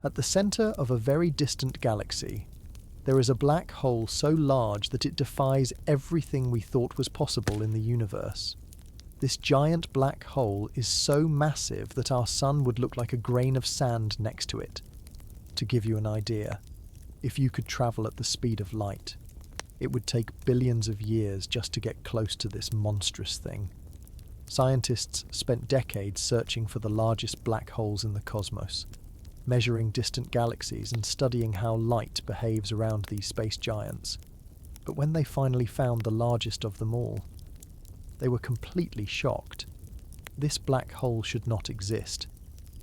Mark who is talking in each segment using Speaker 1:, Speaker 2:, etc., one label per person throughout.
Speaker 1: At the center of a very distant galaxy, there is a black hole so large that it defies everything we thought was possible in the universe. This giant black hole is so massive that our sun would look like a grain of sand next to it. To give you an idea, if you could travel at the speed of light, it would take billions of years just to get close to this monstrous thing. Scientists spent decades searching for the largest black holes in the cosmos, measuring distant galaxies and studying how light behaves around these space giants. But when they finally found the largest of them all, they were completely shocked. This black hole should not exist,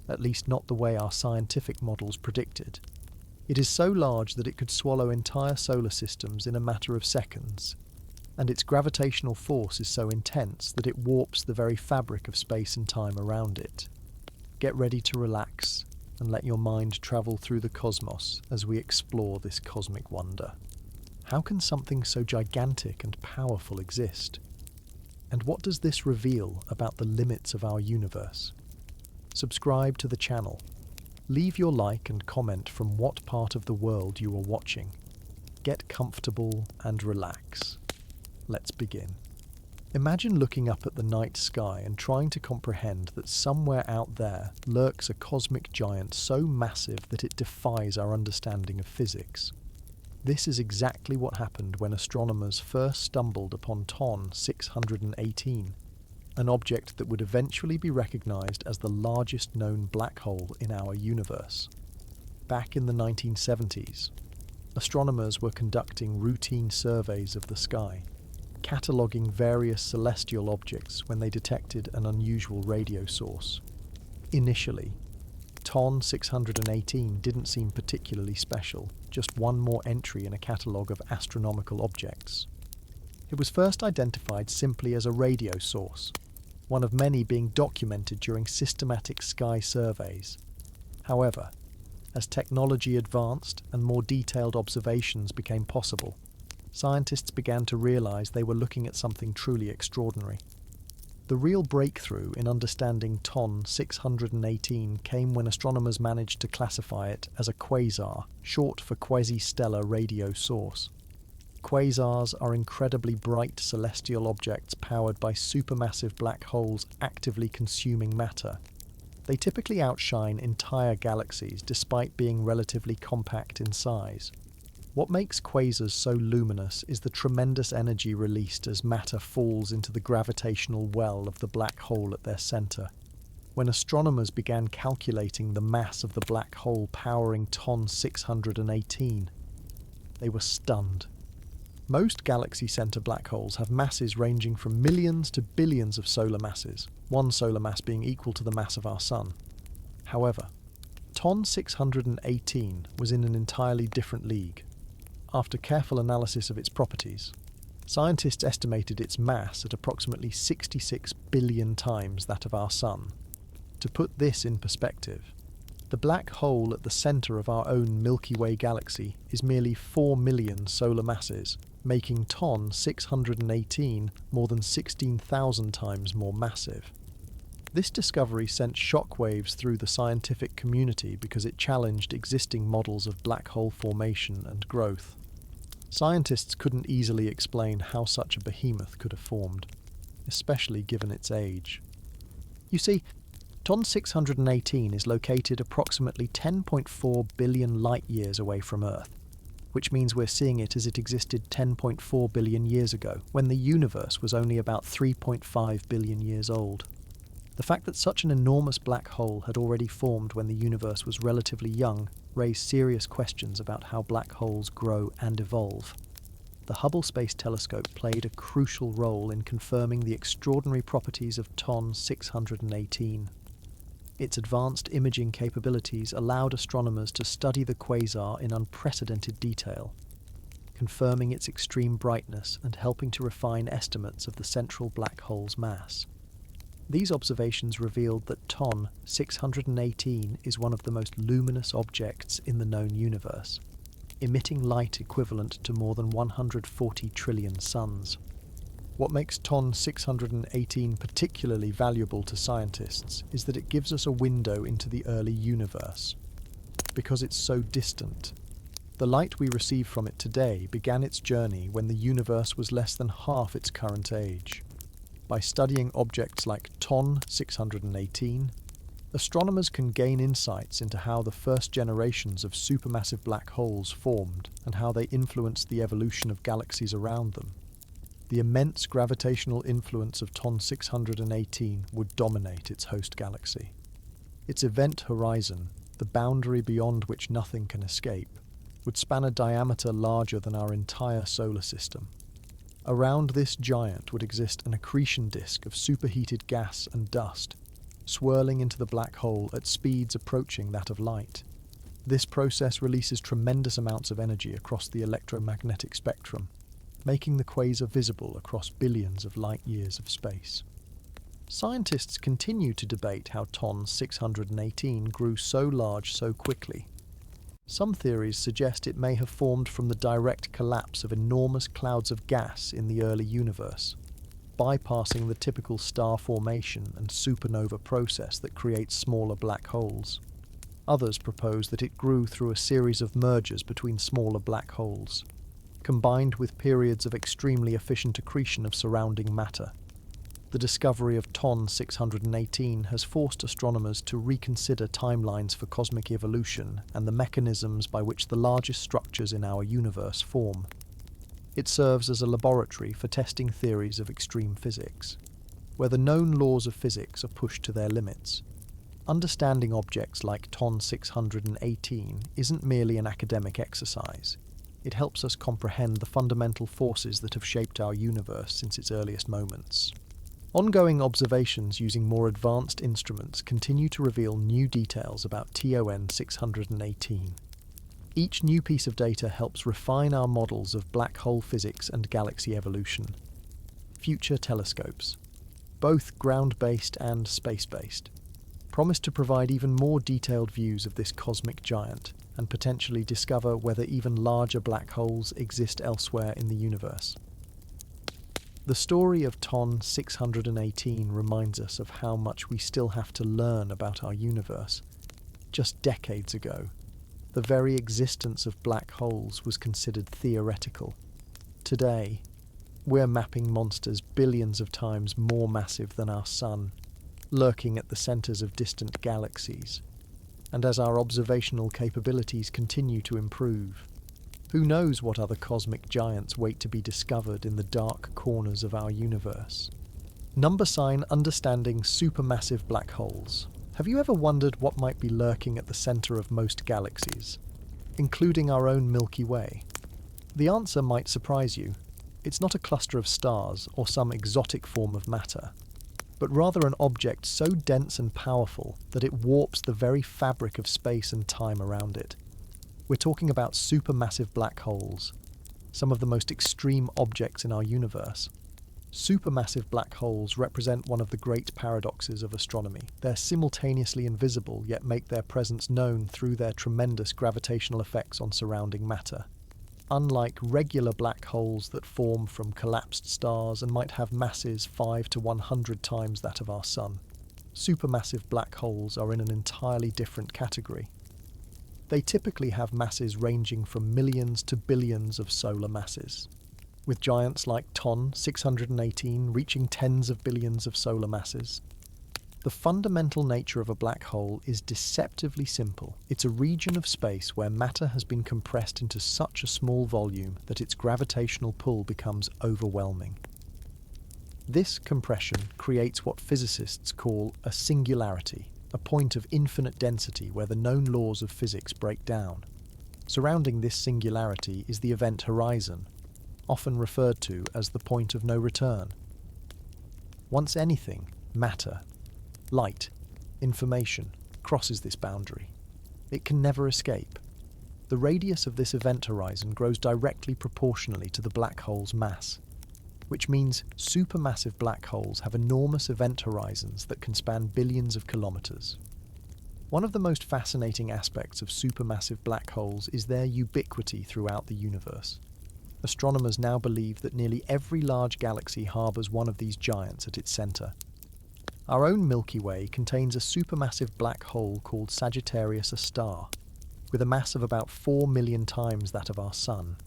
Speaker 1: at least not the way our scientific models predicted. It is so large that it could swallow entire solar systems in a matter of seconds, and its gravitational force is so intense that it warps the very fabric of space and time around it. Get ready to relax and let your mind travel through the cosmos as we explore this cosmic wonder. How can something so gigantic and powerful exist? And what does this reveal about the limits of our universe? Subscribe to the channel. Leave your like and comment from what part of the world you are watching. Get comfortable and relax. Let's begin. Imagine looking up at the night sky and trying to comprehend that somewhere out there lurks a cosmic giant so massive that it defies our understanding of physics. This is exactly what happened when astronomers first stumbled upon TON 618, an object that would eventually be recognized as the largest known black hole in our universe. Back in the 1970s, astronomers were conducting routine surveys of the sky, cataloguing various celestial objects when they detected an unusual radio source. Initially, TON 618 didn't seem particularly special, just one more entry in a catalogue of astronomical objects. It was first identified simply as a radio source, one of many being documented during systematic sky surveys. However, as technology advanced and more detailed observations became possible, scientists began to realize they were looking at something truly extraordinary. The real breakthrough in understanding TON 618 came when astronomers managed to classify it as a quasar, short for quasi-stellar radio source. Quasars are incredibly bright celestial objects powered by supermassive black holes actively consuming matter. They typically outshine entire galaxies despite being relatively compact in size. What makes quasars so luminous is the tremendous energy released as matter falls into the gravitational well of the black hole at their center. When astronomers began calculating the mass of the black hole powering TON 618, they were stunned. Most galaxy center black holes have masses ranging from millions to billions of solar masses, one solar mass being equal to the mass of our Sun. However, TON 618 was in an entirely different league. After careful analysis of its properties, scientists estimated its mass at approximately 66 billion times that of our Sun. To put this in perspective, the black hole at the center of our own Milky Way galaxy is merely 4 million solar masses, making TON 618 more than 16,000 times more massive. This discovery sent shockwaves through the scientific community because it challenged existing models of black hole formation and growth. Scientists couldn't easily explain how such a behemoth could have formed, especially given its age. You see, TON 618 is located approximately 10.4 billion light-years away from Earth, which means we're seeing it as it existed 10.4 billion years ago, when the universe was only about 3.5 billion years old. The fact that such an enormous black hole had already formed when the universe was relatively young raised serious questions about how black holes grow and evolve. The Hubble Space Telescope played a crucial role in confirming the extraordinary properties of TON 618. Its advanced imaging capabilities allowed astronomers to study the quasar in unprecedented detail, confirming its extreme brightness and helping to refine estimates of the central black hole's mass. These observations revealed that TON 618 is one of the most luminous objects in the known universe, emitting light equivalent to more than 140 trillion suns. What makes TON 618 particularly valuable to scientists is that it gives us a window into the early universe. because it's so distant. The light we receive from it today began its journey when the universe was less than half its current age. By studying objects like TON 618, astronomers can gain insights into how the first generations of supermassive black holes formed and how they influenced the evolution of galaxies around them. The immense gravitational influence of TON 618 would dominate its host galaxy. Its event horizon, the boundary beyond which nothing can escape, would span a diameter larger than our entire solar system. Around this giant would exist an accretion disk of superheated gas and dust, swirling into the black hole at speeds approaching that of light. This process releases tremendous amounts of energy across the electromagnetic spectrum, making the quasar visible across billions of light years of space. Scientists continue to debate how TON 618 grew so large so quickly. Some theories suggest it may have formed from the direct collapse of enormous clouds of gas in the early universe, bypassing the typical star formation and supernova process that creates smaller black holes. Others propose that it grew through a series of mergers between smaller black holes, combined with periods of extremely efficient accretion of surrounding matter. The discovery of TON 618 has forced astronomers to reconsider timelines for cosmic evolution and the mechanisms by which the largest structures in our universe form. It serves as a laboratory for testing theories of extreme physics, where the known laws of physics are pushed to their limits. Understanding objects like TON 618 isn't merely an academic exercise. It helps us comprehend the fundamental forces that have shaped our universe since its earliest moments. Ongoing observations using more advanced instruments continue to reveal new details about TON 618. Each new piece of data helps refine our models of black hole physics and galaxy evolution. Future telescopes, both ground-based and space-based, promise to provide even more detailed views of this cosmic giant and potentially discover whether even larger black holes exist elsewhere in the universe. The story of TON 618 reminds us of how much we still have to learn about our universe. Just decades ago, the very existence of black holes was considered theoretical. Today, we're mapping monsters billions of times more massive than our Sun, lurking at the centers of distant galaxies. And as our observational capabilities continue to improve, who knows what other cosmic giants wait to be discovered in the dark corners of our universe? Number sign understanding supermassive black holes. Have you ever wondered what might be lurking at the center of most galaxies, including our own Milky Way? The answer might surprise you. It's not a cluster of stars or some exotic form of matter, but rather an object so dense and powerful that it warps the very fabric of space and time around it. We're talking about supermassive black holes, some of the most extreme objects in our universe. Supermassive black holes represent one of the great paradoxes of astronomy. They're simultaneously invisible, yet make their presence known through their tremendous gravitational effects on surrounding matter. Unlike regular black holes that form from collapsed stars and might have masses 5 to 100 times that of our Sun, supermassive black holes are in an entirely different category. They typically have masses ranging from millions to billions of solar masses, with giants like TON 618 reaching tens of billions of solar masses. The fundamental nature of a black hole is deceptively simple. It's a region of space where matter has been compressed into such a small volume that its gravitational pull becomes overwhelming. This compression creates what physicists call a singularity, a point of infinite density where the known laws of physics break down. Surrounding this singularity is the event horizon, often referred to as the point of no return. Once anything, matter, light, information, crosses this boundary, it can never escape. The radius of this event horizon grows directly proportionally to the black hole's mass, which means supermassive black holes have enormous event horizons that can span billions of kilometers. One of the most fascinating aspects of supermassive black holes is their ubiquity throughout the universe. Astronomers now believe that nearly every large galaxy harbors one of these giants at its center. Our own Milky Way contains a supermassive black hole called Sagittarius A star. with a mass of about 4 million times that of our Sun.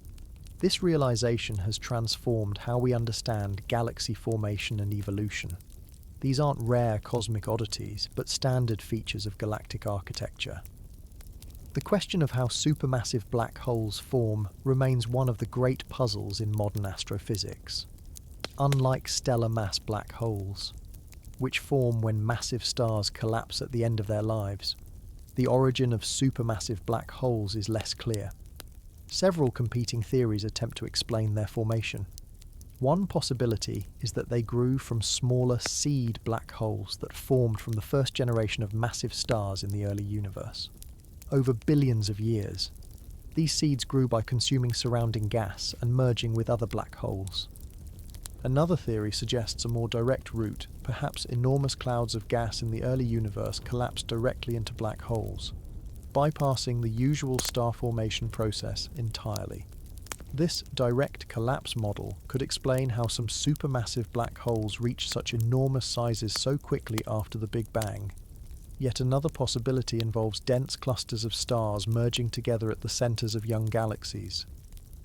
Speaker 1: This realization has transformed how we understand galaxy formation and evolution. These aren't rare cosmic oddities, but standard features of galactic architecture. The question of how supermassive black holes form remains one of the great puzzles in modern astrophysics. Unlike stellar mass black holes, which form when massive stars collapse at the end of their lives, the origin of supermassive black holes is less clear. Several competing theories attempt to explain their formation. One possibility is that they grew from smaller seed black holes that formed from the first generation of massive stars in the early universe. Over billions of years, these seeds grew by consuming surrounding gas and merging with other black holes. Another theory suggests a more direct route. Perhaps enormous clouds of gas in the early universe collapsed directly into black holes, bypassing the usual star formation process entirely. This direct collapse model could explain how some supermassive black holes reached such enormous sizes so quickly after the Big Bang. Yet another possibility involves dense clusters of stars merging together at the centers of young galaxies,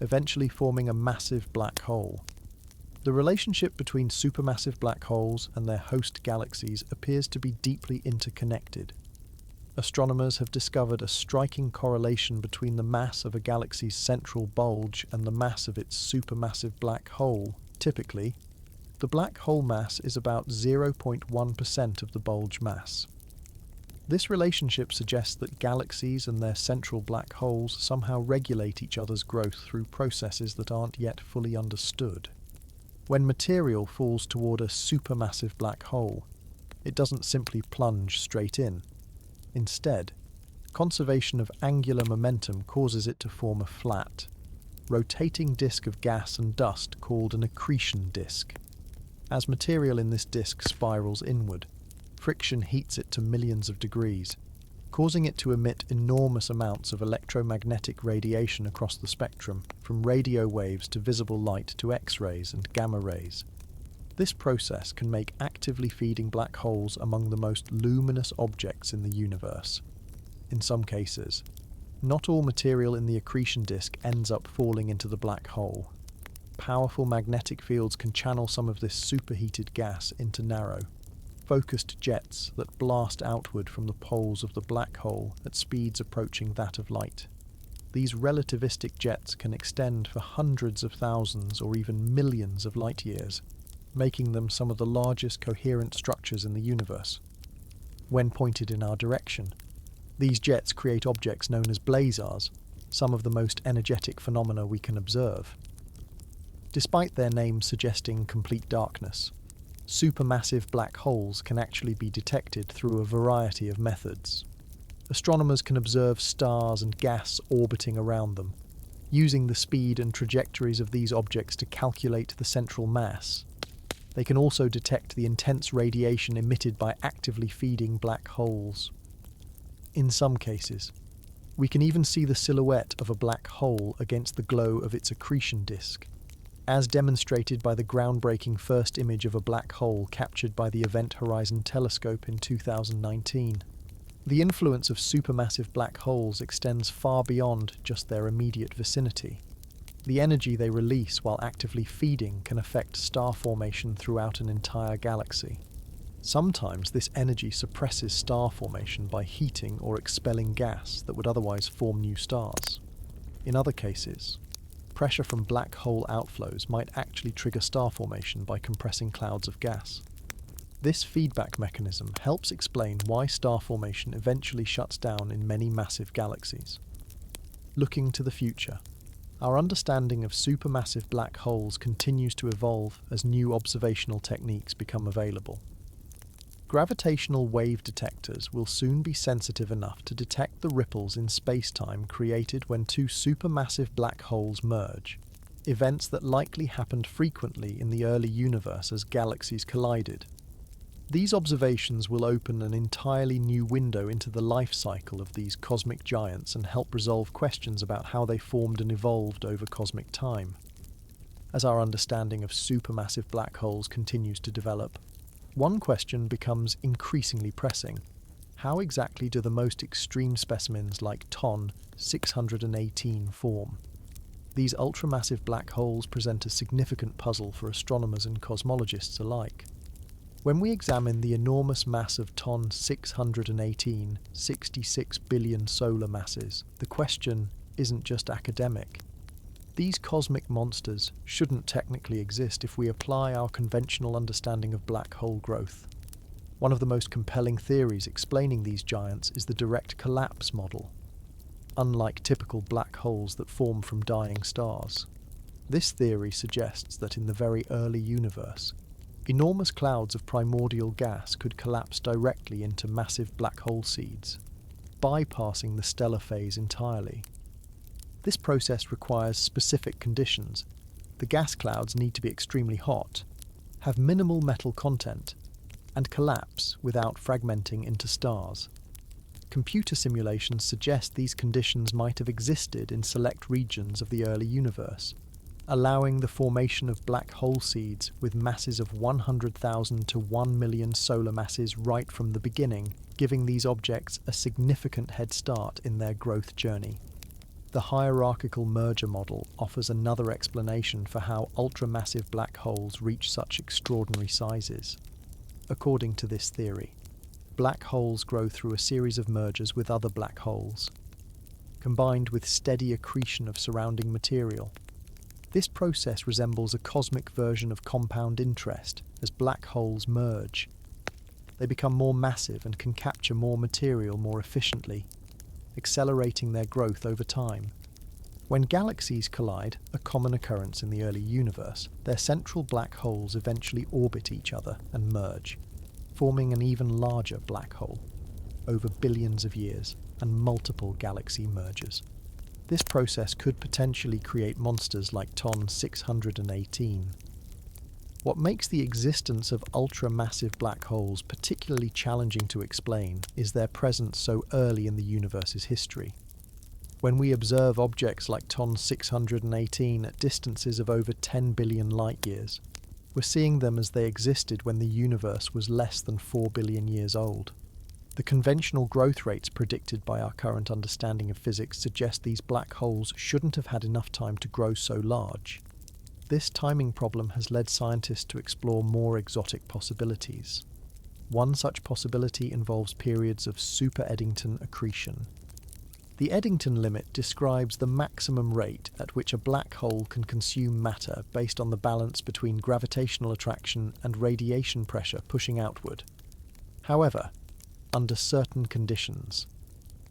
Speaker 1: eventually forming a massive black hole. The relationship between supermassive black holes and their host galaxies appears to be deeply interconnected. Astronomers have discovered a striking correlation between the mass of a galaxy's central bulge and the mass of its supermassive black hole. Typically, the black hole mass is about 0.1% of the bulge mass. This relationship suggests that galaxies and their central black holes somehow regulate each other's growth through processes that aren't yet fully understood. When material falls toward a supermassive black hole, it doesn't simply plunge straight in. Instead, conservation of angular momentum causes it to form a flat, rotating disk of gas and dust called an accretion disk. As material in this disk spirals inward, friction heats it to millions of degrees, causing it to emit enormous amounts of electromagnetic radiation across the spectrum, from radio waves to visible light to X-rays and gamma rays. This process can make actively feeding black holes among the most luminous objects in the universe. In some cases, not all material in the accretion disk ends up falling into the black hole. Powerful magnetic fields can channel some of this superheated gas into narrow, focused jets that blast outward from the poles of the black hole at speeds approaching that of light. These relativistic jets can extend for hundreds of thousands or even millions of light years, making them some of the largest coherent structures in the universe. When pointed in our direction, these jets create objects known as blazars, some of the most energetic phenomena we can observe. Despite their names suggesting complete darkness, supermassive black holes can actually be detected through a variety of methods. Astronomers can observe stars and gas orbiting around them, using the speed and trajectories of these objects to calculate the central mass. They can also detect the intense radiation emitted by actively feeding black holes. In some cases, we can even see the silhouette of a black hole against the glow of its accretion disk, as demonstrated by the groundbreaking first image of a black hole captured by the Event Horizon Telescope in 2019. The influence of supermassive black holes extends far beyond just their immediate vicinity. The energy they release while actively feeding can affect star formation throughout an entire galaxy. Sometimes this energy suppresses star formation by heating or expelling gas that would otherwise form new stars. In other cases, pressure from black hole outflows might actually trigger star formation by compressing clouds of gas. This feedback mechanism helps explain why star formation eventually shuts down in many massive galaxies. Looking to the future, our understanding of supermassive black holes continues to evolve as new observational techniques become available. Gravitational wave detectors will soon be sensitive enough to detect the ripples in space-time created when two supermassive black holes merge, events that likely happened frequently in the early universe as galaxies collided. These observations will open an entirely new window into the life cycle of these cosmic giants and help resolve questions about how they formed and evolved over cosmic time. As our understanding of supermassive black holes continues to develop, one question becomes increasingly pressing. How exactly do the most extreme specimens like TON 618 form? These ultramassive black holes present a significant puzzle for astronomers and cosmologists alike. When we examine the enormous mass of TON 618, 66 billion solar masses, the question isn't just academic. These cosmic monsters shouldn't technically exist if we apply our conventional understanding of black hole growth. One of the most compelling theories explaining these giants is the direct collapse model. Unlike typical black holes that form from dying stars, this theory suggests that in the very early universe, enormous clouds of primordial gas could collapse directly into massive black hole seeds, bypassing the stellar phase entirely. This process requires specific conditions. The gas clouds need to be extremely hot, have minimal metal content, and collapse without fragmenting into stars. Computer simulations suggest these conditions might have existed in select regions of the early universe, allowing the formation of black hole seeds with masses of 100,000 to 1 million solar masses right from the beginning, giving these objects a significant head start in their growth journey. The hierarchical merger model offers another explanation for how ultramassive black holes reach such extraordinary sizes. According to this theory, black holes grow through a series of mergers with other black holes, combined with steady accretion of surrounding material. This process resembles a cosmic version of compound interest as black holes merge. They become more massive and can capture more material more efficiently, accelerating their growth over time. When galaxies collide, a common occurrence in the early universe, their central black holes eventually orbit each other and merge, forming an even larger black hole over billions of years and multiple galaxy mergers. This process could potentially create monsters like TON 618. What makes the existence of ultramassive black holes particularly challenging to explain is their presence so early in the universe's history. When we observe objects like TON 618 at distances of over 10 billion light-years, we're seeing them as they existed when the universe was less than 4 billion years old. The conventional growth rates predicted by our current understanding of physics suggest these black holes shouldn't have had enough time to grow so large. This timing problem has led scientists to explore more exotic possibilities. One such possibility involves periods of super-Eddington accretion. The Eddington limit describes the maximum rate at which a black hole can consume matter based on the balance between gravitational attraction and radiation pressure pushing outward. However, under certain conditions,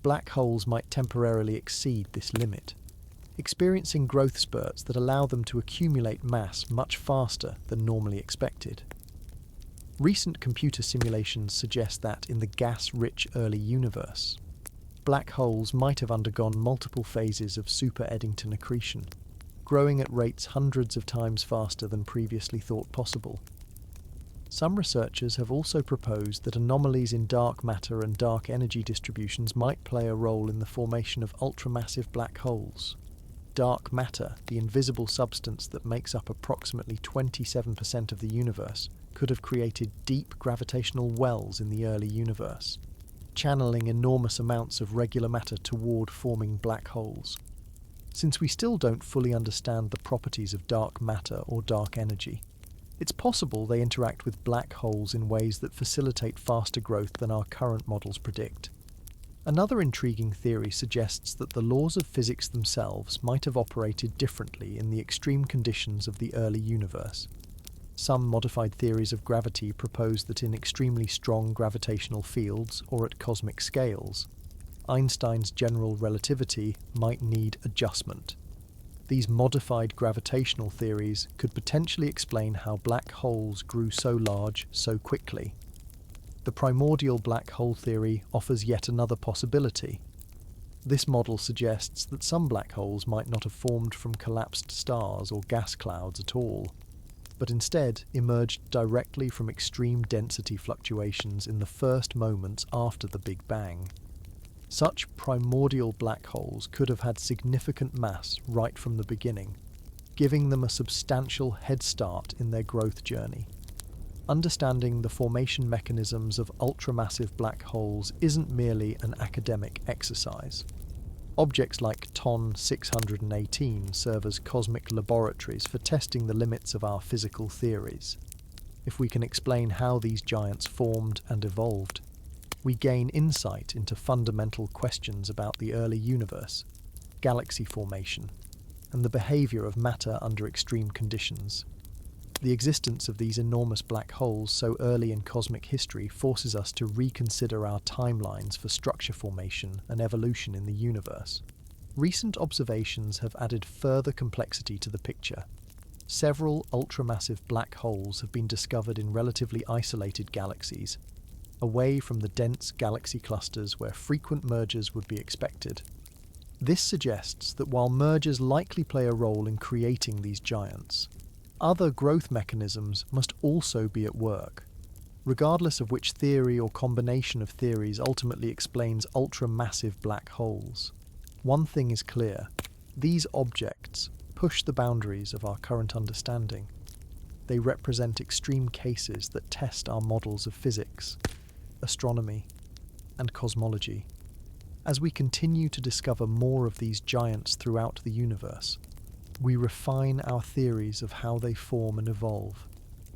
Speaker 1: black holes might temporarily exceed this limit, experiencing growth spurts that allow them to accumulate mass much faster than normally expected. Recent computer simulations suggest that in the gas-rich early universe, black holes might have undergone multiple phases of super-Eddington accretion, growing at rates hundreds of times faster than previously thought possible. Some researchers have also proposed that anomalies in dark matter and dark energy distributions might play a role in the formation of ultramassive black holes. Dark matter, the invisible substance that makes up approximately 27% of the universe, could have created deep gravitational wells in the early universe, channeling enormous amounts of regular matter toward forming black holes. Since we still don't fully understand the properties of dark matter or dark energy, it's possible they interact with black holes in ways that facilitate faster growth than our current models predict. Another intriguing theory suggests that the laws of physics themselves might have operated differently in the extreme conditions of the early universe. Some modified theories of gravity propose that in extremely strong gravitational fields or at cosmic scales, Einstein's general relativity might need adjustment. These modified gravitational theories could potentially explain how black holes grew so large so quickly. The primordial black hole theory offers yet another possibility. This model suggests that some black holes might not have formed from collapsed stars or gas clouds at all, but instead emerged directly from extreme density fluctuations in the first moments after the Big Bang. Such primordial black holes could have had significant mass right from the beginning, giving them a substantial head start in their growth journey. understanding the formation mechanisms of ultramassive black holes isn't merely an academic exercise. Objects like TON 618 serve as cosmic laboratories for testing the limits of our physical theories. If we can explain how these giants formed and evolved, we gain insight into fundamental questions about the early universe, galaxy formation, and the behavior of matter under extreme conditions. The existence of these enormous black holes so early in cosmic history forces us to reconsider our timelines for structure formation and evolution in the universe. Recent observations have added further complexity to the picture. Several ultramassive black holes have been discovered in relatively isolated galaxies, away from the dense galaxy clusters where frequent mergers would be expected. This suggests that while mergers likely play a role in creating these giants, other growth mechanisms must also be at work. Regardless of which theory or combination of theories ultimately explains ultramassive black holes, one thing is clear: these objects push the boundaries of our current understanding. They represent extreme cases that test our models of physics, astronomy, and cosmology. As we continue to discover more of these giants throughout the universe, we refine our theories of how they form and evolve,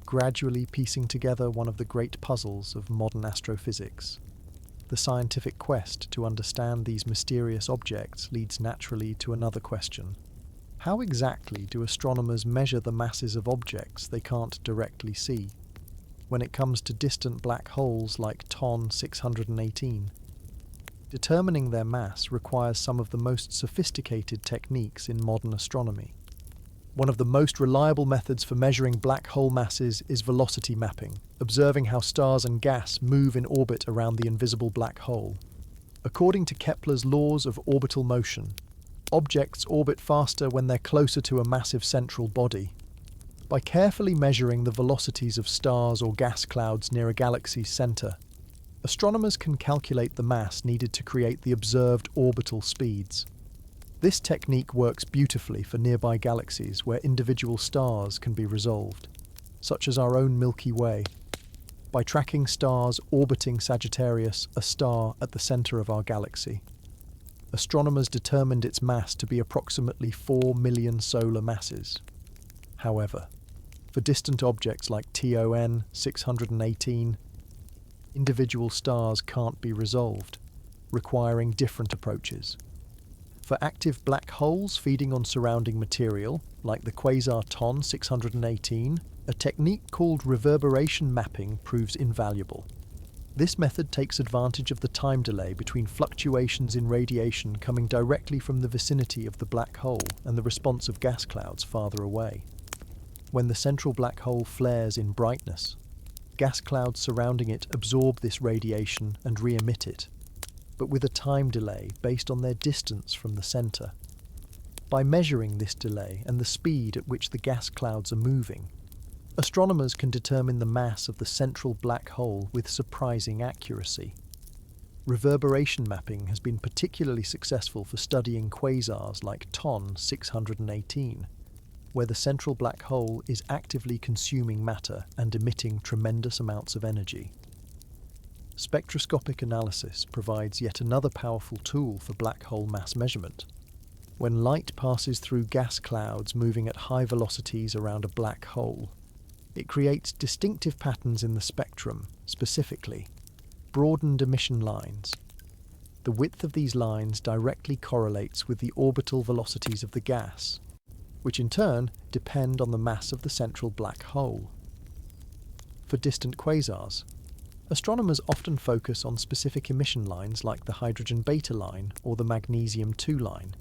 Speaker 1: gradually piecing together one of the great puzzles of modern astrophysics. The scientific quest to understand these mysterious objects leads naturally to another question. How exactly do astronomers measure the masses of objects they can't directly see? When it comes to distant black holes like TON 618, determining their mass requires some of the most sophisticated techniques in modern astronomy. One of the most reliable methods for measuring black hole masses is velocity mapping, observing how stars and gas move in orbit around the invisible black hole. According to Kepler's laws of orbital motion, objects orbit faster when they're closer to a massive central body. By carefully measuring the velocities of stars or gas clouds near a galaxy's center, astronomers can calculate the mass needed to create the observed orbital speeds. This technique works beautifully for nearby galaxies where individual stars can be resolved, such as our own Milky Way. By tracking stars orbiting Sagittarius, a star at the center of our galaxy, astronomers determined its mass to be approximately 4 million solar masses. However, for distant objects like TON 618, individual stars can't be resolved, requiring different approaches. For active black holes feeding on surrounding material, like the quasar TON 618, a technique called reverberation mapping proves invaluable. This method takes advantage of the time delay between fluctuations in radiation coming directly from the vicinity of the black hole and the response of gas clouds farther away. When the central black hole flares in brightness, gas clouds surrounding it absorb this radiation and re-emit it, but with a time delay based on their distance from the center. By measuring this delay and the speed at which the gas clouds are moving, astronomers can determine the mass of the central black hole with surprising accuracy. Reverberation mapping has been particularly successful for studying quasars like TON 618, where the central black hole is actively consuming matter and emitting tremendous amounts of energy. Spectroscopic analysis provides yet another powerful tool for black hole mass measurement. When light passes through gas clouds moving at high velocities around a black hole, it creates distinctive patterns in the spectrum, specifically broadened emission lines. The width of these lines directly correlates with the orbital velocities of the gas, which in turn depend on the mass of the central black hole. For distant quasars, astronomers often focus on specific emission lines like the hydrogen beta line or the magnesium 2 line.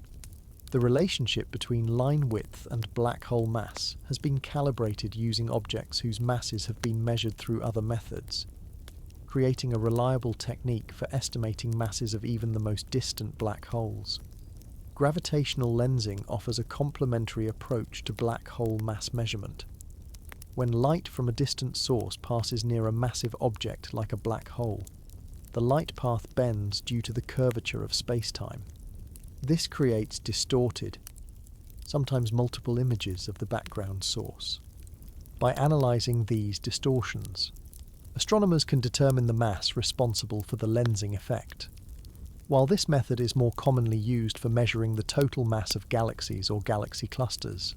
Speaker 1: The relationship between line width and black hole mass has been calibrated using objects whose masses have been measured through other methods, creating a reliable technique for estimating masses of even the most distant black holes. Gravitational lensing offers a complementary approach to black hole mass measurement. When light from a distant source passes near a massive object like a black hole, the light path bends due to the curvature of space-time. This creates distorted, sometimes multiple images of the background source. by analysing these distortions. Astronomers can determine the mass responsible for the lensing effect. While this method is more commonly used for measuring the total mass of galaxies or galaxy clusters,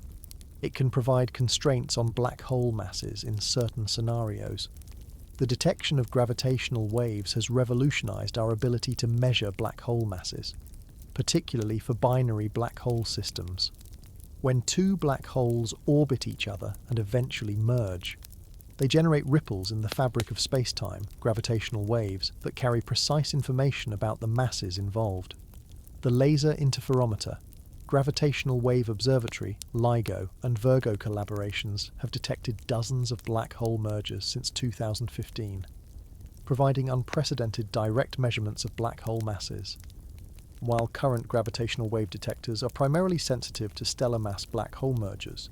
Speaker 1: it can provide constraints on black hole masses in certain scenarios. The detection of gravitational waves has revolutionized our ability to measure black hole masses, particularly for binary black hole systems. When two black holes orbit each other and eventually merge, they generate ripples in the fabric of space-time, gravitational waves, that carry precise information about the masses involved. The Laser Interferometer, Gravitational Wave Observatory, LIGO, and Virgo collaborations have detected dozens of black hole mergers since 2015, providing unprecedented direct measurements of black hole masses. While current gravitational wave detectors are primarily sensitive to stellar mass black hole mergers,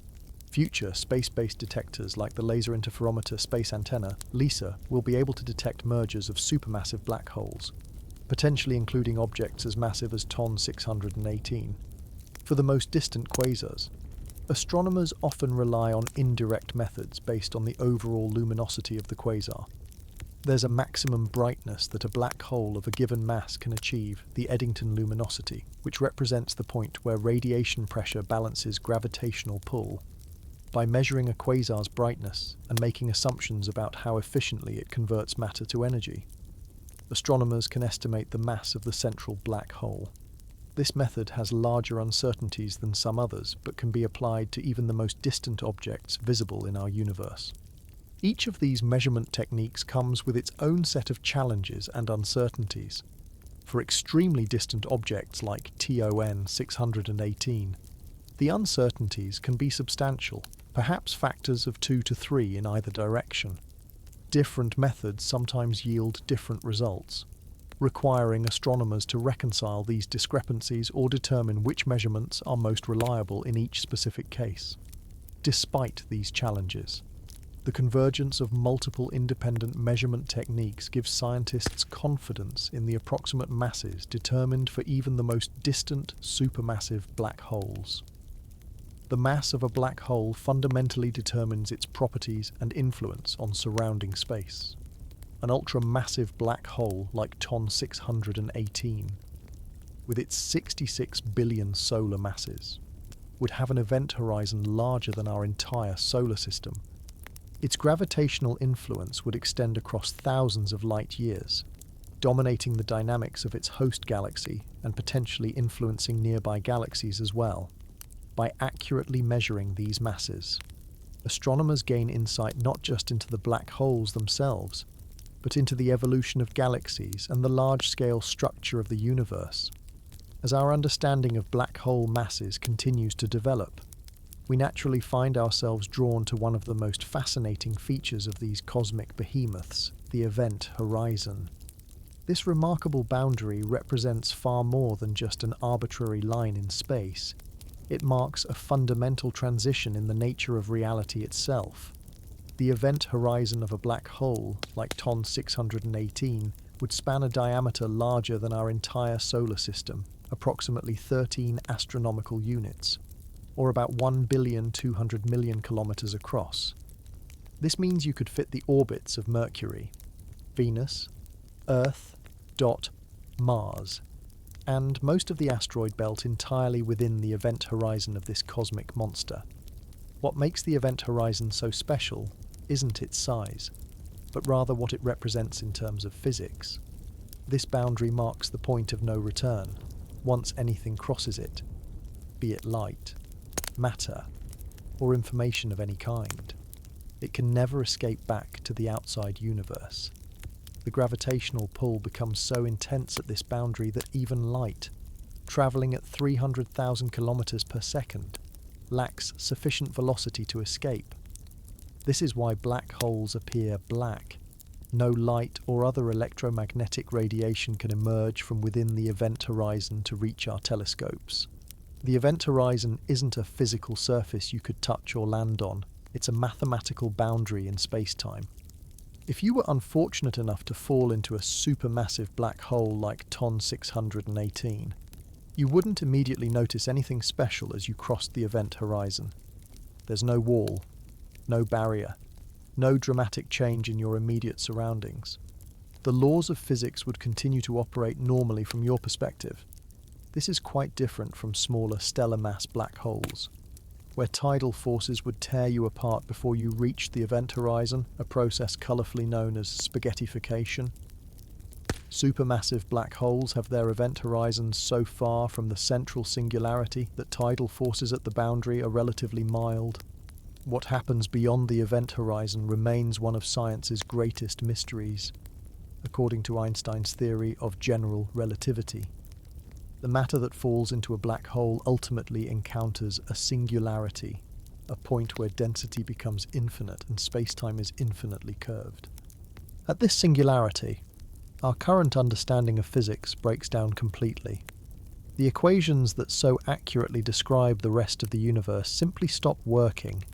Speaker 1: future space-based detectors like the Laser Interferometer Space Antenna, LISA, will be able to detect mergers of supermassive black holes, potentially including objects as massive as TON 618. For the most distant quasars, astronomers often rely on indirect methods based on the overall luminosity of the quasar. There's a maximum brightness that a black hole of a given mass can achieve, the Eddington luminosity, which represents the point where radiation pressure balances gravitational pull. By measuring a quasar's brightness and making assumptions about how efficiently it converts matter to energy, astronomers can estimate the mass of the central black hole. This method has larger uncertainties than some others, but can be applied to even the most distant objects visible in our universe. Each of these measurement techniques comes with its own set of challenges and uncertainties. For extremely distant objects like TON 618, the uncertainties can be substantial, perhaps factors of 2 to 3 in either direction. Different methods sometimes yield different results, requiring astronomers to reconcile these discrepancies or determine which measurements are most reliable in each specific case. Despite these challenges, the convergence of multiple independent measurement techniques gives scientists confidence in the approximate masses determined for even the most distant supermassive black holes. The mass of a black hole fundamentally determines its properties and influence on surrounding space. An ultramassive black hole like TON 618, with its 66 billion solar masses, would have an event horizon larger than our entire solar system. Its gravitational influence would extend across thousands of light years, dominating the dynamics of its host galaxy and potentially influencing nearby galaxies as well. By accurately measuring these masses, astronomers gain insight not just into the black holes themselves, but into the evolution of galaxies and the large-scale structure of the universe. As our understanding of black hole masses continues to develop, we naturally find ourselves drawn to one of the most fascinating features of these cosmic behemoths, the event horizon. This remarkable boundary represents far more than just an arbitrary line in space. It marks a fundamental transition in the nature of reality itself. The event horizon of a black hole, like TON 618, would span a diameter larger than our entire solar system, approximately 13 astronomical units, or about 1,200,000,000 kilometers across. This means you could fit the orbits of Mercury, Venus, Earth, Mars, and most of the asteroid belt entirely within the event horizon of this cosmic monster. What makes the event horizon so special isn't its size, but rather what it represents in terms of physics. This boundary marks the point of no return, once anything crosses it, be it light, matter, or information of any kind. It can never escape back to the outside universe. The gravitational pull becomes so intense at this boundary that even light, travelling at 300,000 kilometers per second, lacks sufficient velocity to escape. This is why black holes appear black. No light or other electromagnetic radiation can emerge from within the event horizon to reach our telescopes. The event horizon isn't a physical surface you could touch or land on. It's a mathematical boundary in space-time. If you were unfortunate enough to fall into a supermassive black hole like TON 618, you wouldn't immediately notice anything special as you crossed the event horizon. There's no wall, no barrier, no dramatic change in your immediate surroundings. The laws of physics would continue to operate normally from your perspective. This is quite different from smaller stellar mass black holes, where tidal forces would tear you apart before you reached the event horizon, a process colourfully known as spaghettification. Supermassive black holes have their event horizons so far from the central singularity that tidal forces at the boundary are relatively mild. What happens beyond the event horizon remains one of science's greatest mysteries, according to Einstein's theory of general relativity. The matter that falls into a black hole ultimately encounters a singularity, a point where density becomes infinite and space-time is infinitely curved. At this singularity, our current understanding of physics breaks down completely. The equations that so accurately describe the rest of the universe simply stop working,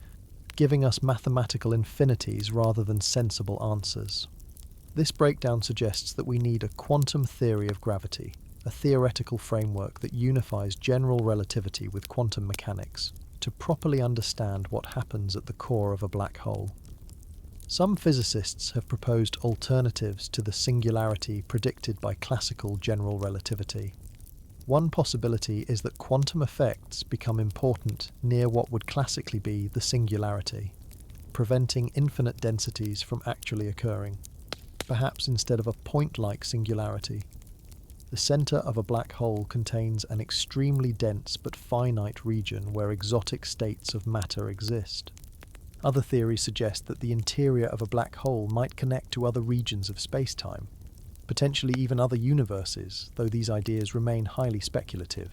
Speaker 1: giving us mathematical infinities rather than sensible answers. This breakdown suggests that we need a quantum theory of gravity, a theoretical framework that unifies general relativity with quantum mechanics to properly understand what happens at the core of a black hole. Some physicists have proposed alternatives to the singularity predicted by classical general relativity. One possibility is that quantum effects become important near what would classically be the singularity, preventing infinite densities from actually occurring, perhaps instead of a point-like singularity. The centre of a black hole contains an extremely dense but finite region where exotic states of matter exist. Other theories suggest that the interior of a black hole might connect to other regions of space-time, potentially even other universes, though these ideas remain highly speculative.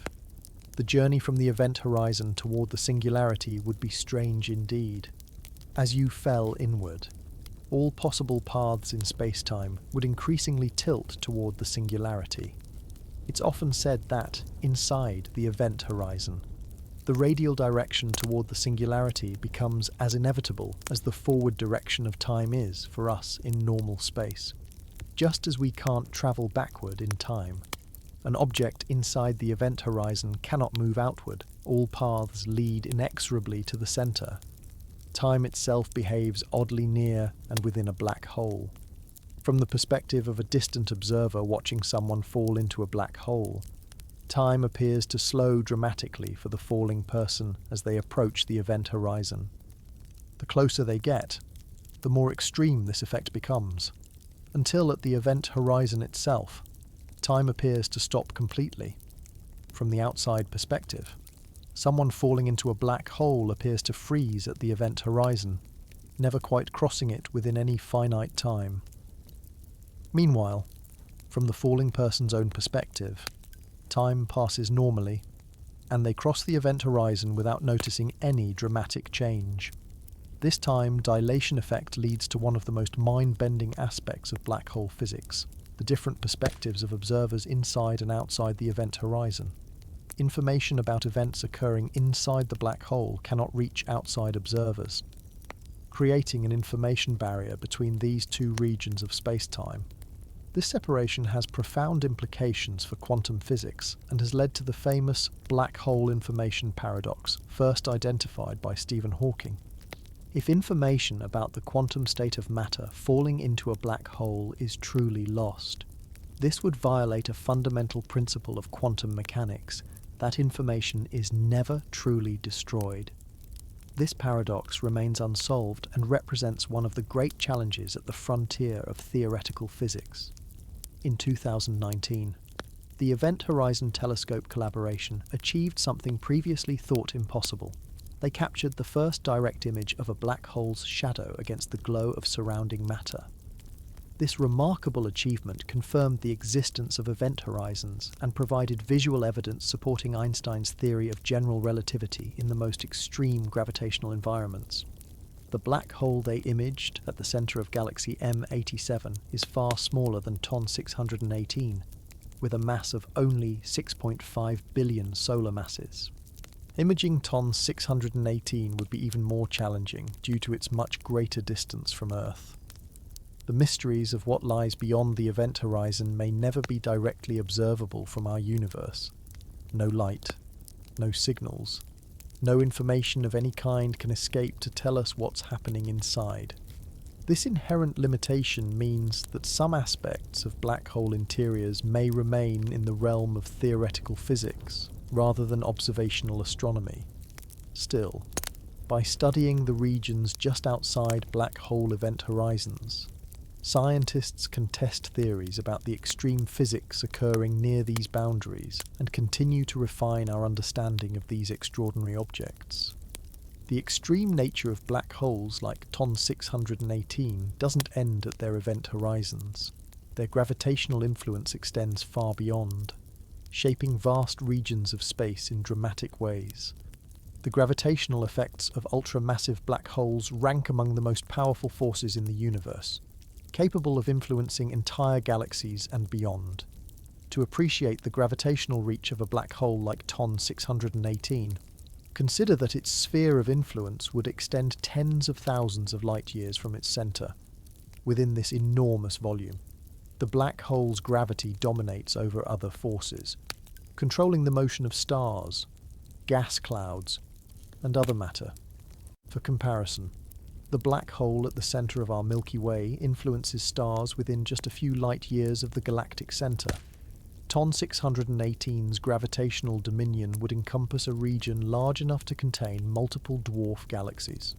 Speaker 1: The journey from the event horizon toward the singularity would be strange indeed. As you fell inward, all possible paths in space-time would increasingly tilt toward the singularity. It's often said that, inside the event horizon, the radial direction toward the singularity becomes as inevitable as the forward direction of time is for us in normal space. Just as we can't travel backward in time, an object inside the event horizon cannot move outward. All paths lead inexorably to the centre. Time itself behaves oddly near and within a black hole. From the perspective of a distant observer watching someone fall into a black hole, time appears to slow dramatically for the falling person as they approach the event horizon. The closer they get, the more extreme this effect becomes, until at the event horizon itself, time appears to stop completely. From the outside perspective, someone falling into a black hole appears to freeze at the event horizon, never quite crossing it within any finite time. Meanwhile, from the falling person's own perspective, time passes normally, and they cross the event horizon without noticing any dramatic change. This time dilation effect leads to one of the most mind-bending aspects of black hole physics, the different perspectives of observers inside and outside the event horizon. Information about events occurring inside the black hole cannot reach outside observers, creating an information barrier between these two regions of space-time. This separation has profound implications for quantum physics and has led to the famous black hole information paradox, first identified by Stephen Hawking. If information about the quantum state of matter falling into a black hole is truly lost, this would violate a fundamental principle of quantum mechanics: that information is never truly destroyed. This paradox remains unsolved and represents one of the great challenges at the frontier of theoretical physics. In 2019, the Event Horizon Telescope collaboration achieved something previously thought impossible. They captured the first direct image of a black hole's shadow against the glow of surrounding matter. This remarkable achievement confirmed the existence of event horizons and provided visual evidence supporting Einstein's theory of general relativity in the most extreme gravitational environments. The black hole they imaged at the centre of galaxy M87 is far smaller than TON 618, with a mass of only 6.5 billion solar masses. Imaging TON 618 would be even more challenging due to its much greater distance from Earth. The mysteries of what lies beyond the event horizon may never be directly observable from our universe. No light, no signals, No information of any kind can escape to tell us what's happening inside. This inherent limitation means that some aspects of black hole interiors may remain in the realm of theoretical physics rather than observational astronomy. Still, by studying the regions just outside black hole event horizons, scientists can test theories about the extreme physics occurring near these boundaries and continue to refine our understanding of these extraordinary objects. The extreme nature of black holes like TON 618 doesn't end at their event horizons. Their gravitational influence extends far beyond, shaping vast regions of space in dramatic ways. The gravitational effects of ultramassive black holes rank among the most powerful forces in the universe, capable of influencing entire galaxies and beyond. To appreciate the gravitational reach of a black hole like TON 618, consider that its sphere of influence would extend tens of thousands of light-years from its centre. Within this enormous volume, the black hole's gravity dominates over other forces, controlling the motion of stars, gas clouds, and other matter. For comparison, the black hole at the centre of our Milky Way influences stars within just a few light-years of the galactic centre. TON 618's gravitational dominion would encompass a region large enough to contain multiple dwarf galaxies.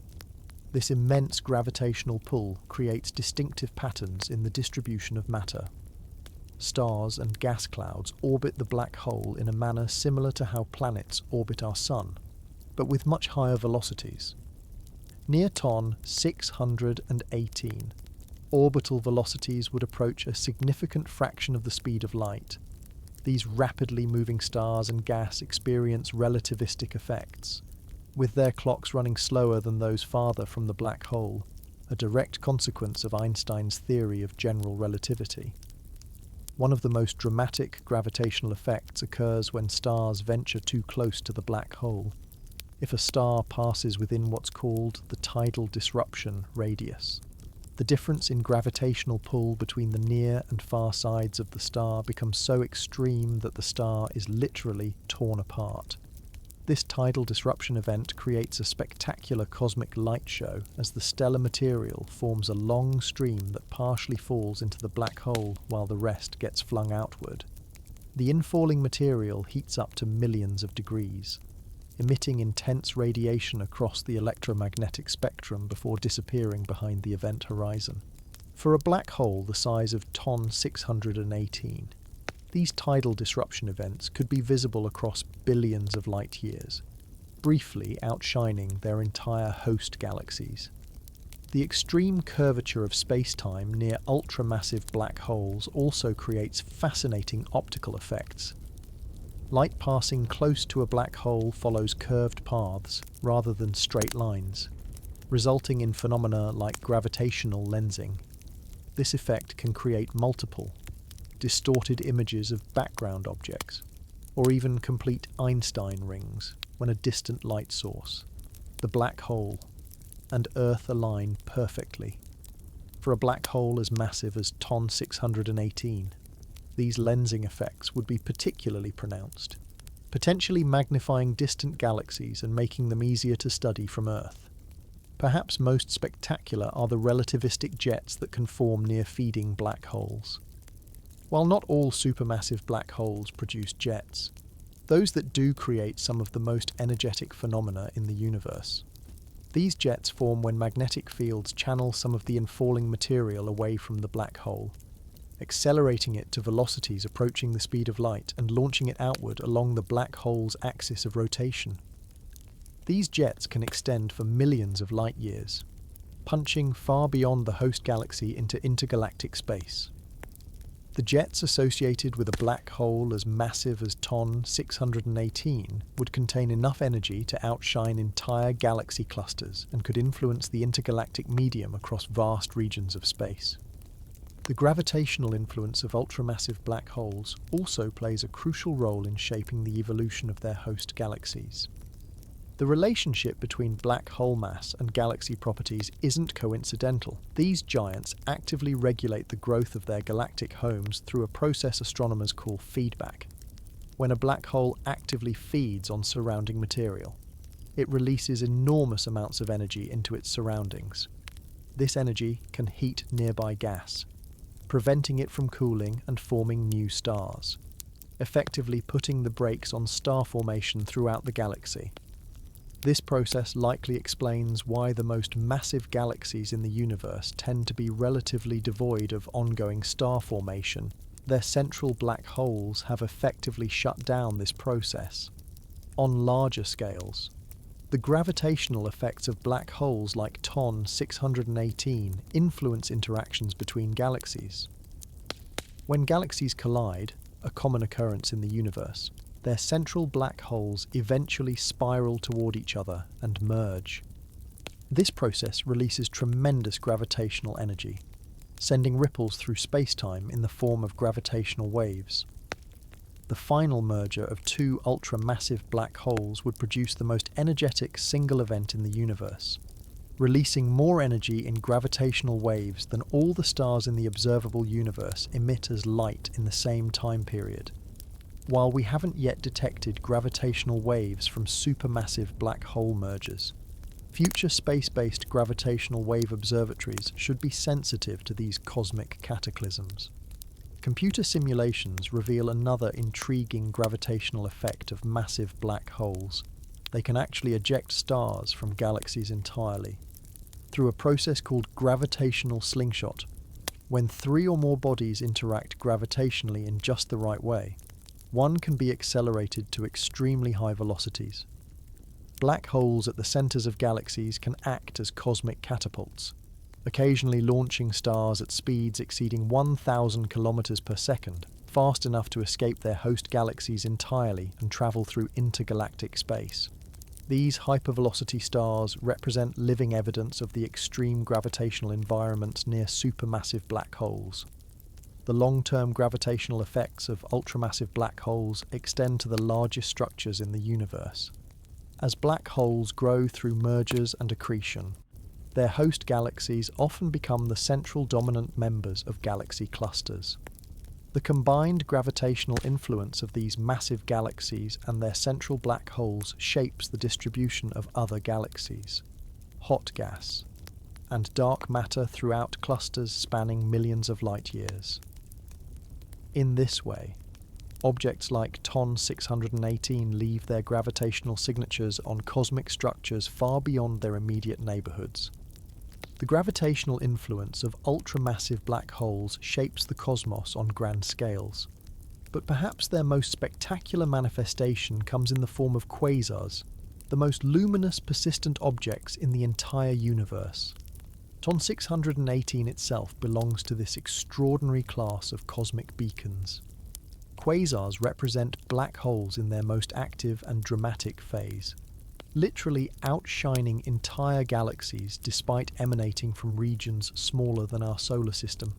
Speaker 1: This immense gravitational pull creates distinctive patterns in the distribution of matter. Stars and gas clouds orbit the black hole in a manner similar to how planets orbit our Sun, but with much higher velocities. Near TON 618, orbital velocities would approach a significant fraction of the speed of light. These rapidly moving stars and gas experience relativistic effects, with their clocks running slower than those farther from the black hole, a direct consequence of Einstein's theory of general relativity. One of the most dramatic gravitational effects occurs when stars venture too close to the black hole. If a star passes within what's called the tidal disruption radius, the difference in gravitational pull between the near and far sides of the star becomes so extreme that the star is literally torn apart. This tidal disruption event creates a spectacular cosmic light show as the stellar material forms a long stream that partially falls into the black hole while the rest gets flung outward. The infalling material heats up to millions of degrees, emitting intense radiation across the electromagnetic spectrum before disappearing behind the event horizon. For a black hole the size of TON 618, these tidal disruption events could be visible across billions of light-years, briefly outshining their entire host galaxies. The extreme curvature of space-time near ultramassive black holes also creates fascinating optical effects. Light passing close to a black hole follows curved paths rather than straight lines, resulting in phenomena like gravitational lensing. This effect can create multiple, distorted images of background objects, or even complete Einstein rings when a distant light source, the black hole, and Earth align perfectly. For a black hole as massive as TON 618, these lensing effects would be particularly pronounced, potentially magnifying distant galaxies and making them easier to study from Earth. Perhaps most spectacular are the relativistic jets that can form near feeding black holes. While not all supermassive black holes produce jets, those that do create some of the most energetic phenomena in the universe. These jets form when magnetic fields channel some of the infalling material away from the black hole, accelerating it to velocities approaching the speed of light and launching it outward along the black hole's axis of rotation. These jets can extend for millions of light-years, punching far beyond the host galaxy into intergalactic space. The jets associated with a black hole as massive as TON 618 would contain enough energy to outshine entire galaxy clusters and could influence the intergalactic medium across vast regions of space. The gravitational influence of ultramassive black holes also plays a crucial role in shaping the evolution of their host galaxies. The relationship between black hole mass and galaxy properties isn't coincidental. These giants actively regulate the growth of their galactic homes through a process astronomers call feedback, when a black hole actively feeds on surrounding material. it releases enormous amounts of energy into its surroundings. This energy can heat nearby gas, preventing it from cooling and forming new stars, effectively putting the brakes on star formation throughout the galaxy. This process likely explains why the most massive galaxies in the universe tend to be relatively devoid of ongoing star formation. Their central black holes have effectively shut down this process. On larger scales, the gravitational effects of black holes like TON 618 influence interactions between galaxies. When galaxies collide, a common occurrence in the universe, their central black holes eventually spiral toward each other and merge. This process releases tremendous gravitational energy, sending ripples through space-time in the form of gravitational waves. The final merger of two ultra-massive black holes would produce the most energetic single event in the universe, releasing more energy in gravitational waves than all the stars in the observable universe emit as light in the same time period. While we haven't yet detected gravitational waves from supermassive black hole mergers, future space-based gravitational wave observatories should be sensitive to these cosmic cataclysms. Computer simulations reveal another intriguing gravitational effect of massive black holes. They can actually eject stars from galaxies entirely, through a process called gravitational slingshot. When three or more bodies interact gravitationally in just the right way, one can be accelerated to extremely high velocities. Black holes at the centers of galaxies can act as cosmic catapults, occasionally launching stars at speeds exceeding 1,000 kilometers per second, fast enough to escape their host galaxies entirely and travel through intergalactic space. These hypervelocity stars represent living evidence of the extreme gravitational environments near supermassive black holes. The long-term gravitational effects of ultramassive black holes extend to the largest structures in the universe. As black holes grow through mergers and accretion, their host galaxies often become the central dominant members of galaxy clusters. The combined gravitational influence of these massive galaxies and their central black holes shapes the distribution of other galaxies, hot gas, and dark matter throughout clusters spanning millions of light years. In this way, objects like TON 618 leave their gravitational signatures on cosmic structures far beyond their immediate neighborhoods. The gravitational influence of ultramassive black holes shapes the cosmos on grand scales, but perhaps their most spectacular manifestation comes in the form of quasars, the most luminous persistent objects in the entire universe. TON 618 itself belongs to this extraordinary class of cosmic beacons. Quasars represent black holes in their most active and dramatic phase, literally outshining entire galaxies despite emanating from regions smaller than our solar system.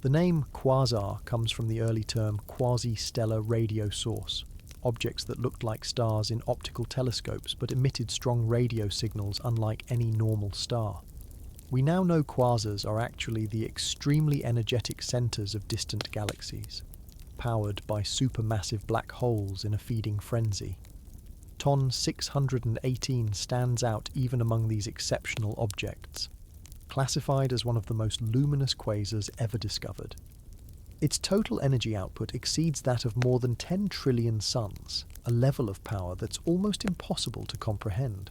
Speaker 1: The name quasar comes from the early term quasi-stellar radio source, objects that looked like stars in optical telescopes but emitted strong radio signals unlike any normal star. We now know quasars are actually the extremely energetic centers of distant galaxies, powered by supermassive black holes in a feeding frenzy. TON 618 stands out even among these exceptional objects, classified as one of the most luminous quasars ever discovered. Its total energy output exceeds that of more than 10 trillion suns, a level of power that's almost impossible to comprehend.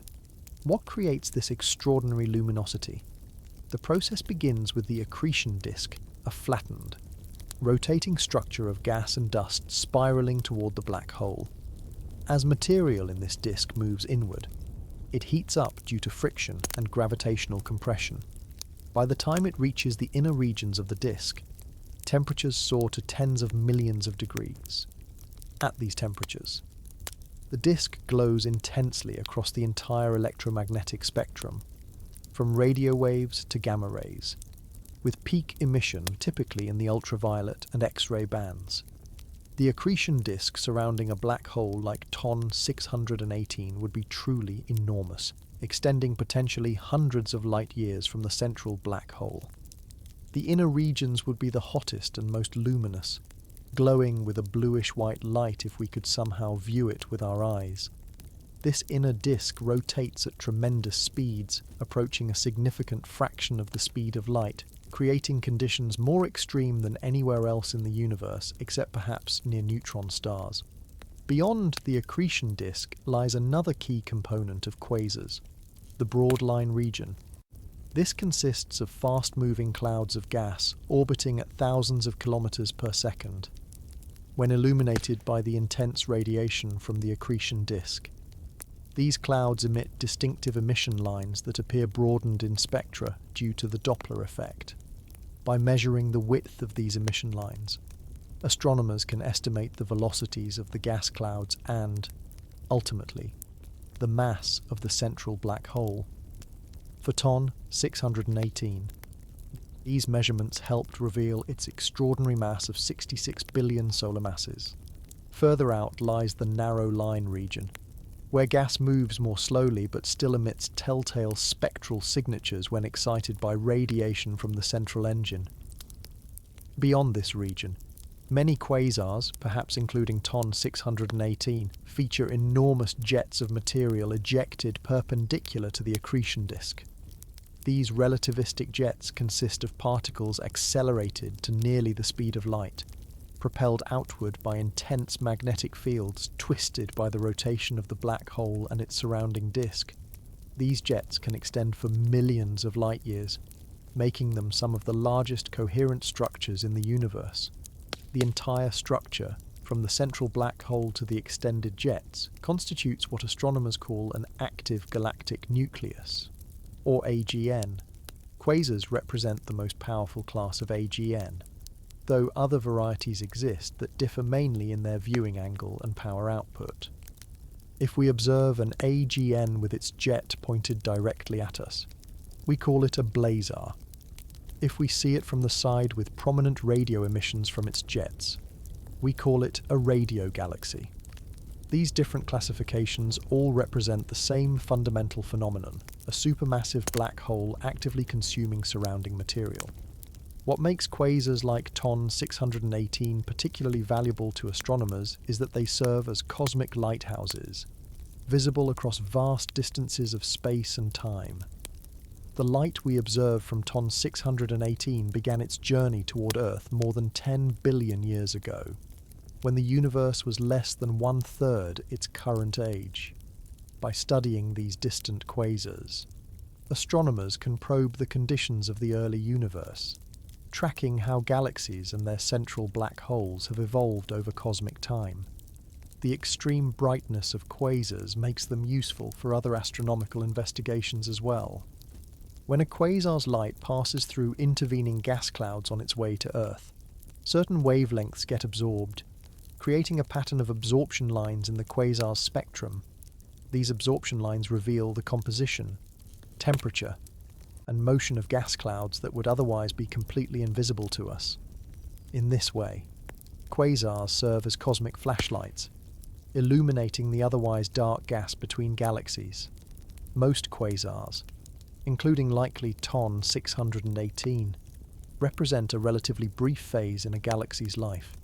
Speaker 1: What creates this extraordinary luminosity? The process begins with the accretion disk, a flattened, rotating structure of gas and dust spiraling toward the black hole. As material in this disk moves inward, it heats up due to friction and gravitational compression. By the time it reaches the inner regions of the disk, temperatures soar to tens of millions of degrees. At these temperatures, the disk glows intensely across the entire electromagnetic spectrum, from radio waves to gamma rays, with peak emission typically in the ultraviolet and X-ray bands. The accretion disk surrounding a black hole like TON 618 would be truly enormous, extending potentially hundreds of light years from the central black hole. The inner regions would be the hottest and most luminous, glowing with a bluish-white light if we could somehow view it with our eyes. This inner disk rotates at tremendous speeds, approaching a significant fraction of the speed of light, creating conditions more extreme than anywhere else in the universe, except perhaps near neutron stars. Beyond the accretion disk lies another key component of quasars, the broadline region. This consists of fast-moving clouds of gas orbiting at thousands of kilometers per second. When illuminated by the intense radiation from the accretion disk, these clouds emit distinctive emission lines that appear broadened in spectra due to the Doppler effect. By measuring the width of these emission lines, astronomers can estimate the velocities of the gas clouds and, ultimately, the mass of the central black hole. For TON 618, these measurements helped reveal its extraordinary mass of 66 billion solar masses. Further out lies the narrow line region, where gas moves more slowly but still emits telltale spectral signatures when excited by radiation from the central engine. Beyond this region, many quasars, perhaps including TON 618, feature enormous jets of material ejected perpendicular to the accretion disk. These relativistic jets consist of particles accelerated to nearly the speed of light, propelled outward by intense magnetic fields twisted by the rotation of the black hole and its surrounding disk. These jets can extend for millions of light years, making them some of the largest coherent structures in the universe. The entire structure, from the central black hole to the extended jets, constitutes what astronomers call an active galactic nucleus, or AGN. Quasars represent the most powerful class of AGN, though other varieties exist that differ mainly in their viewing angle and power output. If we observe an AGN with its jet pointed directly at us, we call it a blazar. If we see it from the side with prominent radio emissions from its jets, we call it a radio galaxy. These different classifications all represent the same fundamental phenomenon, a supermassive black hole actively consuming surrounding material. What makes quasars like TON 618 particularly valuable to astronomers is that they serve as cosmic lighthouses, visible across vast distances of space and time. The light we observe from TON 618 began its journey toward Earth more than 10 billion years ago, when the universe was less than 1/3 its current age. By studying these distant quasars, astronomers can probe the conditions of the early universe, tracking how galaxies and their central black holes have evolved over cosmic time. The extreme brightness of quasars makes them useful for other astronomical investigations as well. When a quasar's light passes through intervening gas clouds on its way to Earth, certain wavelengths get absorbed, creating a pattern of absorption lines in the quasar's spectrum. These absorption lines reveal the composition, temperature, and motion of gas clouds that would otherwise be completely invisible to us. In this way, quasars serve as cosmic flashlights, illuminating the otherwise dark gas between galaxies. Most quasars, including likely TON 618, represent a relatively brief phase in a galaxy's life.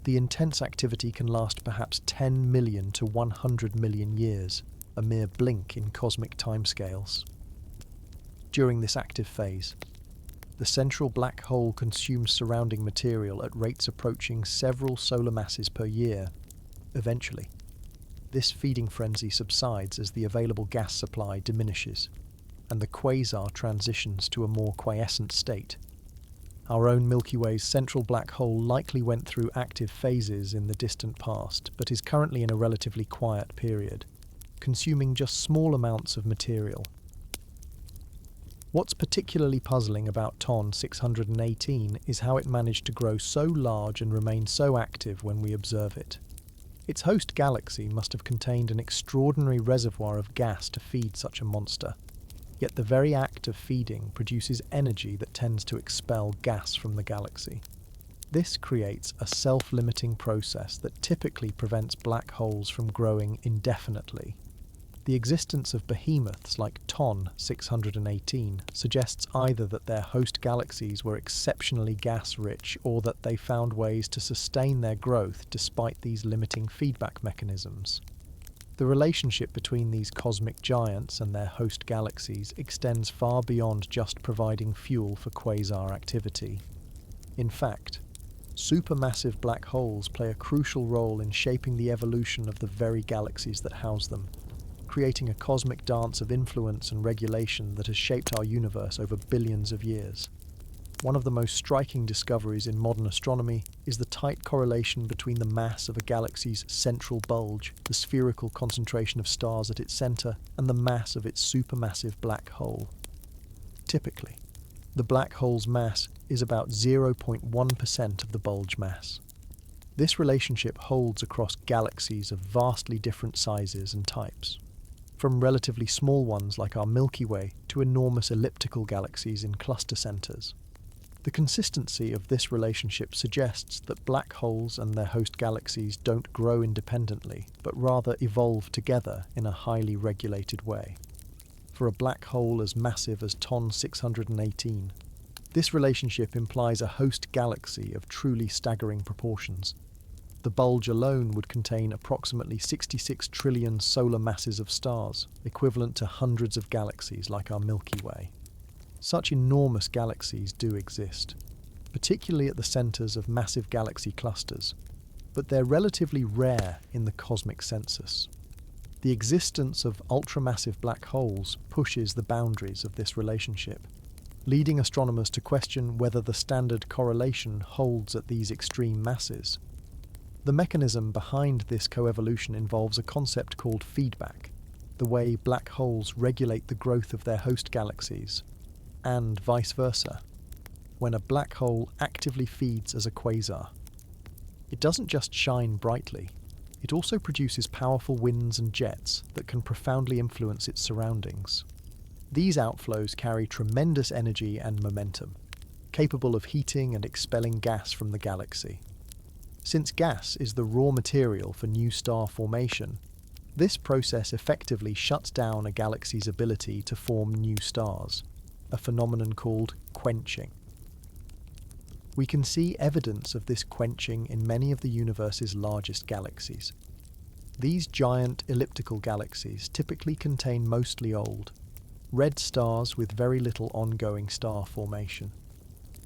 Speaker 1: The intense activity can last perhaps 10 million to 100 million years, a mere blink in cosmic timescales. During this active phase, the central black hole consumes surrounding material at rates approaching several solar masses per year. Eventually, this feeding frenzy subsides as the available gas supply diminishes, and the quasar transitions to a more quiescent state. Our own Milky Way's central black hole likely went through active phases in the distant past, but is currently in a relatively quiet period, consuming just small amounts of material. What's particularly puzzling about TON 618 is how it managed to grow so large and remain so active when we observe it. Its host galaxy must have contained an extraordinary reservoir of gas to feed such a monster. Yet the very act of feeding produces energy that tends to expel gas from the galaxy. This creates a self-limiting process that typically prevents black holes from growing indefinitely. The existence of behemoths like TON 618 suggests either that their host galaxies were exceptionally gas-rich or that they found ways to sustain their growth despite these limiting feedback mechanisms. The relationship between these cosmic giants and their host galaxies extends far beyond just providing fuel for quasar activity. In fact, supermassive black holes play a crucial role in shaping the evolution of the very galaxies that house them, creating a cosmic dance of influence and regulation that has shaped our universe over billions of years. One of the most striking discoveries in modern astronomy is the tight correlation between the mass of a galaxy's central bulge, the spherical concentration of stars at its center, and the mass of its supermassive black hole. Typically, the black hole's mass is about 0.1% of the bulge mass. This relationship holds across galaxies of vastly different sizes and types, from relatively small ones like our Milky Way to enormous elliptical galaxies in cluster centers. The consistency of this relationship suggests that black holes and their host galaxies don't grow independently, but rather evolve together in a highly regulated way. For a black hole as massive as TON 618, this relationship implies a host galaxy of truly staggering proportions. The bulge alone would contain approximately 66 trillion solar masses of stars, equivalent to hundreds of galaxies like our Milky Way. Such enormous galaxies do exist, particularly at the centers of massive galaxy clusters, but they're relatively rare in the cosmic census. The existence of ultramassive black holes pushes the boundaries of this relationship, leading astronomers to question whether the standard correlation holds at these extreme masses. The mechanism behind this coevolution involves a concept called feedback, the way black holes regulate the growth of their host galaxies, and vice versa, when a black hole actively feeds as a quasar. It doesn't just shine brightly, it also produces powerful winds and jets that can profoundly influence its surroundings. These outflows carry tremendous energy and momentum, capable of heating and expelling gas from the galaxy. Since gas is the raw material for new star formation, this process effectively shuts down a galaxy's ability to form new stars, a phenomenon called quenching. We can see evidence of this quenching in many of the universe's largest galaxies. These giant elliptical galaxies typically contain mostly old, red stars with very little ongoing star formation.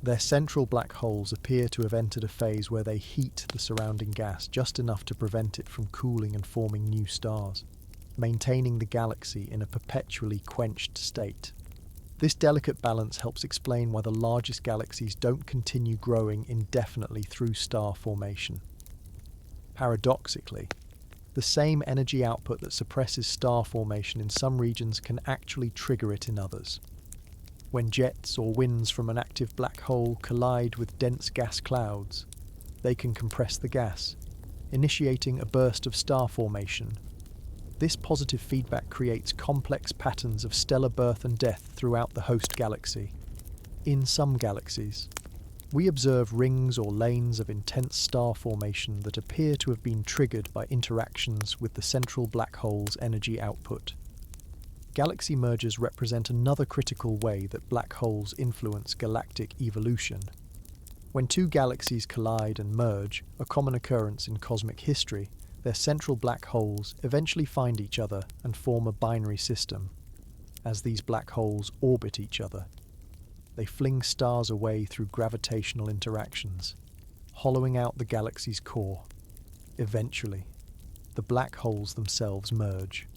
Speaker 1: Their central black holes appear to have entered a phase where they heat the surrounding gas just enough to prevent it from cooling and forming new stars, maintaining the galaxy in a perpetually quenched state. This delicate balance helps explain why the largest galaxies don't continue growing indefinitely through star formation. Paradoxically, the same energy output that suppresses star formation in some regions can actually trigger it in others. When jets or winds from an active black hole collide with dense gas clouds, they can compress the gas, initiating a burst of star formation. This positive feedback creates complex patterns of stellar birth and death throughout the host galaxy. In some galaxies, we observe rings or lanes of intense star formation that appear to have been triggered by interactions with the central black hole's energy output. Galaxy mergers represent another critical way that black holes influence galactic evolution. When two galaxies collide and merge, a common occurrence in cosmic history, their central black holes eventually find each other and form a binary system. As these black holes orbit each other, they fling stars away through gravitational interactions, hollowing out the galaxy's core. Eventually, the black holes themselves merge,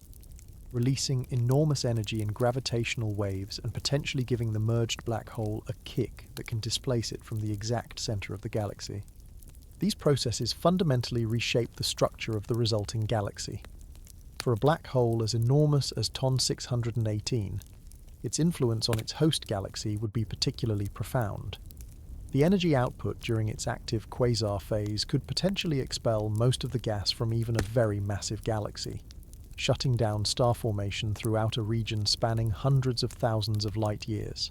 Speaker 1: releasing enormous energy in gravitational waves and potentially giving the merged black hole a kick that can displace it from the exact center of the galaxy. These processes fundamentally reshape the structure of the resulting galaxy. For a black hole as enormous as TON 618, its influence on its host galaxy would be particularly profound. The energy output during its active quasar phase could potentially expel most of the gas from even a very massive galaxy, shutting down star formation throughout a region spanning hundreds of thousands of light years.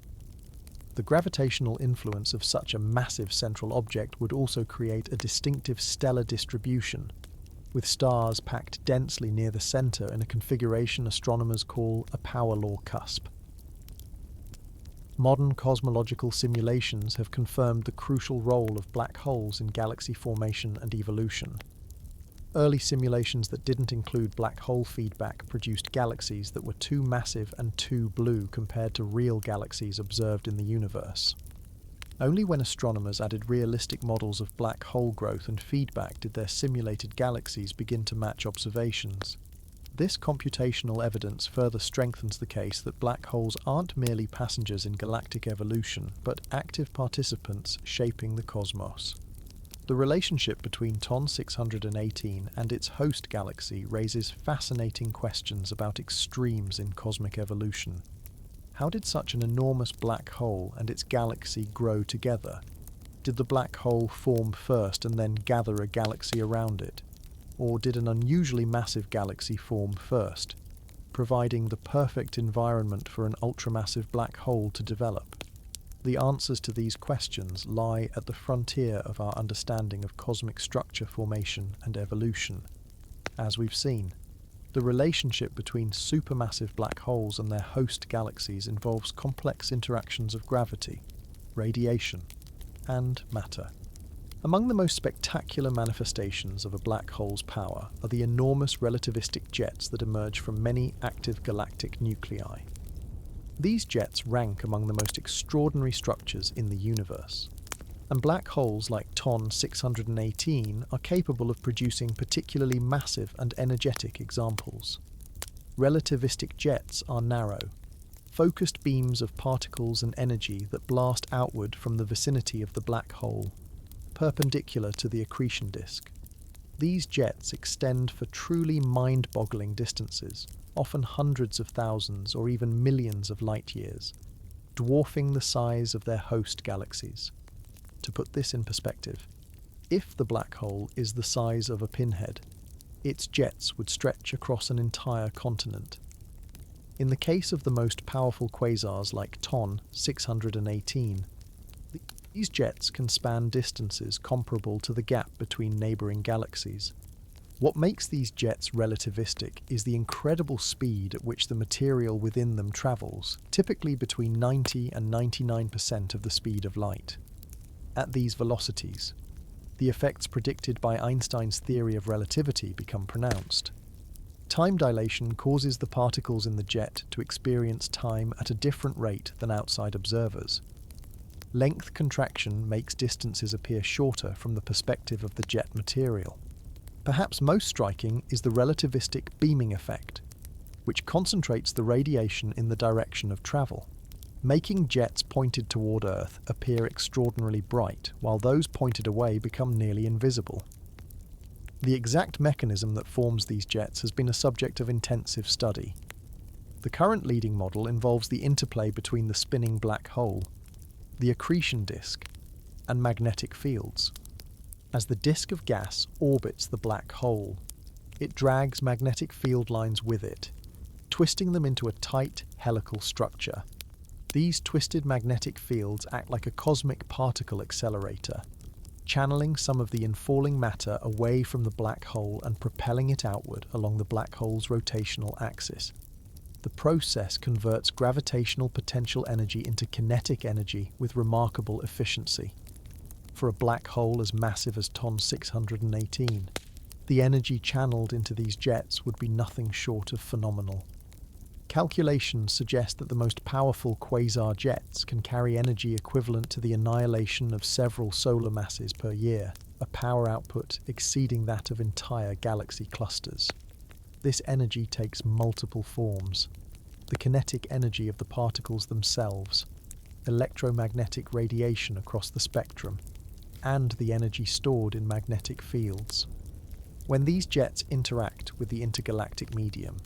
Speaker 1: The gravitational influence of such a massive central object would also create a distinctive stellar distribution, with stars packed densely near the center in a configuration astronomers call a power law cusp. Modern cosmological simulations have confirmed the crucial role of black holes in galaxy formation and evolution. Early simulations that didn't include black hole feedback produced galaxies that were too massive and too blue compared to real galaxies observed in the universe. Only when astronomers added realistic models of black hole growth and feedback did their simulated galaxies begin to match observations. This computational evidence further strengthens the case that black holes aren't merely passengers in galactic evolution, but active participants shaping the cosmos. The relationship between TON 618 and its host galaxy raises fascinating questions about extremes in cosmic evolution. How did such an enormous black hole and its galaxy grow together? Did the black hole form first and then gather a galaxy around it? Or did an unusually massive galaxy form first, providing the perfect environment for an ultramassive black hole to develop? The answers to these questions lie at the frontier of our understanding of cosmic structure formation and evolution. As we've seen, the relationship between supermassive black holes and their host galaxies involves complex interactions of gravity, radiation, and matter. Among the most spectacular manifestations of a black hole's power are the enormous relativistic jets that emerge from many active galactic nuclei. These jets rank among the most extraordinary structures in the universe, and black holes like TON 618 are capable of producing particularly massive and energetic examples. Relativistic jets are narrow, focused beams of particles and energy that blast outward from the vicinity of the black hole, perpendicular to the accretion disk. These jets extend for truly mind-boggling distances, often hundreds of thousands or even millions of light-years, dwarfing the size of their host galaxies. To put this in perspective, if the black hole is the size of a pinhead, its jets would stretch across an entire continent. In the case of the most powerful quasars like TON 618, these jets can span distances comparable to the gap between neighbouring galaxies. What makes these jets relativistic is the incredible speed at which the material within them travels, typically between 90 and 99% of the speed of light. At these velocities, the effects predicted by Einstein's theory of relativity become pronounced. Time dilation causes the particles in the jet to experience time at a different rate than outside observers. Length contraction makes distances appear shorter from the perspective of the jet material. Perhaps most striking is the relativistic beaming effect, which concentrates the radiation in the direction of travel, making jets pointed toward Earth appear extraordinarily bright, while those pointed away become nearly invisible. The exact mechanism that forms these jets has been a subject of intensive study. The current leading model involves the interplay between the spinning black hole, the accretion disk, and magnetic fields. As the disk of gas orbits the black hole, it drags magnetic field lines with it, twisting them into a tight helical structure. These twisted magnetic fields act like a cosmic particle accelerator, channeling some of the infalling matter away from the black hole and propelling it outward along the black hole's rotational axis. The process converts gravitational potential energy into kinetic energy with remarkable efficiency. For a black hole as massive as TON 618, the energy channeled into these jets would be nothing short of phenomenal. Calculations suggest that the most powerful quasar jets can carry energy equivalent to the annihilation of several solar masses per year, a power output exceeding that of entire galaxy clusters. This energy takes multiple forms: the kinetic energy of the particles themselves, electromagnetic radiation across the spectrum, and the energy stored in magnetic fields. When these jets interact with the intergalactic medium,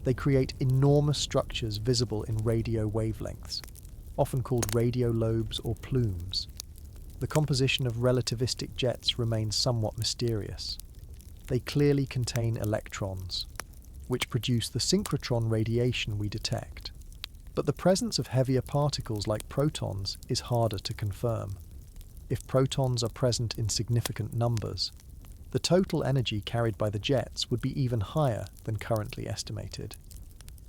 Speaker 1: they create enormous structures visible in radio wavelengths, often called radio lobes or plumes. The composition of relativistic jets remains somewhat mysterious. They clearly contain electrons, which produce the synchrotron radiation we detect. But the presence of heavier particles like protons is harder to confirm. If protons are present in significant numbers, the total energy carried by the jets would be even higher than currently estimated.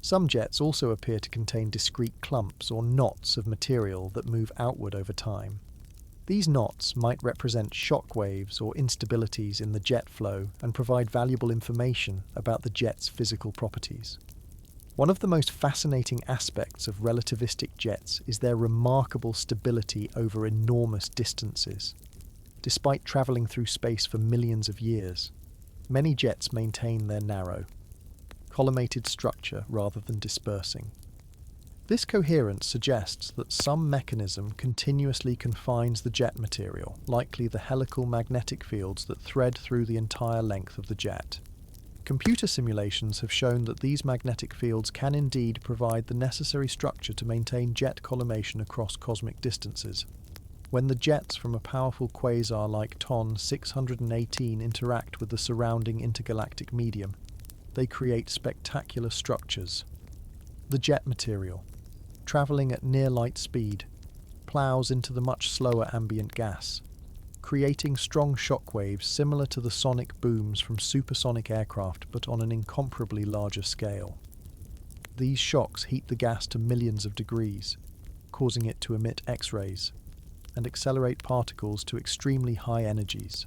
Speaker 1: Some jets also appear to contain discrete clumps or knots of material that move outward over time. These knots might represent shock waves or instabilities in the jet flow and provide valuable information about the jet's physical properties. One of the most fascinating aspects of relativistic jets is their remarkable stability over enormous distances. Despite travelling through space for millions of years, many jets maintain their narrow, collimated structure rather than dispersing. This coherence suggests that some mechanism continuously confines the jet material, likely the helical magnetic fields that thread through the entire length of the jet. Computer simulations have shown that these magnetic fields can indeed provide the necessary structure to maintain jet collimation across cosmic distances. When the jets from a powerful quasar like TON 618 interact with the surrounding intergalactic medium, they create spectacular structures. The jet material, travelling at near light speed, ploughs into the much slower ambient gas, creating strong shock waves similar to the sonic booms from supersonic aircraft but on an incomparably larger scale. These shocks heat the gas to millions of degrees, causing it to emit X-rays, and accelerate particles to extremely high energies,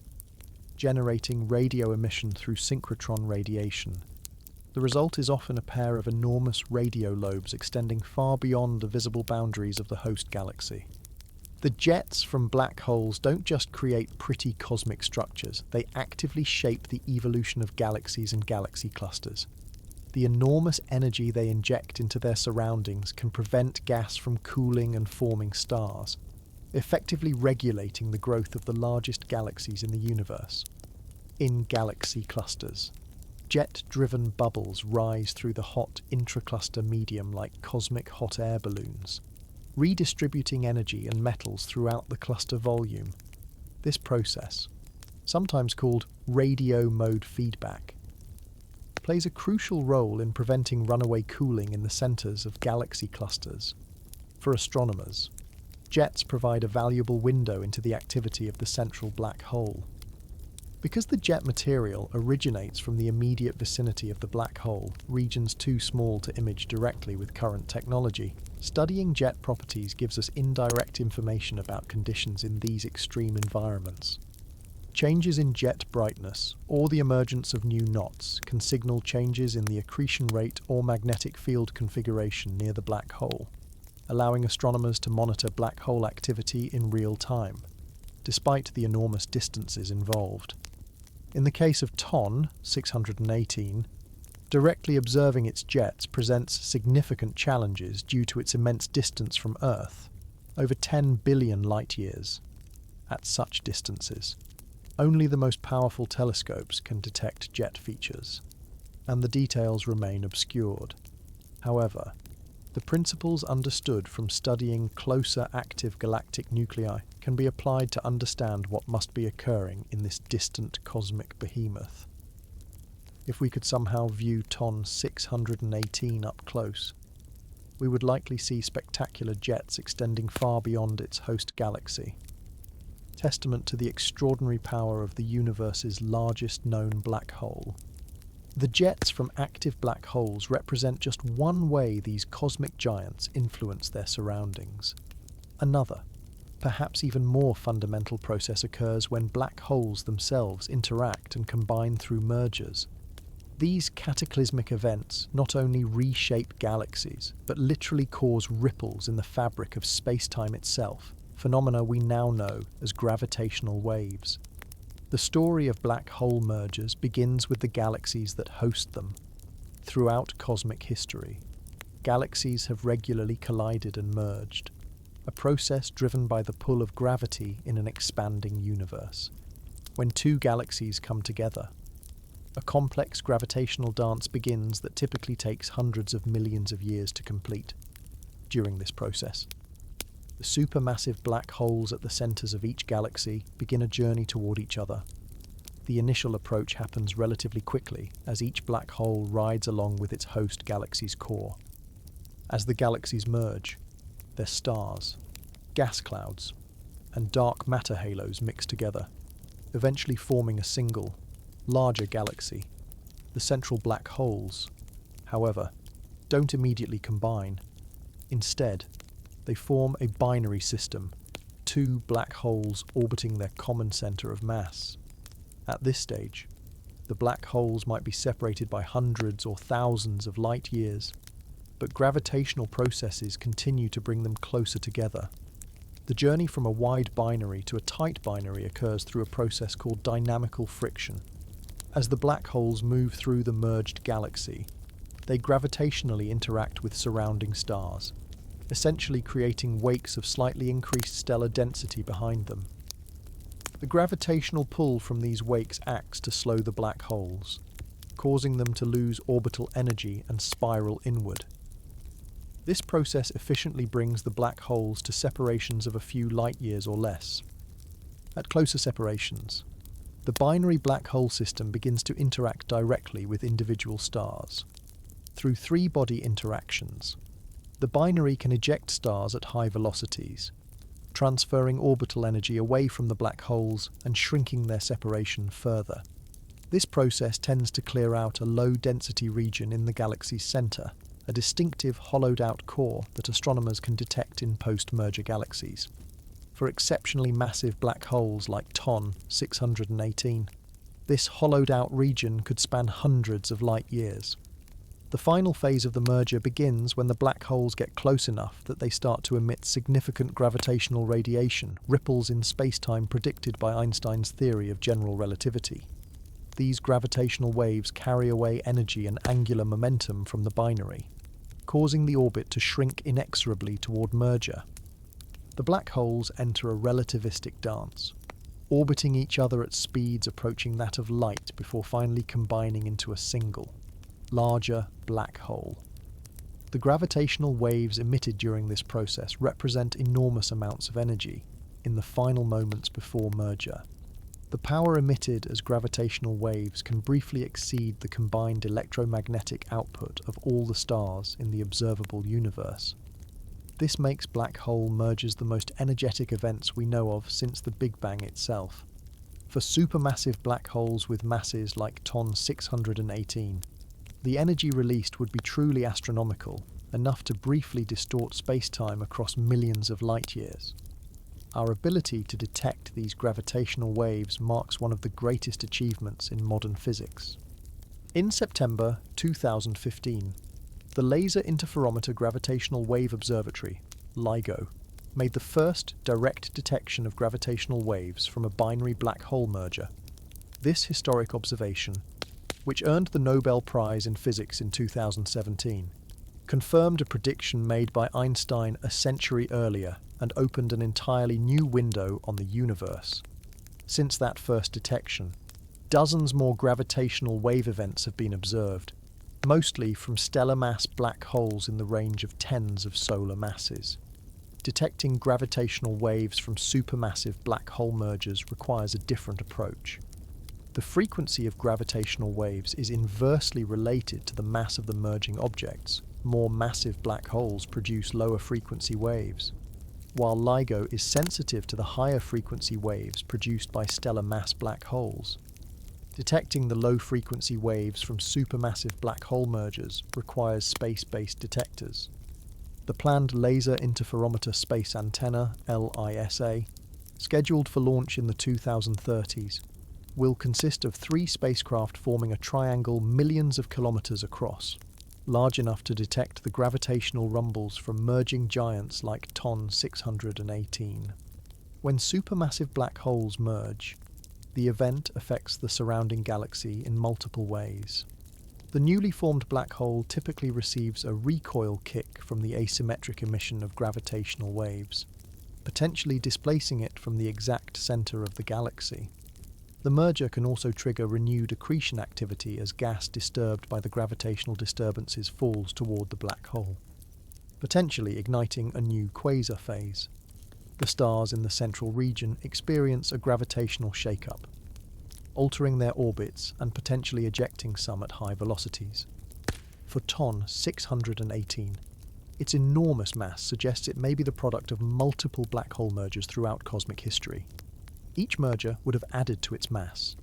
Speaker 1: generating radio emission through synchrotron radiation. The result is often a pair of enormous radio lobes extending far beyond the visible boundaries of the host galaxy. The jets from black holes don't just create pretty cosmic structures, they actively shape the evolution of galaxies and galaxy clusters. The enormous energy they inject into their surroundings can prevent gas from cooling and forming stars, effectively regulating the growth of the largest galaxies in the universe. In galaxy clusters, jet-driven bubbles rise through the hot intracluster medium like cosmic hot air balloons, redistributing energy and metals throughout the cluster volume. This process, sometimes called radio mode feedback, plays a crucial role in preventing runaway cooling in the centers of galaxy clusters. For astronomers, jets provide a valuable window into the activity of the central black hole. Because the jet material originates from the immediate vicinity of the black hole, regions too small to image directly with current technology, studying jet properties gives us indirect information about conditions in these extreme environments. Changes in jet brightness or the emergence of new knots can signal changes in the accretion rate or magnetic field configuration near the black hole, allowing astronomers to monitor black hole activity in real time, despite the enormous distances involved. In the case of TON 618, directly observing its jets presents significant challenges due to its immense distance from Earth, over 10 billion light-years. At such distances, only the most powerful telescopes can detect jet features, and the details remain obscured. However, the principles understood from studying closer active galactic nuclei can be applied to understand what must be occurring in this distant cosmic behemoth. If we could somehow view TON 618 up close, we would likely see spectacular jets extending far beyond its host galaxy, testament to the extraordinary power of the universe's largest known black hole. The jets from active black holes represent just one way these cosmic giants influence their surroundings. Another, perhaps even more fundamental process occurs when black holes themselves interact and combine through mergers. These cataclysmic events not only reshape galaxies, but literally cause ripples in the fabric of space-time itself, phenomena we now know as gravitational waves. The story of black hole mergers begins with the galaxies that host them. Throughout cosmic history, galaxies have regularly collided and merged, a process driven by the pull of gravity in an expanding universe. When two galaxies come together, a complex gravitational dance begins that typically takes hundreds of millions of years to complete. During this process, the supermassive black holes at the centers of each galaxy begin a journey toward each other. The initial approach happens relatively quickly as each black hole rides along with its host galaxy's core. As the galaxies merge, their stars, gas clouds, and dark matter halos mix together, eventually forming a single, larger galaxy. The central black holes, however, don't immediately combine. Instead, they form a binary system, two black holes orbiting their common center of mass. At this stage, the black holes might be separated by hundreds or thousands of light years, but gravitational processes continue to bring them closer together. The journey from a wide binary to a tight binary occurs through a process called dynamical friction. As the black holes move through the merged galaxy, they gravitationally interact with surrounding stars, essentially creating wakes of slightly increased stellar density behind them. The gravitational pull from these wakes acts to slow the black holes, causing them to lose orbital energy and spiral inward. This process efficiently brings the black holes to separations of a few light years or less. At closer separations, the binary black hole system begins to interact directly with individual stars. Through three-body interactions, the binary can eject stars at high velocities, transferring orbital energy away from the black holes and shrinking their separation further. This process tends to clear out a low-density region in the galaxy's center, a distinctive hollowed-out core that astronomers can detect in post-merger galaxies. For exceptionally massive black holes like TON 618, this hollowed-out region could span hundreds of light years. The final phase of the merger begins when the black holes get close enough that they start to emit significant gravitational radiation, ripples in space-time predicted by Einstein's theory of general relativity. These gravitational waves carry away energy and angular momentum from the binary, causing the orbit to shrink inexorably toward merger. The black holes enter a relativistic dance, orbiting each other at speeds approaching that of light before finally combining into a single, larger black hole. The gravitational waves emitted during this process represent enormous amounts of energy in the final moments before merger. The power emitted as gravitational waves can briefly exceed the combined electromagnetic output of all the stars in the observable universe. This makes black hole mergers the most energetic events we know of since the Big Bang itself. For supermassive black holes with masses like TON 618, the energy released would be truly astronomical, enough to briefly distort space-time across millions of light years. Our ability to detect these gravitational waves marks one of the greatest achievements in modern physics. In September 2015, the Laser Interferometer Gravitational Wave Observatory, LIGO, made the first direct detection of gravitational waves from a binary black hole merger. This historic observation, which earned the Nobel Prize in Physics in 2017, confirmed a prediction made by Einstein a century earlier and opened an entirely new window on the universe. Since that first detection, dozens more gravitational wave events have been observed, mostly from stellar mass black holes in the range of tens of solar masses. Detecting gravitational waves from supermassive black hole mergers requires a different approach. The frequency of gravitational waves is inversely related to the mass of the merging objects. More massive black holes produce lower frequency waves, while LIGO is sensitive to the higher frequency waves produced by stellar mass black holes. Detecting the low-frequency waves from supermassive black hole mergers requires space-based detectors. The planned Laser Interferometer Space Antenna, LISA, scheduled for launch in the 2030s, will consist of 3 spacecraft forming a triangle millions of kilometers across, large enough to detect the gravitational rumbles from merging giants like TON 618. When supermassive black holes merge, the event affects the surrounding galaxy in multiple ways. The newly formed black hole typically receives a recoil kick from the asymmetric emission of gravitational waves, potentially displacing it from the exact center of the galaxy. The merger can also trigger renewed accretion activity as gas disturbed by the gravitational disturbances falls toward the black hole, potentially igniting a new quasar phase. The stars in the central region experience a gravitational shake-up, altering their orbits and potentially ejecting some at high velocities. For TON 618, its enormous mass suggests it may be the product of multiple black hole mergers throughout cosmic history. Each merger would have added to its mass,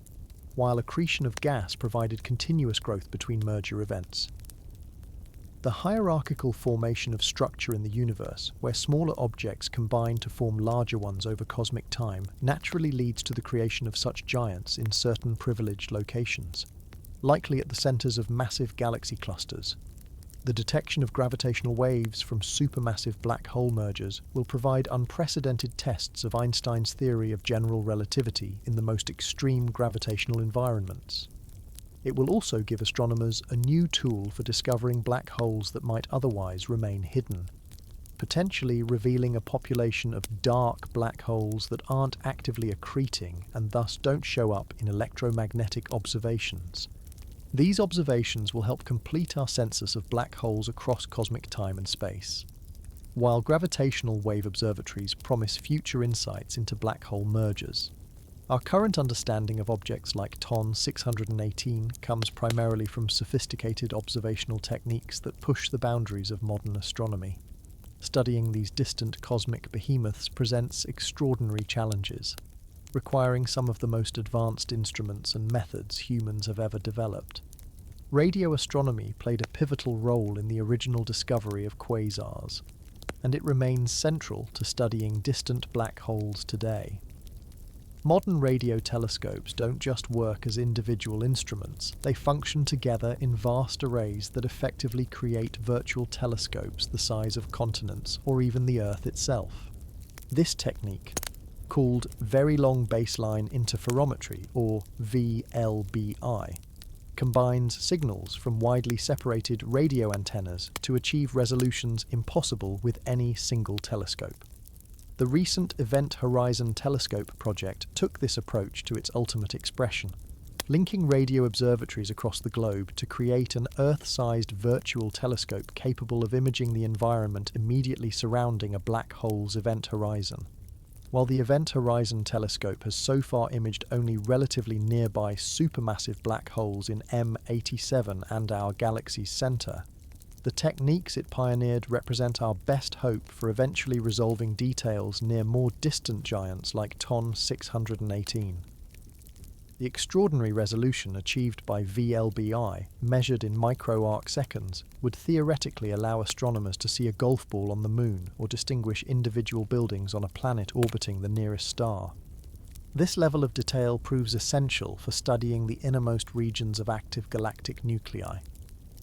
Speaker 1: while accretion of gas provided continuous growth between merger events. The hierarchical formation of structure in the universe, where smaller objects combine to form larger ones over cosmic time, naturally leads to the creation of such giants in certain privileged locations, likely at the centers of massive galaxy clusters. The detection of gravitational waves from supermassive black hole mergers will provide unprecedented tests of Einstein's theory of general relativity in the most extreme gravitational environments. It will also give astronomers a new tool for discovering black holes that might otherwise remain hidden, potentially revealing a population of dark black holes that aren't actively accreting and thus don't show up in electromagnetic observations. These observations will help complete our census of black holes across cosmic time and space. While gravitational wave observatories promise future insights into black hole mergers, our current understanding of objects like TON 618 comes primarily from sophisticated observational techniques that push the boundaries of modern astronomy. Studying these distant cosmic behemoths presents extraordinary challenges, requiring some of the most advanced instruments and methods humans have ever developed. Radio astronomy played a pivotal role in the original discovery of quasars, and it remains central to studying distant black holes today. Modern radio telescopes don't just work as individual instruments, they function together in vast arrays that effectively create virtual telescopes the size of continents or even the Earth itself. This technique, called Very Long Baseline Interferometry, or VLBI, combines signals from widely separated radio antennas to achieve resolutions impossible with any single telescope. The recent Event Horizon Telescope project took this approach to its ultimate expression, linking radio observatories across the globe to create an Earth-sized virtual telescope capable of imaging the environment immediately surrounding a black hole's event horizon. While the Event Horizon Telescope has so far imaged only relatively nearby supermassive black holes in M87 and our galaxy's center, the techniques it pioneered represent our best hope for eventually resolving details near more distant giants like TON 618. The extraordinary resolution achieved by VLBI, measured in micro-arc seconds, would theoretically allow astronomers to see a golf ball on the Moon or distinguish individual buildings on a planet orbiting the nearest star. This level of detail proves essential for studying the innermost regions of active galactic nuclei,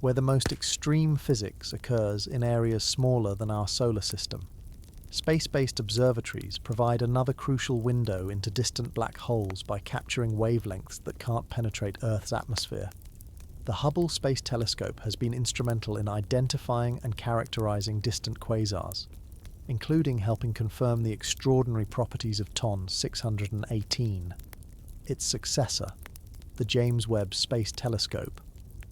Speaker 1: where the most extreme physics occurs in areas smaller than our solar system. Space-based observatories provide another crucial window into distant black holes by capturing wavelengths that can't penetrate Earth's atmosphere. The Hubble Space Telescope has been instrumental in identifying and characterizing distant quasars, including helping confirm the extraordinary properties of TON 618. Its successor, the James Webb Space Telescope,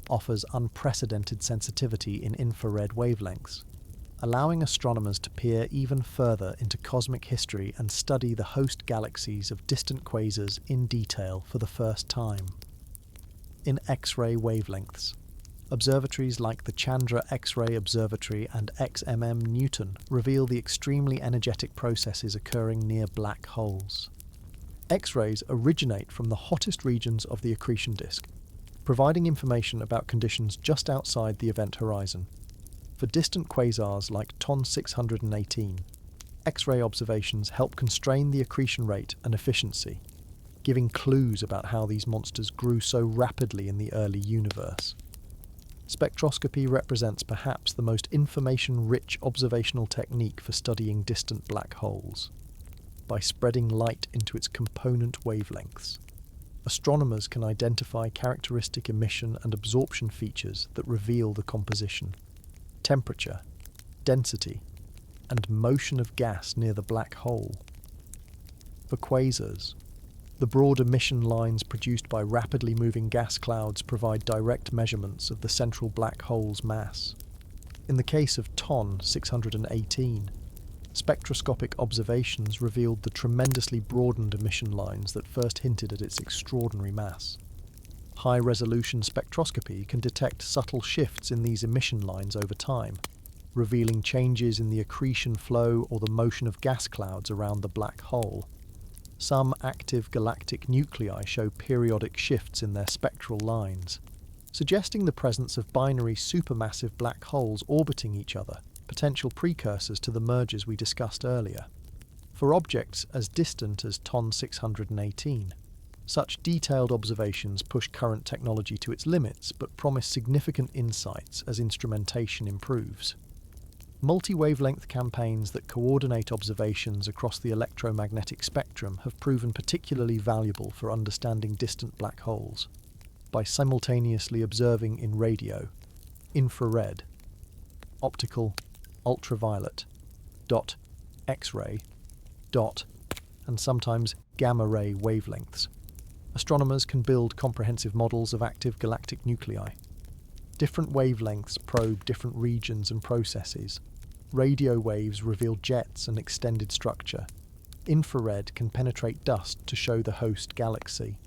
Speaker 1: offers unprecedented sensitivity in infrared wavelengths, allowing astronomers to peer even further into cosmic history and study the host galaxies of distant quasars in detail for the first time. In X-ray wavelengths, observatories like the Chandra X-ray Observatory and XMM Newton reveal the extremely energetic processes occurring near black holes. X-rays originate from the hottest regions of the accretion disk, providing information about conditions just outside the event horizon. For distant quasars like TON 618, X-ray observations help constrain the accretion rate and efficiency, giving clues about how these monsters grew so rapidly in the early universe. Spectroscopy represents perhaps the most information-rich observational technique for studying distant black holes. By spreading light into its component wavelengths, astronomers can identify characteristic emission and absorption features that reveal the composition, temperature, density, and motion of gas near the black hole. For quasars, the broad emission lines produced by rapidly moving gas clouds provide direct measurements of the central black hole's mass. In the case of TON 618, spectroscopic observations revealed the tremendously broadened emission lines that first hinted at its extraordinary mass. High-resolution spectroscopy can detect subtle shifts in these emission lines over time, revealing changes in the accretion flow or the motion of gas clouds around the black hole. Some active galactic nuclei show periodic shifts in their spectral lines, suggesting the presence of binary supermassive black holes orbiting each other, potential precursors to the mergers we discussed earlier. For objects as distant as TON 618, such detailed observations push current technology to its limits but promise significant insights as instrumentation improves. Multi-wavelength campaigns that coordinate observations across the electromagnetic spectrum have proven particularly valuable for understanding distant black holes. By simultaneously observing in radio, infrared, optical, ultraviolet, dot, X-ray, dot, and sometimes gamma-ray wavelengths, astronomers can build comprehensive models of active galactic nuclei. Different wavelengths probe different regions and processes. Radio waves reveal jets and extended structure. Infrared can penetrate dust to show the host galaxy.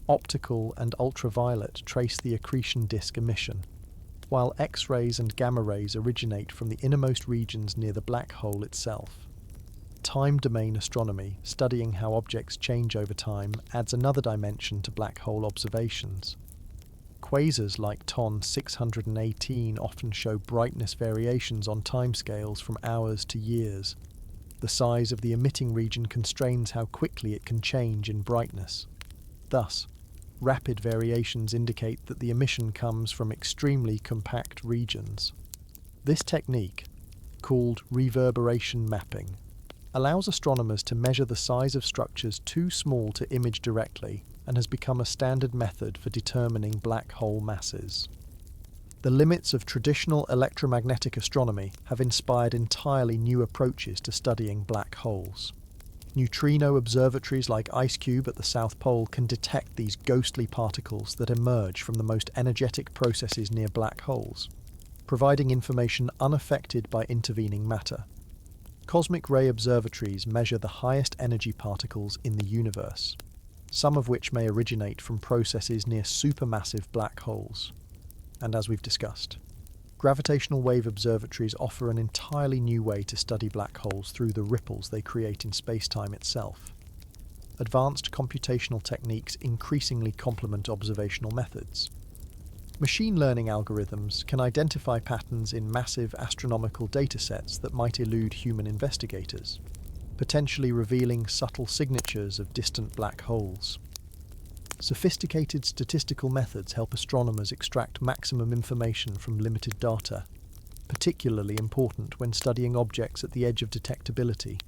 Speaker 1: Optical and ultraviolet trace the accretion disk emission, while X-rays and gamma rays originate from the innermost regions near the black hole itself. Time domain astronomy, studying how objects change over time, adds another dimension to black hole observations. Quasars like TON 618 often show brightness variations on timescales from hours to years. The size of the emitting region constrains how quickly it can change in brightness. Thus, rapid variations indicate that the emission comes from extremely compact regions. This technique, called reverberation mapping, allows astronomers to measure the size of structures too small to image directly and has become a standard method for determining black hole masses. The limits of traditional electromagnetic astronomy have inspired entirely new approaches to studying black holes. Neutrino observatories like IceCube at the South Pole can detect these ghostly particles that emerge from the most energetic processes near black holes, providing information unaffected by intervening matter. Cosmic ray observatories measure the highest energy particles in the universe, some of which may originate from processes near supermassive black holes. And as we've discussed, gravitational wave observatories offer an entirely new way to study black holes through the ripples they create in space-time itself. Advanced computational techniques increasingly complement observational methods. Machine learning algorithms can identify patterns in massive astronomical datasets that might elude human investigators, potentially revealing subtle signatures of distant black holes. Sophisticated statistical methods help astronomers extract maximum information from limited data, particularly important when studying objects at the edge of detectability.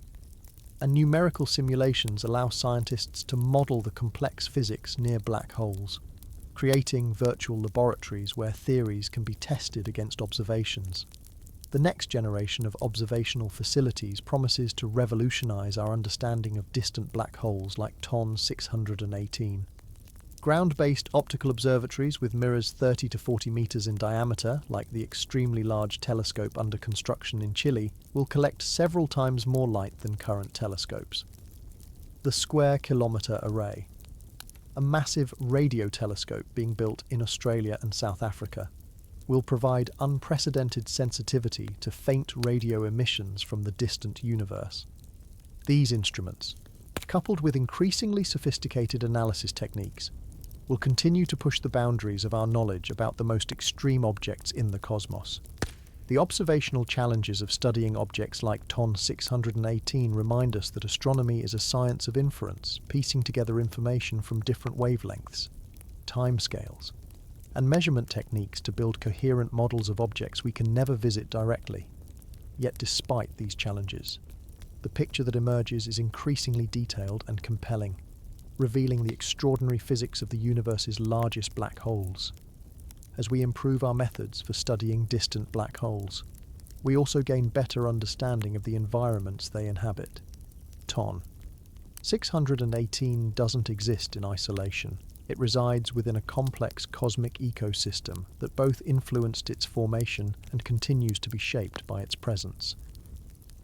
Speaker 1: And numerical simulations allow scientists to model the complex physics near black holes, creating virtual laboratories where theories can be tested against observations. The next generation of observational facilities promises to revolutionize our understanding of distant black holes like TON 618. Ground-based optical observatories with mirrors 30 to 40 meters in diameter, like the extremely large telescope under construction in Chile, will collect several times more light than current telescopes. The Square Kilometre Array, a massive radio telescope being built in Australia and South Africa, will provide unprecedented sensitivity to faint radio emissions from the distant universe. These instruments, coupled with increasingly sophisticated analysis techniques, will continue to push the boundaries of our knowledge about the most extreme objects in the cosmos. The observational challenges of studying objects like TON 618 remind us that astronomy is a science of inference, piecing together information from different wavelengths, timescales, and measurement techniques to build coherent models of objects we can never visit directly. Yet despite these challenges, the picture that emerges is increasingly detailed and compelling, revealing the extraordinary physics of the universe's largest black holes. As we improve our methods for studying distant black holes, we also gain better understanding of the environments they inhabit. TON 618 doesn't exist in isolation. It resides within a complex cosmic ecosystem that both influenced its formation and continues to be shaped by its presence.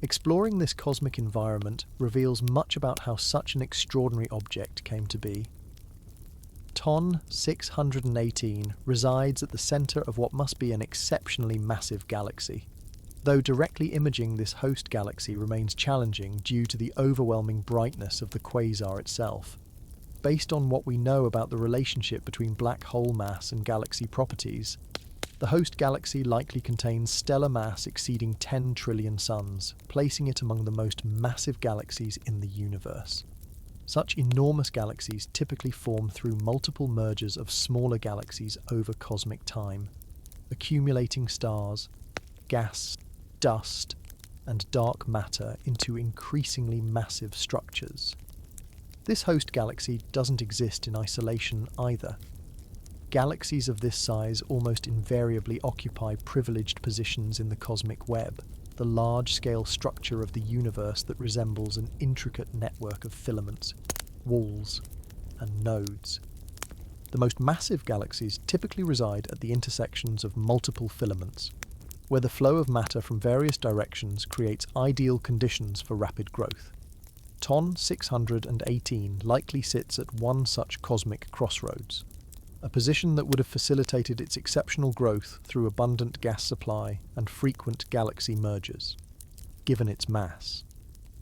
Speaker 1: Exploring this cosmic environment reveals much about how such an extraordinary object came to be. TON 618 resides at the center of what must be an exceptionally massive galaxy. Though directly imaging this host galaxy remains challenging due to the overwhelming brightness of the quasar itself. Based on what we know about the relationship between black hole mass and galaxy properties, the host galaxy likely contains stellar mass exceeding 10 trillion suns, placing it among the most massive galaxies in the universe. Such enormous galaxies typically form through multiple mergers of smaller galaxies over cosmic time, accumulating stars, gas, dust, and dark matter into increasingly massive structures. This host galaxy doesn't exist in isolation either. Galaxies of this size almost invariably occupy privileged positions in the cosmic web, the large-scale structure of the universe that resembles an intricate network of filaments, walls, and nodes. The most massive galaxies typically reside at the intersections of multiple filaments, where the flow of matter from various directions creates ideal conditions for rapid growth. TON 618 likely sits at one such cosmic crossroads, a position that would have facilitated its exceptional growth through abundant gas supply and frequent galaxy mergers. Given its mass,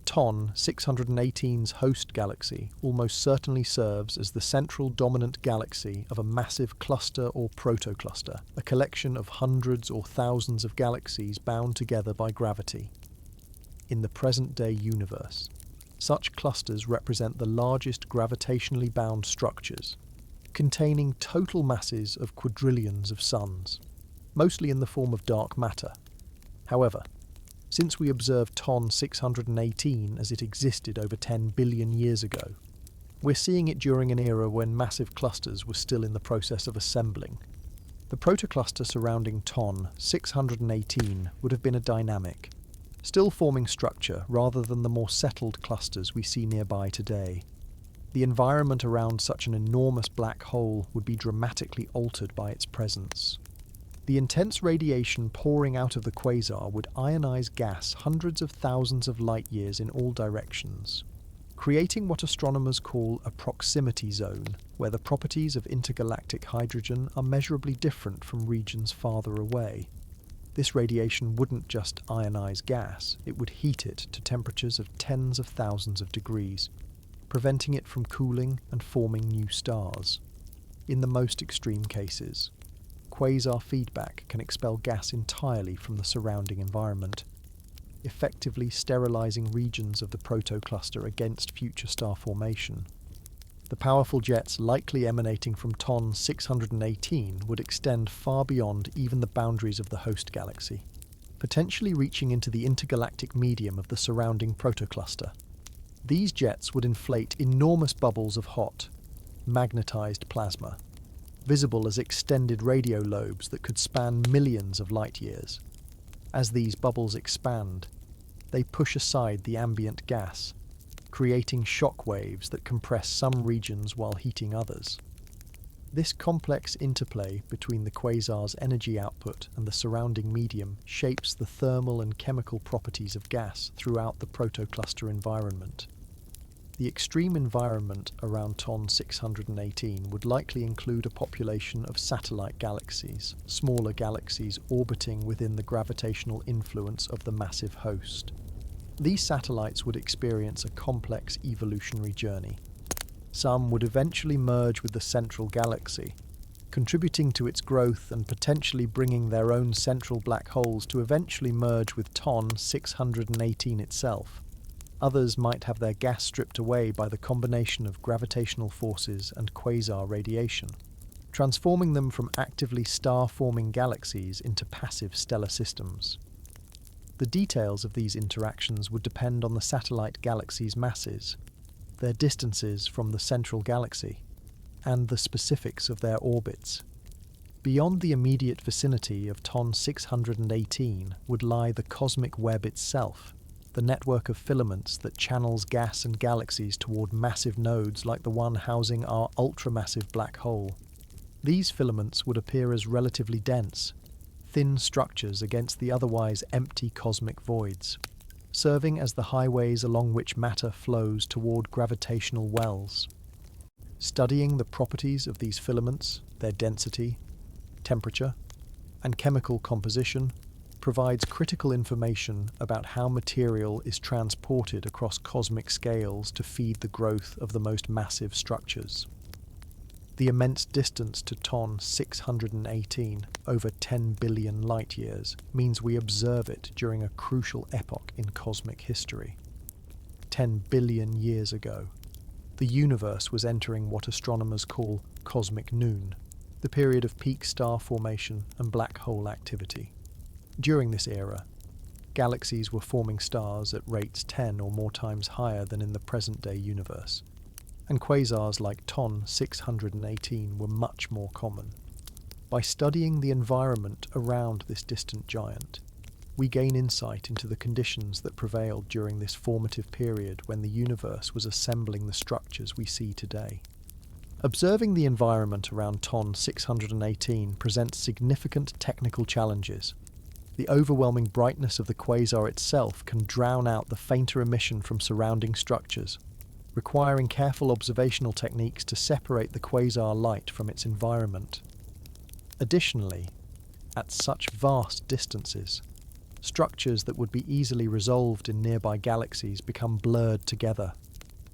Speaker 1: TON 618's host galaxy almost certainly serves as the central dominant galaxy of a massive cluster or protocluster, a collection of hundreds or thousands of galaxies bound together by gravity. In the present-day universe, such clusters represent the largest gravitationally bound structures, containing total masses of quadrillions of suns, mostly in the form of dark matter. However, since we observe TON 618 as it existed over 10 billion years ago, we're seeing it during an era when massive clusters were still in the process of assembling. The protocluster surrounding TON 618 would have been a dynamic, still forming structure rather than the more settled clusters we see nearby today. The environment around such an enormous black hole would be dramatically altered by its presence. The intense radiation pouring out of the quasar would ionize gas hundreds of thousands of light years in all directions, creating what astronomers call a proximity zone, where the properties of intergalactic hydrogen are measurably different from regions farther away. This radiation wouldn't just ionize gas, it would heat it to temperatures of tens of thousands of degrees, preventing it from cooling and forming new stars. In the most extreme cases, quasar feedback can expel gas entirely from the surrounding environment, effectively sterilizing regions of the protocluster against future star formation. The powerful jets likely emanating from TON 618 would extend far beyond even the boundaries of the host galaxy, potentially reaching into the intergalactic medium of the surrounding protocluster. These jets would inflate enormous bubbles of hot, magnetized plasma, visible as extended radio lobes that could span millions of light years. As these bubbles expand, they push aside the ambient gas, creating shock waves that compress some regions while heating others. This complex interplay between the quasar's energy output and the surrounding medium shapes the thermal and chemical properties of gas throughout the protocluster environment. The extreme environment around TON 618 would likely include a population of satellite galaxies, smaller galaxies orbiting within the gravitational influence of the massive host. These satellites would experience a complex evolutionary journey. Some would eventually merge with the central galaxy, contributing to its growth and potentially bringing their own central black holes to eventually merge with TON 618 itself. Others might have their gas stripped away by the combination of gravitational forces and quasar radiation, transforming them from actively star-forming galaxies into passive stellar systems. The details of these interactions would depend on the satellite galaxies' masses, their distances from the central galaxy, and the specifics of their orbits. Beyond the immediate vicinity of TON 618 would lie the cosmic web itself, the network of filaments that channels gas and galaxies toward massive nodes like the one housing our ultramassive black hole. These filaments would appear as relatively dense, thin structures against the otherwise empty cosmic voids, serving as the highways along which matter flows toward gravitational wells. Studying the properties of these filaments, their density, temperature, and chemical composition provides critical information about how material is transported across cosmic scales to feed the growth of the most massive structures. The immense distance to TON 618, over 10 billion light-years, means we observe it during a crucial epoch in cosmic history. 10 billion years ago, the universe was entering what astronomers call cosmic noon, the period of peak star formation and black hole activity. During this era, galaxies were forming stars at rates 10 or more times higher than in the present-day universe, and quasars like TON 618 were much more common. By studying the environment around this distant giant, we gain insight into the conditions that prevailed during this formative period when the universe was assembling the structures we see today. Observing the environment around TON 618 presents significant technical challenges. The overwhelming brightness of the quasar itself can drown out the fainter emission from surrounding structures, requiring careful observational techniques to separate the quasar light from its environment. Additionally, at such vast distances, structures that would be easily resolved in nearby galaxies become blurred together,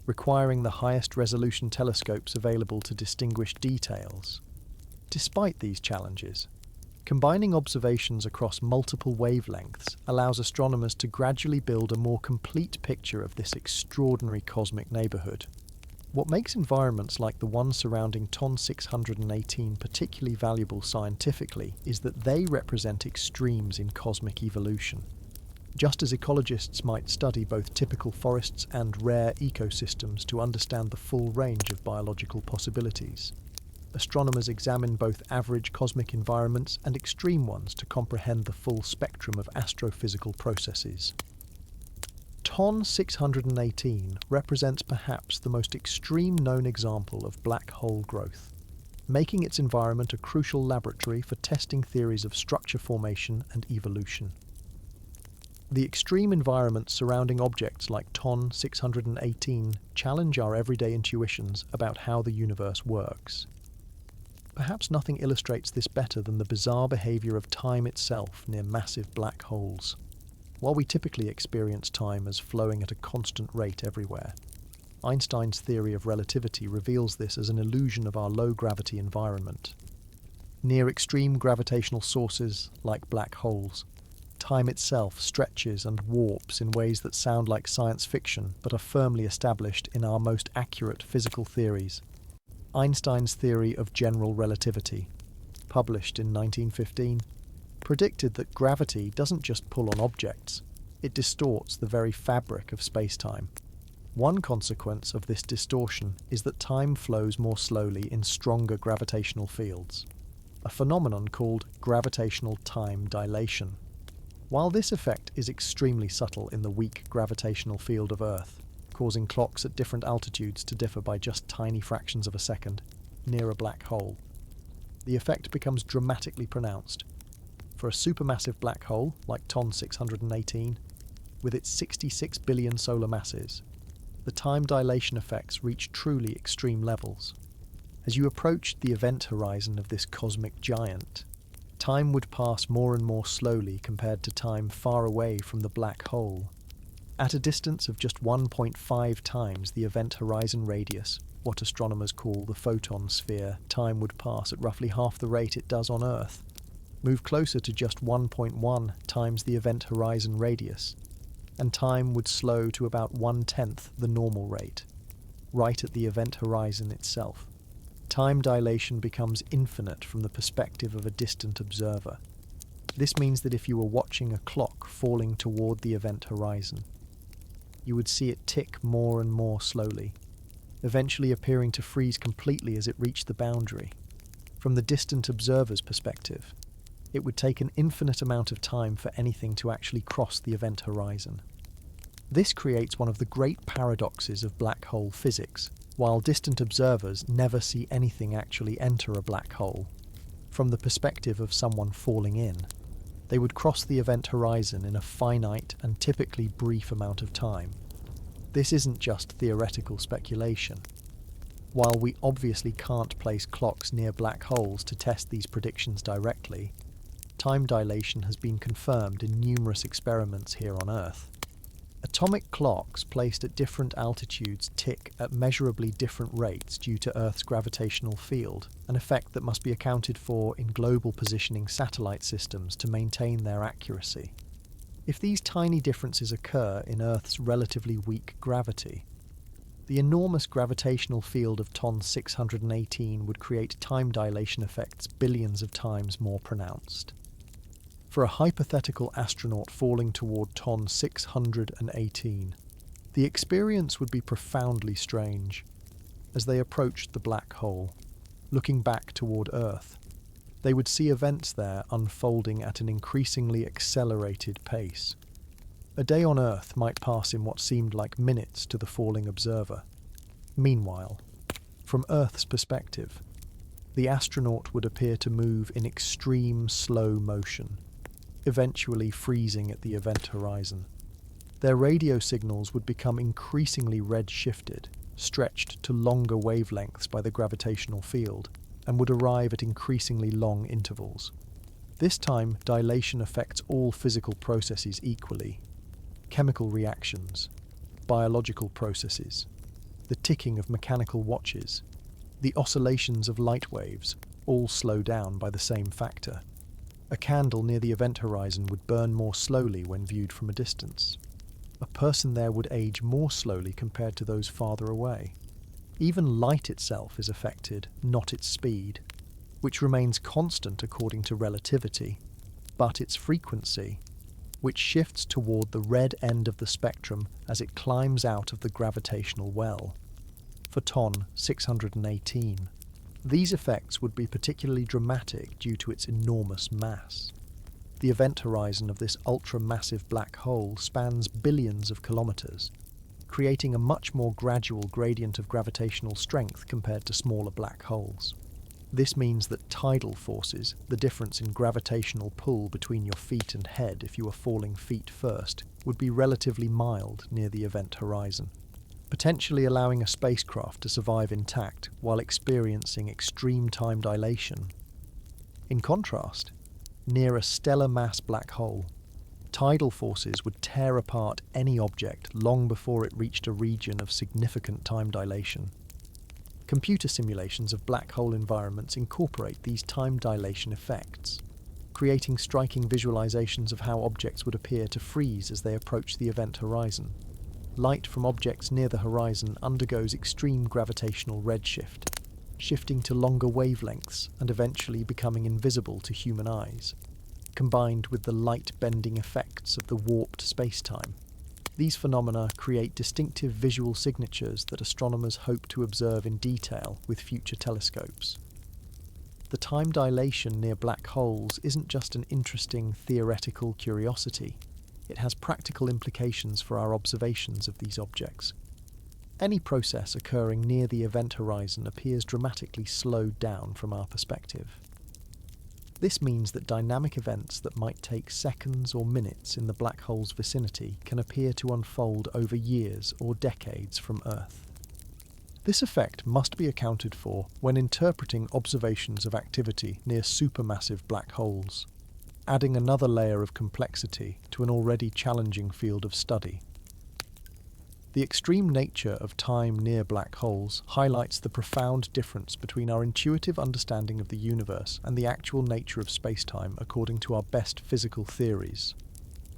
Speaker 1: requiring the highest resolution telescopes available to distinguish details. Despite these challenges, combining observations across multiple wavelengths allows astronomers to gradually build a more complete picture of this extraordinary cosmic neighborhood. What makes environments like the one surrounding TON 618 particularly valuable scientifically is that they represent extremes in cosmic evolution. Just as ecologists might study both typical forests and rare ecosystems to understand the full range of biological possibilities, astronomers examine both average cosmic environments and extreme ones to comprehend the full spectrum of astrophysical processes. TON 618 represents perhaps the most extreme known example of black hole growth, making its environment a crucial laboratory for testing theories of structure formation and evolution. The extreme environments surrounding objects like TON 618 challenge our everyday intuitions about how the universe works. Perhaps nothing illustrates this better than the bizarre behavior of time itself near massive black holes. While we typically experience time as flowing at a constant rate everywhere, Einstein's theory of relativity reveals this as an illusion of our low-gravity environment. Near extreme gravitational sources, like black holes, time itself stretches and warps in ways that sound like science fiction but are firmly established in our most accurate physical theories. Einstein's theory of general relativity, published in 1915, predicted that gravity doesn't just pull on objects, it distorts the very fabric of space-time. One consequence of this distortion is that time flows more slowly in stronger gravitational fields, a phenomenon called gravitational time dilation. While this effect is extremely subtle in the weak gravitational field of Earth, causing clocks at different altitudes to differ by just tiny fractions of a second, near a black hole, the effect becomes dramatically pronounced. For a supermassive black hole like TON 618, with its 66 billion solar masses, the time dilation effects reach truly extreme levels. As you approach the event horizon of this cosmic giant, time would pass more and more slowly compared to time far away from the black hole. At a distance of just 1.5 times the event horizon radius, what astronomers call the photon sphere, time would pass at roughly half the rate it does on Earth. Move closer to just 1.1 times the event horizon radius, and time would slow to about 1/10 the normal rate, right at the event horizon itself. Time dilation becomes infinite from the perspective of a distant observer. This means that if you were watching a clock falling toward the event horizon, you would see it tick more and more slowly, eventually appearing to freeze completely as it reached the boundary. From the distant observer's perspective, it would take an infinite amount of time for anything to actually cross the event horizon. This creates one of the great paradoxes of black hole physics. While distant observers never see anything actually enter a black hole, from the perspective of someone falling in, they would cross the event horizon in a finite and typically brief amount of time. This isn't just theoretical speculation. While we obviously can't place clocks near black holes to test these predictions directly, time dilation has been confirmed in numerous experiments here on Earth. Atomic clocks placed at different altitudes tick at measurably different rates due to Earth's gravitational field, an effect that must be accounted for in global positioning satellite systems to maintain their accuracy. If these tiny differences occur in Earth's relatively weak gravity, the enormous gravitational field of TON 618 would create time dilation effects billions of times more pronounced. For a hypothetical astronaut falling toward TON 618, the experience would be profoundly strange. As they approached the black hole, looking back toward Earth, they would see events there unfolding at an increasingly accelerated pace. A day on Earth might pass in what seemed like minutes to the falling observer. Meanwhile, from Earth's perspective, the astronaut would appear to move in extreme slow motion, eventually freezing at the event horizon. Their radio signals would become increasingly red-shifted, stretched to longer wavelengths by the gravitational field, and would arrive at increasingly long intervals. This time, dilation affects all physical processes equally. Chemical reactions, biological processes, the ticking of mechanical watches, the oscillations of light waves, all slow down by the same factor. A candle near the event horizon would burn more slowly when viewed from a distance. A person there would age more slowly compared to those farther away. Even light itself is affected, not its speed, which remains constant according to relativity, but its frequency, which shifts toward the red end of the spectrum as it climbs out of the gravitational well. For TON 618, these effects would be particularly dramatic due to its enormous mass. The event horizon of this ultra-massive black hole spans billions of kilometers, creating a much more gradual gradient of gravitational strength compared to smaller black holes. This means that tidal forces, the difference in gravitational pull between your feet and head if you are falling feet first, would be relatively mild near the event horizon, potentially allowing a spacecraft to survive intact while experiencing extreme time dilation. In contrast, near a stellar mass black hole, tidal forces would tear apart any object long before it reached a region of significant time dilation. Computer simulations of black hole environments incorporate these time dilation effects, creating striking visualizations of how objects would appear to freeze as they approach the event horizon. Light from objects near the horizon undergoes extreme gravitational redshift, shifting to longer wavelengths and eventually becoming invisible to human eyes, combined with the light-bending effects of the warped spacetime. These phenomena create distinctive visual signatures that astronomers hope to observe in detail with future telescopes. The time dilation near black holes isn't just an interesting theoretical curiosity. It has practical implications for our observations of these objects. Any process occurring near the event horizon appears dramatically slowed down from our perspective. This means that dynamic events that might take seconds or minutes in the black hole's vicinity can appear to unfold over years or decades from Earth. This effect must be accounted for when interpreting observations of activity near supermassive black holes, adding another layer of complexity to an already challenging field of study. The extreme nature of time near black holes highlights the profound difference between our intuitive understanding of the universe and the actual nature of spacetime according to our best physical theories.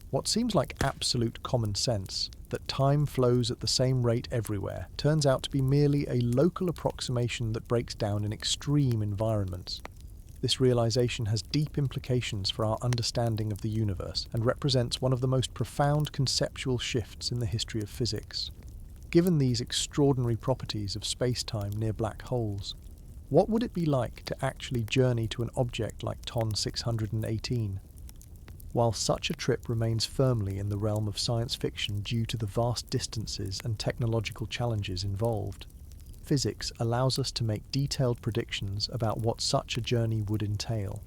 Speaker 1: What seems like absolute common sense, that time flows at the same rate everywhere, turns out to be merely a local approximation that breaks down in extreme environments. This realization has deep implications for our understanding of the universe and represents one of the most profound conceptual shifts in the history of physics. Given these extraordinary properties of space-time near black holes, what would it be like to actually journey to an object like TON 618? While such a trip remains firmly in the realm of science fiction due to the vast distances and technological challenges involved, physics allows us to make detailed predictions about what such a journey would entail.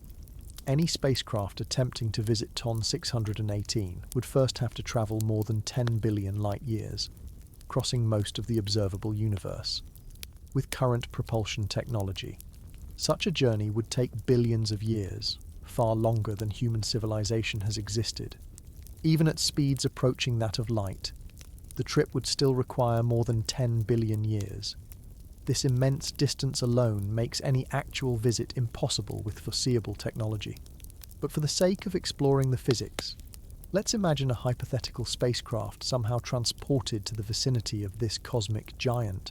Speaker 1: Any spacecraft attempting to visit TON 618 would first have to travel more than 10 billion light-years, crossing most of the observable universe. With current propulsion technology, such a journey would take billions of years, far longer than human civilization has existed. Even at speeds approaching that of light, the trip would still require more than 10 billion years. This immense distance alone makes any actual visit impossible with foreseeable technology. But for the sake of exploring the physics, let's imagine a hypothetical spacecraft somehow transported to the vicinity of this cosmic giant.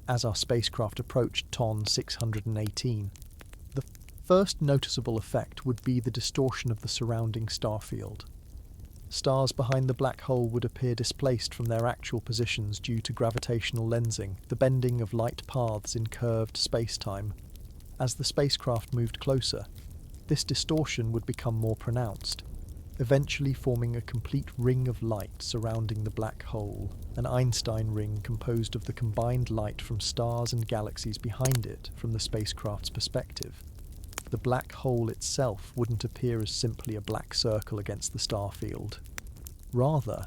Speaker 1: As our spacecraft approached TON 618, the first noticeable effect would be the distortion of the surrounding star field. Stars behind the black hole would appear displaced from their actual positions due to gravitational lensing, the bending of light paths in curved space-time. As the spacecraft moved closer, this distortion would become more pronounced, eventually forming a complete ring of light surrounding the black hole, an Einstein ring composed of the combined light from stars and galaxies behind it from the spacecraft's perspective. The black hole itself wouldn't appear as simply a black circle against the star field. Rather,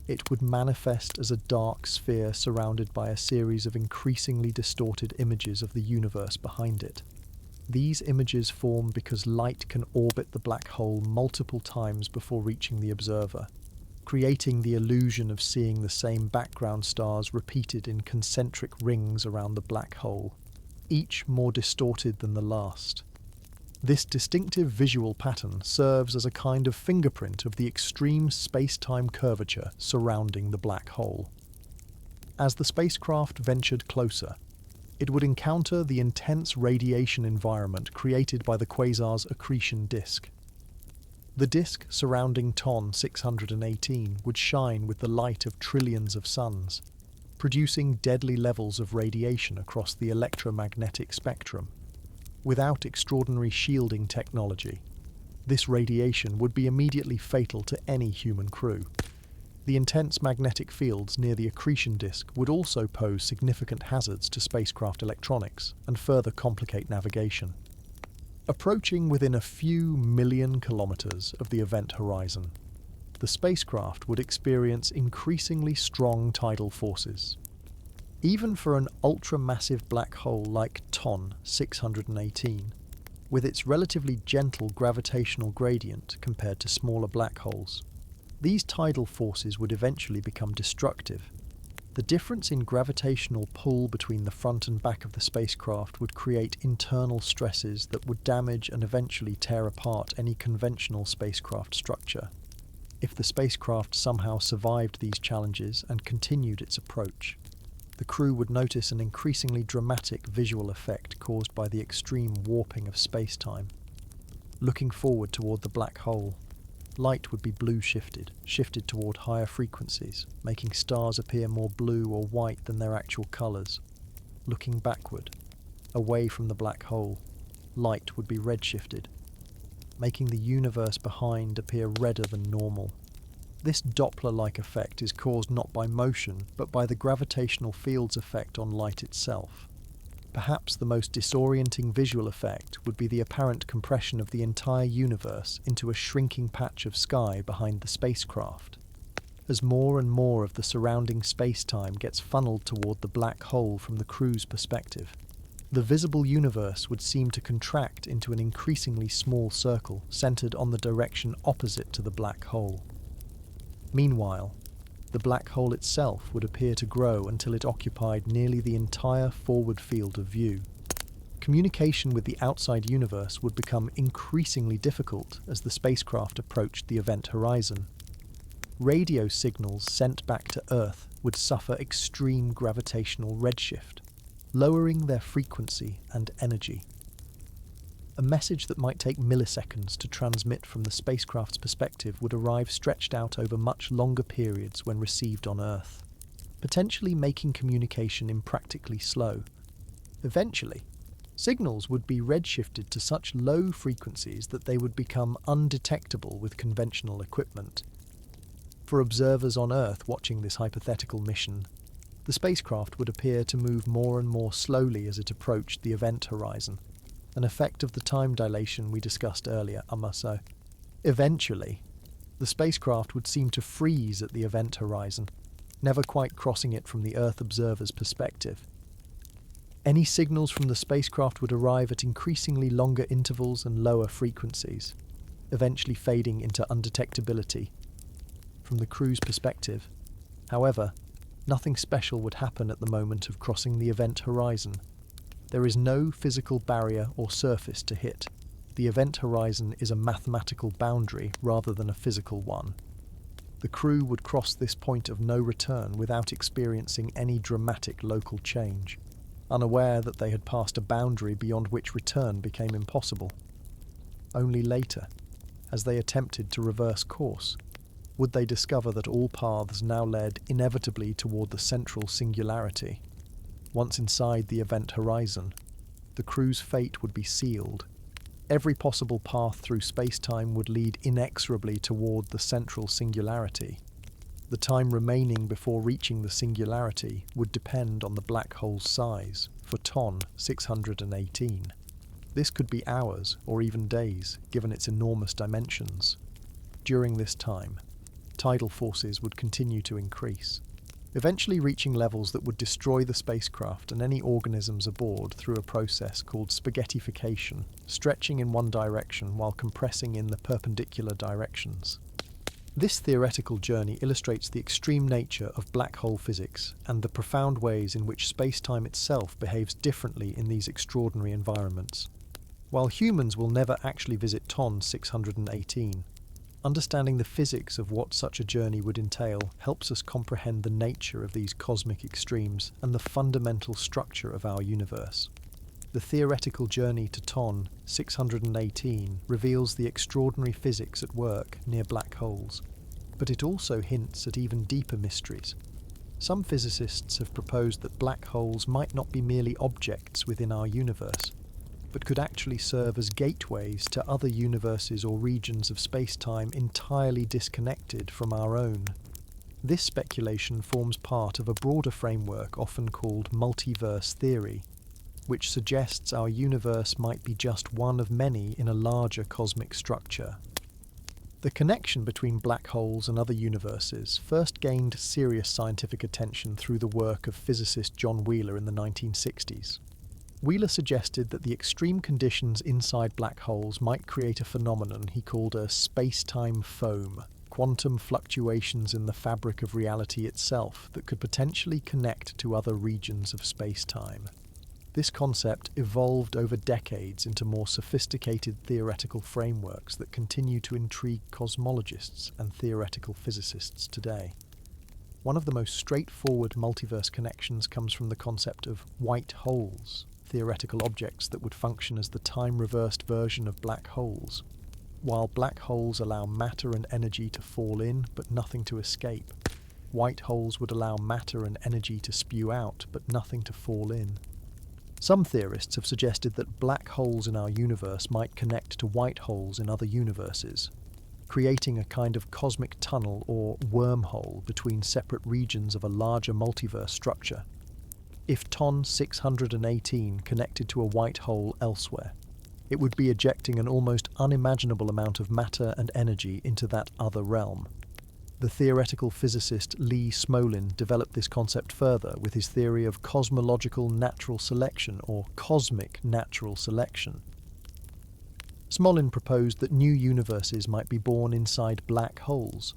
Speaker 1: it would manifest as a dark sphere surrounded by a series of increasingly distorted images of the universe behind it. These images form because light can orbit the black hole multiple times before reaching the observer, creating the illusion of seeing the same background stars repeated in concentric rings around the black hole, each more distorted than the last. This distinctive visual pattern serves as a kind of fingerprint of the extreme space-time curvature surrounding the black hole. As the spacecraft ventured closer, it would encounter the intense radiation environment created by the quasar's accretion disk. The disk surrounding TON 618 would shine with the light of trillions of suns, producing deadly levels of radiation across the electromagnetic spectrum. Without extraordinary shielding technology, this radiation would be immediately fatal to any human crew. The intense magnetic fields near the accretion disk would also pose significant hazards to spacecraft electronics and further complicate navigation. Approaching within a few million kilometers of the event horizon, the spacecraft would experience increasingly strong tidal forces. Even for an ultra-massive black hole like TON 618, with its relatively gentle gravitational gradient compared to smaller black holes, these tidal forces would eventually become destructive. The difference in gravitational pull between the front and back of the spacecraft would create internal stresses that would damage and eventually tear apart any conventional spacecraft structure. If the spacecraft somehow survived these challenges and continued its approach, the crew would notice an increasingly dramatic visual effect caused by the extreme warping of space-time. Looking forward toward the black hole, light would be blue-shifted toward higher frequencies, making stars appear more blue or white than their actual colours. Looking backward, away from the black hole, light would be red-shifted, making the universe behind appear redder than normal. This Doppler-like effect is caused not by motion, but by the gravitational field's effect on light itself. Perhaps the most disorienting visual effect would be the apparent compression of the entire universe into a shrinking patch of sky behind the spacecraft. As more and more of the surrounding space-time gets funneled toward the black hole from the crew's perspective, the visible universe would seem to contract into an increasingly small circle centered on the direction opposite to the black hole. Meanwhile, the black hole itself would appear to grow until it occupied nearly the entire forward field of view. Communication with the outside universe would become increasingly difficult as the spacecraft approached the event horizon. Radio signals sent back to Earth would suffer extreme gravitational redshift, lowering their frequency and energy. A message that might take milliseconds to transmit from the spacecraft's perspective would arrive stretched out over much longer periods when received on Earth, potentially making communication impractically slow. Eventually, signals would be redshifted to such low frequencies that they would become undetectable with conventional equipment. For observers on Earth watching this hypothetical mission, the spacecraft would appear to move more and more slowly as it approached the event horizon, an effect of the time dilation we discussed earlier, so. Eventually, the spacecraft would seem to freeze at the event horizon, never quite crossing it from the Earth observer's perspective. Any signals from the spacecraft would arrive at increasingly longer intervals and lower frequencies, eventually fading into undetectability. From the crew's perspective, however, nothing special would happen at the moment of crossing the event horizon. There is no physical barrier or surface to hit. The event horizon is a mathematical boundary rather than a physical one. The crew would cross this point of no return without experiencing any dramatic local change, unaware that they had passed a boundary beyond which return became impossible. Only later, as they attempted to reverse course, would they discover that all paths now led inevitably toward the central singularity. Once inside the event horizon, the crew's fate would be sealed. Every possible path through space-time would lead inexorably toward the central singularity. The time remaining before reaching the singularity would depend on the black hole's size, for TON 618. This could be hours or even days, given its enormous dimensions. During this time, tidal forces would continue to increase, eventually reaching levels that would destroy the spacecraft and any organisms aboard through a process called spaghettification, stretching in one direction while compressing in the perpendicular directions. This theoretical journey illustrates the extreme nature of black hole physics and the profound ways in which space-time itself behaves differently in these extraordinary environments. While humans will never actually visit TON 618, understanding the physics of what such a journey would entail helps us comprehend the nature of these cosmic extremes and the fundamental structure of our universe. The theoretical journey to TON 618 reveals the extraordinary physics at work near black holes, but it also hints at even deeper mysteries. Some physicists have proposed that black holes might not be merely objects within our universe, but could actually serve as gateways to other universes or regions of space-time entirely disconnected from our own. This speculation forms part of a broader framework often called multiverse theory, which suggests our universe might be just one of many in a larger cosmic structure. The connection between black holes and other universes first gained serious scientific attention through the work of physicist John Wheeler in the 1960s. Wheeler suggested that the extreme conditions inside black holes might create a phenomenon he called a space-time foam, quantum fluctuations in the fabric of reality itself that could potentially connect to other regions of space-time. This concept evolved over decades into more sophisticated theoretical frameworks that continue to intrigue cosmologists and theoretical physicists today. One of the most straightforward multiverse connections comes from the concept of white holes, theoretical objects that would function as the time-reversed version of black holes. While black holes allow matter and energy to fall in but nothing to escape, white holes would allow matter and energy to spew out but nothing to fall in. Some theorists have suggested that black holes in our universe might connect to white holes in other universes, creating a kind of cosmic tunnel or wormhole between separate regions of a larger multiverse structure. If TON 618 connected to a white hole elsewhere, it would be ejecting an almost unimaginable amount of matter and energy into that other realm. The theoretical physicist Lee Smolin developed this concept further with his theory of cosmological natural selection, or cosmic natural selection. Smolin proposed that new universes might be born inside black holes,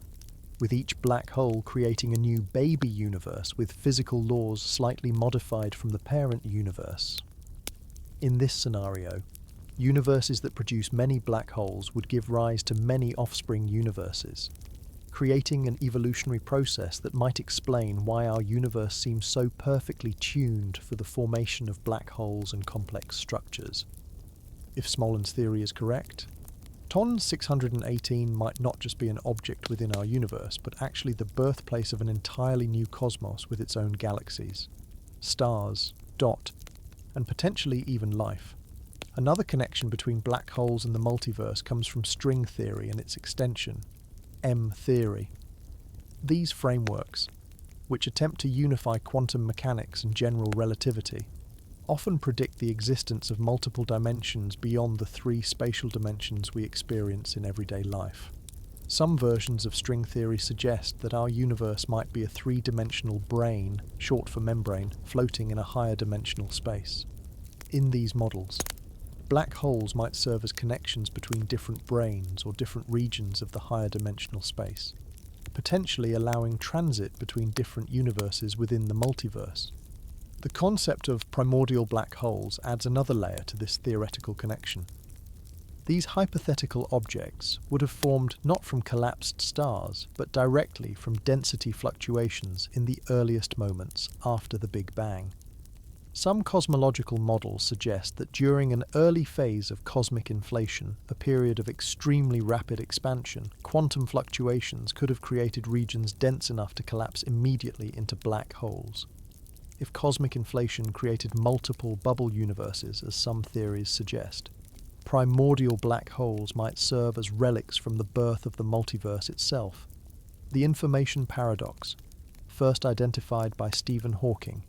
Speaker 1: with each black hole creating a new baby universe with physical laws slightly modified from the parent universe. In this scenario, universes that produce many black holes would give rise to many offspring universes, creating an evolutionary process that might explain why our universe seems so perfectly tuned for the formation of black holes and complex structures. If Smolin's theory is correct, TON 618 might not just be an object within our universe, but actually the birthplace of an entirely new cosmos with its own galaxies, stars, dot, and potentially even life. Another connection between black holes and the multiverse comes from string theory and its extension, M-theory. These frameworks, which attempt to unify quantum mechanics and general relativity, often predict the existence of multiple dimensions beyond the three spatial dimensions we experience in everyday life. Some versions of string theory suggest that our universe might be a three-dimensional brane, short for membrane, floating in a higher dimensional space. In these models, black holes might serve as connections between different branes or different regions of the higher dimensional space, potentially allowing transit between different universes within the multiverse. The concept of primordial black holes adds another layer to this theoretical connection. These hypothetical objects would have formed not from collapsed stars, but directly from density fluctuations in the earliest moments after the Big Bang. Some cosmological models suggest that during an early phase of cosmic inflation, a period of extremely rapid expansion, quantum fluctuations could have created regions dense enough to collapse immediately into black holes. If cosmic inflation created multiple bubble universes, as some theories suggest, primordial black holes might serve as relics from the birth of the multiverse itself. The information paradox, first identified by Stephen Hawking,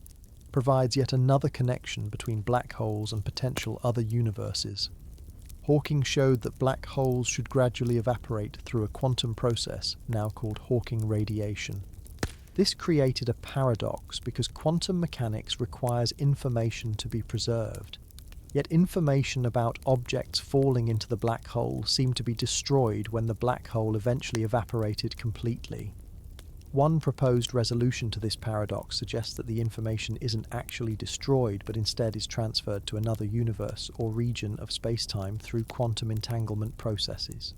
Speaker 1: provides yet another connection between black holes and potential other universes. Hawking showed that black holes should gradually evaporate through a quantum process now called Hawking radiation. This created a paradox because quantum mechanics requires information to be preserved. Yet information about objects falling into the black hole seemed to be destroyed when the black hole eventually evaporated completely. One proposed resolution to this paradox suggests that the information isn't actually destroyed, but instead is transferred to another universe or region of space-time through quantum entanglement processes.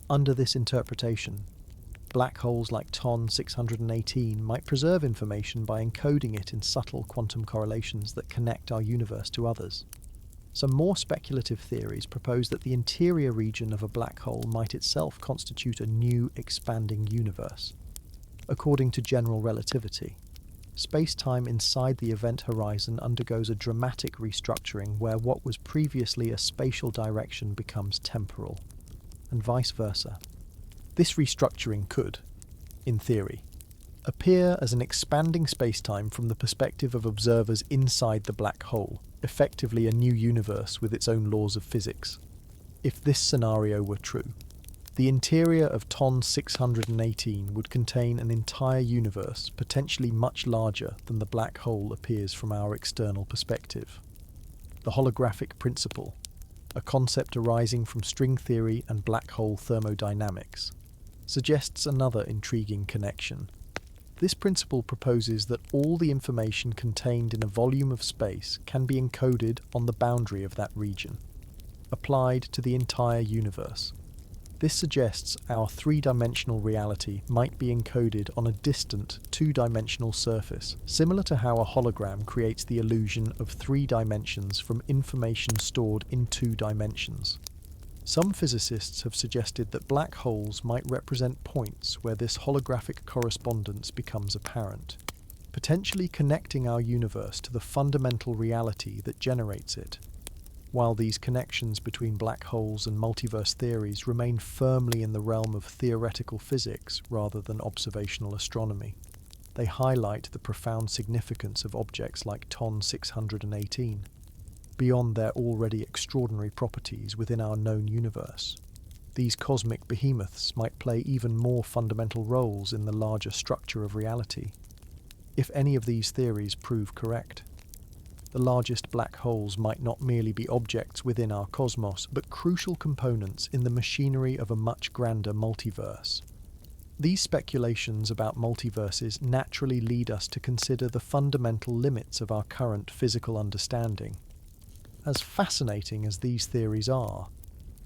Speaker 1: Under this interpretation, black holes like TON 618 might preserve information by encoding it in subtle quantum correlations that connect our universe to others. Some more speculative theories propose that the interior region of a black hole might itself constitute a new, expanding universe. According to general relativity, space-time inside the event horizon undergoes a dramatic restructuring where what was previously a spatial direction becomes temporal, and vice versa. This restructuring could, in theory, appear as an expanding spacetime from the perspective of observers inside the black hole, effectively a new universe with its own laws of physics. If this scenario were true, the interior of TON 618 would contain an entire universe potentially much larger than the black hole appears from our external perspective. The holographic principle, a concept arising from string theory and black hole thermodynamics, suggests another intriguing connection. This principle proposes that all the information contained in a volume of space can be encoded on the boundary of that region, applied to the entire universe. This suggests our three-dimensional reality might be encoded on a distant two-dimensional surface, similar to how a hologram creates the illusion of three dimensions from information stored in two dimensions. Some physicists have suggested that black holes might represent points where this holographic correspondence becomes apparent, potentially connecting our universe to the fundamental reality that generates it. While these connections between black holes and multiverse theories remain firmly in the realm of theoretical physics rather than observational astronomy, they highlight the profound significance of objects like TON 618. Beyond their already extraordinary properties within our known universe, these cosmic behemoths might play even more fundamental roles in the larger structure of reality. If any of these theories prove correct, the largest black holes might not merely be objects within our cosmos, but crucial components in the machinery of a much grander multiverse. These speculations about multiverses naturally lead us to consider the fundamental limits of our current physical understanding. As fascinating as these theories are,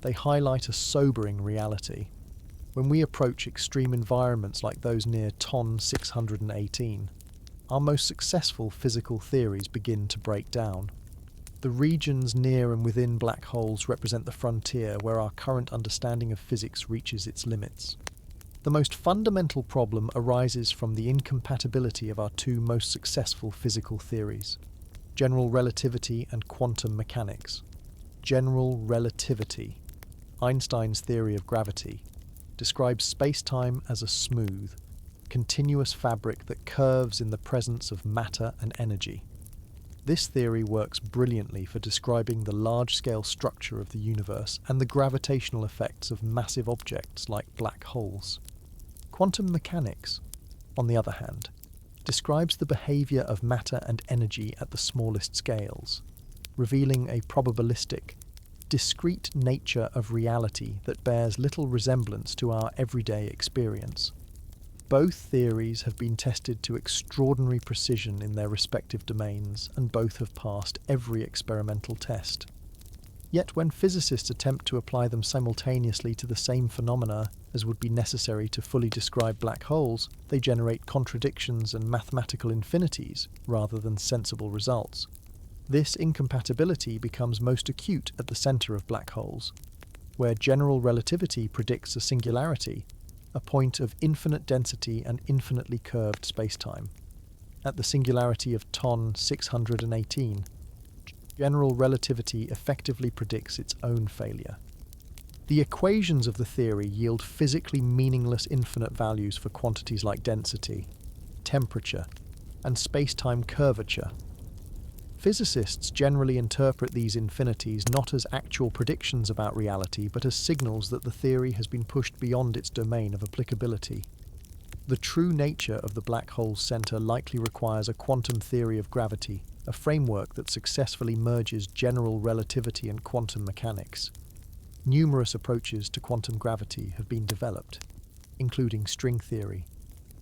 Speaker 1: they highlight a sobering reality. When we approach extreme environments like those near TON 618, our most successful physical theories begin to break down. The regions near and within black holes represent the frontier where our current understanding of physics reaches its limits. The most fundamental problem arises from the incompatibility of our two most successful physical theories: general relativity and quantum mechanics. General relativity, Einstein's theory of gravity, describes space-time as a smooth, continuous fabric that curves in the presence of matter and energy. This theory works brilliantly for describing the large-scale structure of the universe and the gravitational effects of massive objects like black holes. Quantum mechanics, on the other hand, describes the behavior of matter and energy at the smallest scales, revealing a probabilistic, discrete nature of reality that bears little resemblance to our everyday experience. Both theories have been tested to extraordinary precision in their respective domains, and both have passed every experimental test. Yet when physicists attempt to apply them simultaneously to the same phenomena as would be necessary to fully describe black holes, they generate contradictions and mathematical infinities rather than sensible results. This incompatibility becomes most acute at the centre of black holes, where general relativity predicts a singularity, a point of infinite density and infinitely curved spacetime. At the singularity of TON 618, general relativity effectively predicts its own failure. The equations of the theory yield physically meaningless infinite values for quantities like density, temperature, and spacetime curvature. Physicists generally interpret these infinities not as actual predictions about reality, but as signals that the theory has been pushed beyond its domain of applicability. The true nature of the black hole's center likely requires a quantum theory of gravity, a framework that successfully merges general relativity and quantum mechanics. Numerous approaches to quantum gravity have been developed, including string theory,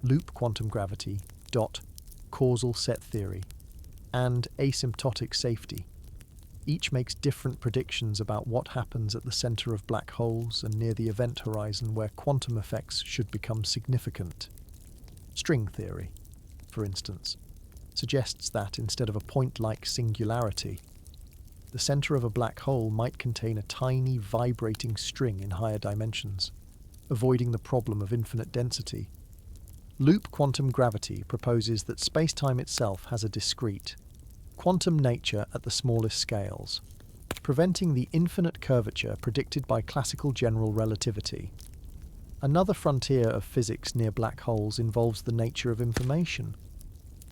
Speaker 1: loop quantum gravity, dot, causal set theory, and asymptotic safety. Each makes different predictions about what happens at the center of black holes and near the event horizon where quantum effects should become significant. String theory, for instance, suggests that instead of a point-like singularity, the center of a black hole might contain a tiny vibrating string in higher dimensions, avoiding the problem of infinite density. Loop quantum gravity proposes that spacetime itself has a discrete, quantum nature at the smallest scales, preventing the infinite curvature predicted by classical general relativity. Another frontier of physics near black holes involves the nature of information.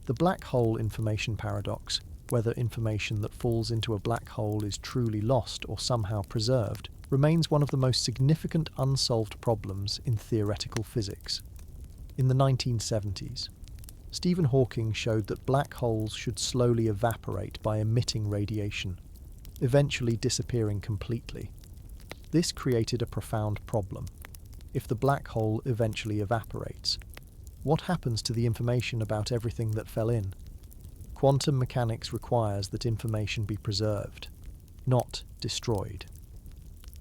Speaker 1: The black hole information paradox, whether information that falls into a black hole is truly lost or somehow preserved, remains one of the most significant unsolved problems in theoretical physics. In the 1970s, Stephen Hawking showed that black holes should slowly evaporate by emitting radiation, eventually disappearing completely. This created a profound problem. If the black hole eventually evaporates, what happens to the information about everything that fell in? Quantum mechanics requires that information be preserved, not destroyed.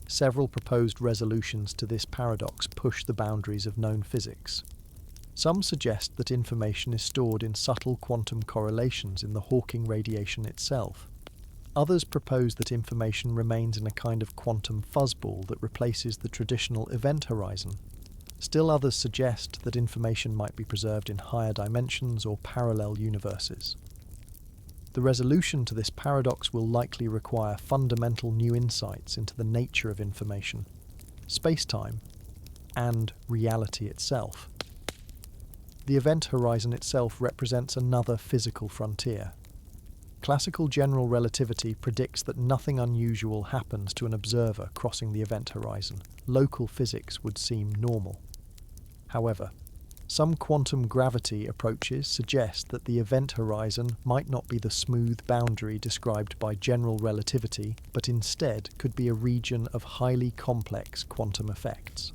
Speaker 1: Several proposed resolutions to this paradox push the boundaries of known physics. Some suggest that information is stored in subtle quantum correlations in the Hawking radiation itself. Others propose that information remains in a kind of quantum fuzzball that replaces the traditional event horizon. Still others suggest that information might be preserved in higher dimensions or parallel universes. The resolution to this paradox will likely require fundamental new insights into the nature of information, spacetime, and reality itself. The event horizon itself represents another physical frontier. Classical general relativity predicts that nothing unusual happens to an observer crossing the event horizon. Local physics would seem normal. However, some quantum gravity approaches suggest that the event horizon might not be the smooth boundary described by general relativity, but instead could be a region of highly complex quantum effects.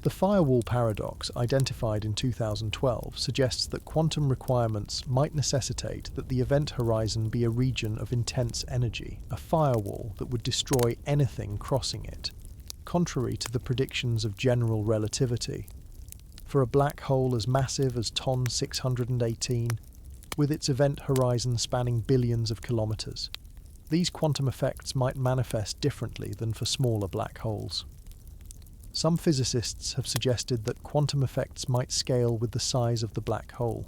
Speaker 1: The firewall paradox, identified in 2012, suggests that quantum requirements might necessitate that the event horizon be a region of intense energy, a firewall that would destroy anything crossing it, contrary to the predictions of general relativity. For a black hole as massive as TON 618, with its event horizon spanning billions of kilometers, these quantum effects might manifest differently than for smaller black holes. Some physicists have suggested that quantum effects might scale with the size of the black hole,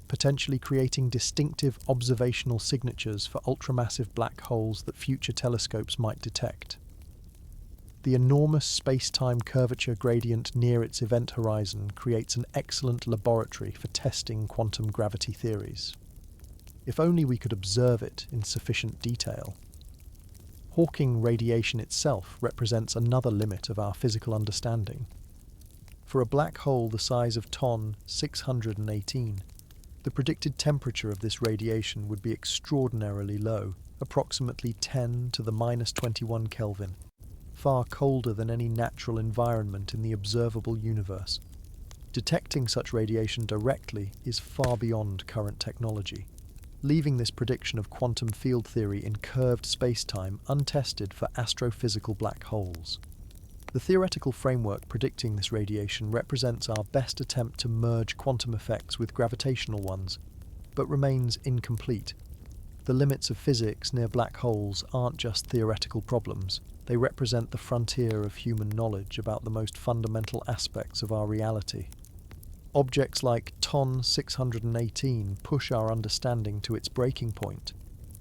Speaker 1: potentially creating distinctive observational signatures for ultramassive black holes that future telescopes might detect. The enormous space-time curvature gradient near its event horizon creates an excellent laboratory for testing quantum gravity theories. if only we could observe it in sufficient detail. Hawking radiation itself represents another limit of our physical understanding. For a black hole the size of TON 618, the predicted temperature of this radiation would be extraordinarily low, approximately 10 to the minus 21 Kelvin, far colder than any natural environment in the observable universe. Detecting such radiation directly is far beyond current technology, leaving this prediction of quantum field theory in curved space-time untested for astrophysical black holes. The theoretical framework predicting this radiation represents our best attempt to merge quantum effects with gravitational ones, but remains incomplete. The limits of physics near black holes aren't just theoretical problems, they represent the frontier of human knowledge about the most fundamental aspects of our reality. Objects like TON 618 push our understanding to its breaking point,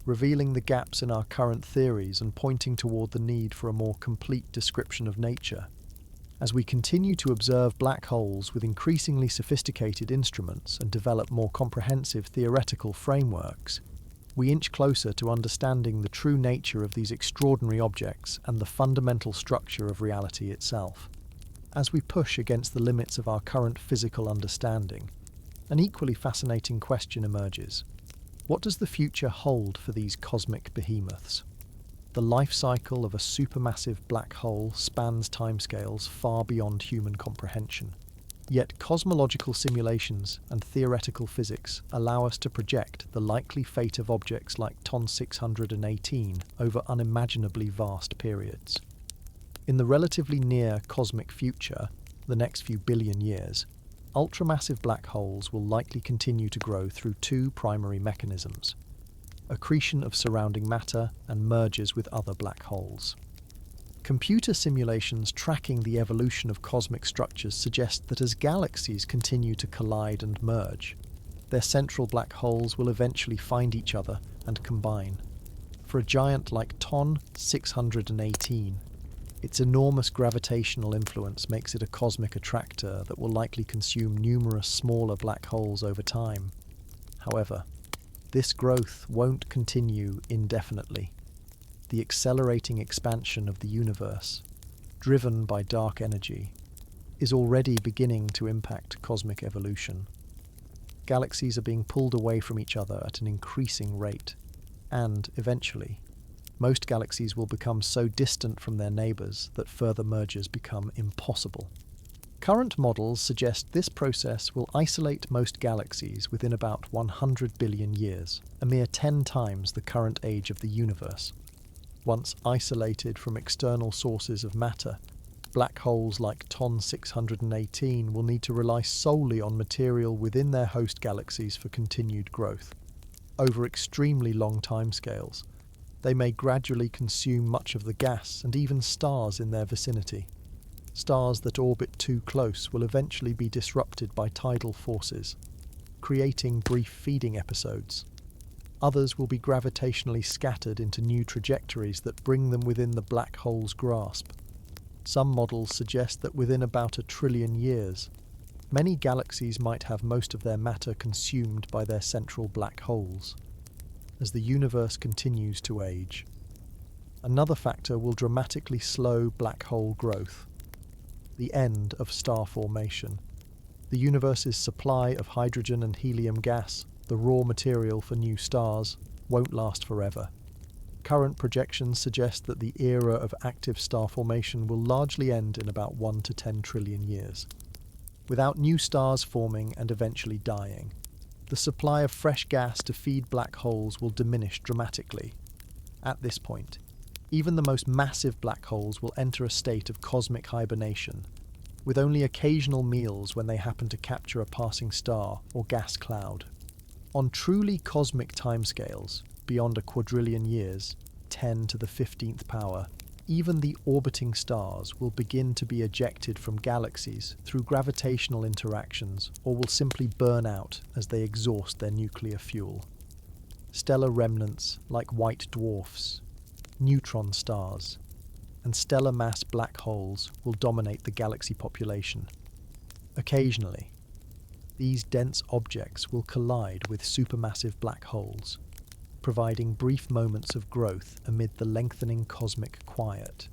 Speaker 1: revealing the gaps in our current theories and pointing toward the need for a more complete description of nature. As we continue to observe black holes with increasingly sophisticated instruments and develop more comprehensive theoretical frameworks, we inch closer to understanding the true nature of these extraordinary objects and the fundamental structure of reality itself. As we push against the limits of our current physical understanding, an equally fascinating question emerges. What does the future hold for these cosmic behemoths? The life cycle of a supermassive black hole spans timescales far beyond human comprehension. Yet cosmological simulations and theoretical physics allow us to project the likely fate of objects like TON 618 over unimaginably vast periods. In the relatively near cosmic future, the next few billion years, ultramassive black holes will likely continue to grow through two primary mechanisms: accretion of surrounding matter and mergers with other black holes. Computer simulations tracking the evolution of cosmic structures suggest that as galaxies continue to collide and merge, their central black holes will eventually find each other and combine. For a giant like TON 618, its enormous gravitational influence makes it a cosmic attractor that will likely consume numerous smaller black holes over time. However, this growth won't continue indefinitely. The accelerating expansion of the universe, driven by dark energy, is already beginning to impact cosmic evolution. Galaxies are being pulled away from each other at an increasing rate, and, eventually, most galaxies will become so distant from their neighbours that further mergers become impossible. Current models suggest this process will isolate most galaxies within about 100 billion years, a mere 10 times the current age of the universe. Once isolated from external sources of matter, black holes like TON 618 will need to rely solely on material within their host galaxies for continued growth. Over extremely long timescales, they may gradually consume much of the gas and even stars in their vicinity. Stars that orbit too close will eventually be disrupted by tidal forces, creating brief feeding episodes. Others will be gravitationally scattered into new trajectories that bring them within the black hole's grasp. Some models suggest that within about 1 trillion years, many galaxies might have most of their matter consumed by their central black holes. As the universe continues to age, another factor will dramatically slow black hole growth: the end of star formation. The universe's supply of hydrogen and helium gas, the raw material for new stars, won't last forever. Current projections suggest that the era of active star formation will largely end in about 1 to 10 trillion years, without new stars forming and eventually dying. The supply of fresh gas to feed black holes will diminish dramatically. At this point, even the most massive black holes will enter a state of cosmic hibernation, with only occasional meals when they happen to capture a passing star or gas cloud. On truly cosmic timescales, beyond 1 quadrillion years, 10 to the 15th power, even the orbiting stars will begin to be ejected from galaxies through gravitational interactions or will simply burn out as they exhaust their nuclear fuel. Stellar remnants like white dwarfs, neutron stars, and stellar mass black holes will dominate the galaxy population. Occasionally, These dense objects will collide with supermassive black holes, providing brief moments of growth amid the lengthening cosmic quiet.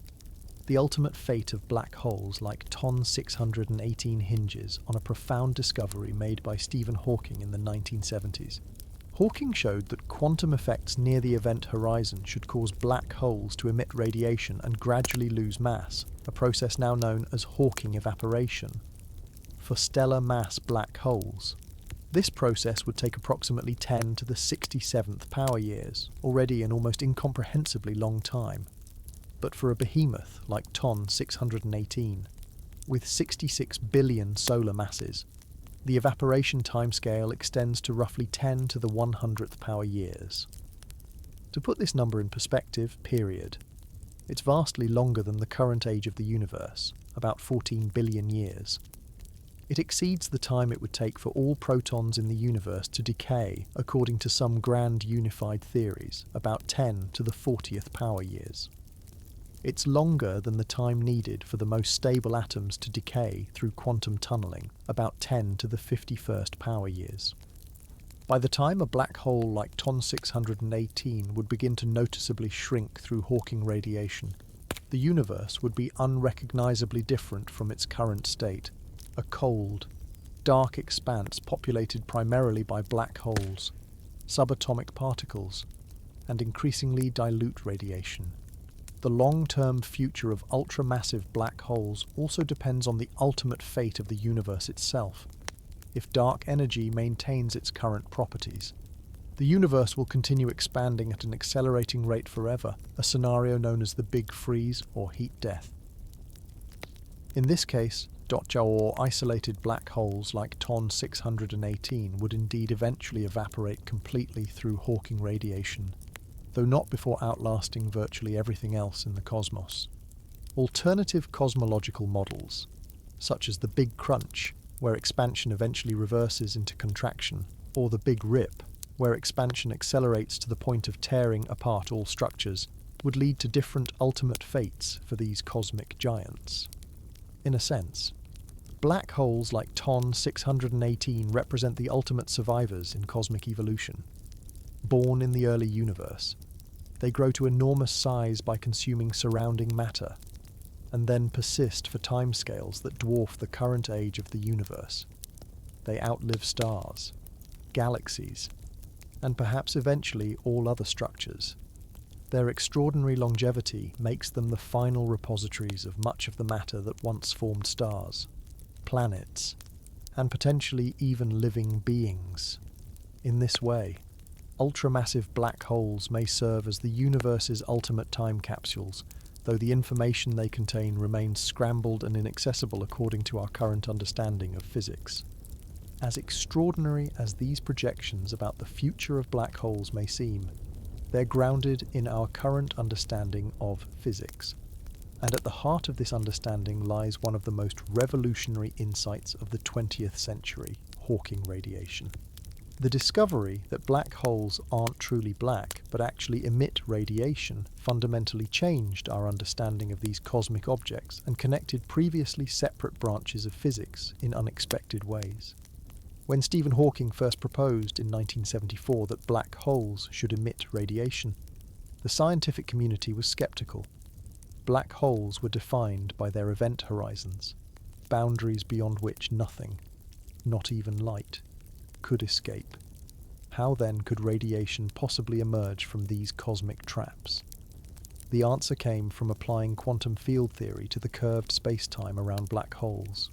Speaker 1: The ultimate fate of black holes like TON 618 hinges on a profound discovery made by Stephen Hawking in the 1970s. Hawking showed that quantum effects near the event horizon should cause black holes to emit radiation and gradually lose mass, a process now known as Hawking evaporation, for stellar mass black holes. This process would take approximately 10 to the 67th power years, already an almost incomprehensibly long time. But for a behemoth like TON 618, with 66 billion solar masses, the evaporation timescale extends to roughly 10 to the 100th power years. To put this number in perspective, it's vastly longer than the current age of the universe, about 14 billion years. It exceeds the time it would take for all protons in the universe to decay, according to some grand unified theories, about 10 to the 40th power years. It's longer than the time needed for the most stable atoms to decay through quantum tunneling, about 10 to the 51st power years. By the time a black hole like TON 618 would begin to noticeably shrink through Hawking radiation, the universe would be unrecognizably different from its current state, a cold, dark expanse populated primarily by black holes, subatomic particles, and increasingly dilute radiation. The long-term future of ultramassive black holes also depends on the ultimate fate of the universe itself. If dark energy maintains its current properties, the universe will continue expanding at an accelerating rate forever, a scenario known as the Big Freeze or heat death. In this case, Dotja or isolated black holes like TON 618 would indeed eventually evaporate completely through Hawking radiation, though not before outlasting virtually everything else in the cosmos. Alternative cosmological models, such as the Big Crunch, where expansion eventually reverses into contraction, or the Big Rip, where expansion accelerates to the point of tearing apart all structures, would lead to different ultimate fates for these cosmic giants. In a sense, black holes like TON 618 represent the ultimate survivors in cosmic evolution. Born in the early universe, they grow to enormous size by consuming surrounding matter, and then persist for timescales that dwarf the current age of the universe. They outlive stars, galaxies, and perhaps eventually all other structures. Their extraordinary longevity makes them the final repositories of much of the matter that once formed stars, planets, and potentially even living beings. In this way, ultramassive black holes may serve as the universe's ultimate time capsules, though the information they contain remains scrambled and inaccessible according to our current understanding of physics. As extraordinary as these projections about the future of black holes may seem, they're grounded in our current understanding of physics. And at the heart of this understanding lies one of the most revolutionary insights of the 20th century, Hawking radiation. The discovery that black holes aren't truly black, but actually emit radiation, fundamentally changed our understanding of these cosmic objects and connected previously separate branches of physics in unexpected ways. When Stephen Hawking first proposed in 1974 that black holes should emit radiation, the scientific community was skeptical. Black holes were defined by their event horizons, boundaries beyond which nothing, not even light, could escape. How then could radiation possibly emerge from these cosmic traps? The answer came from applying quantum field theory to the curved space-time around black holes.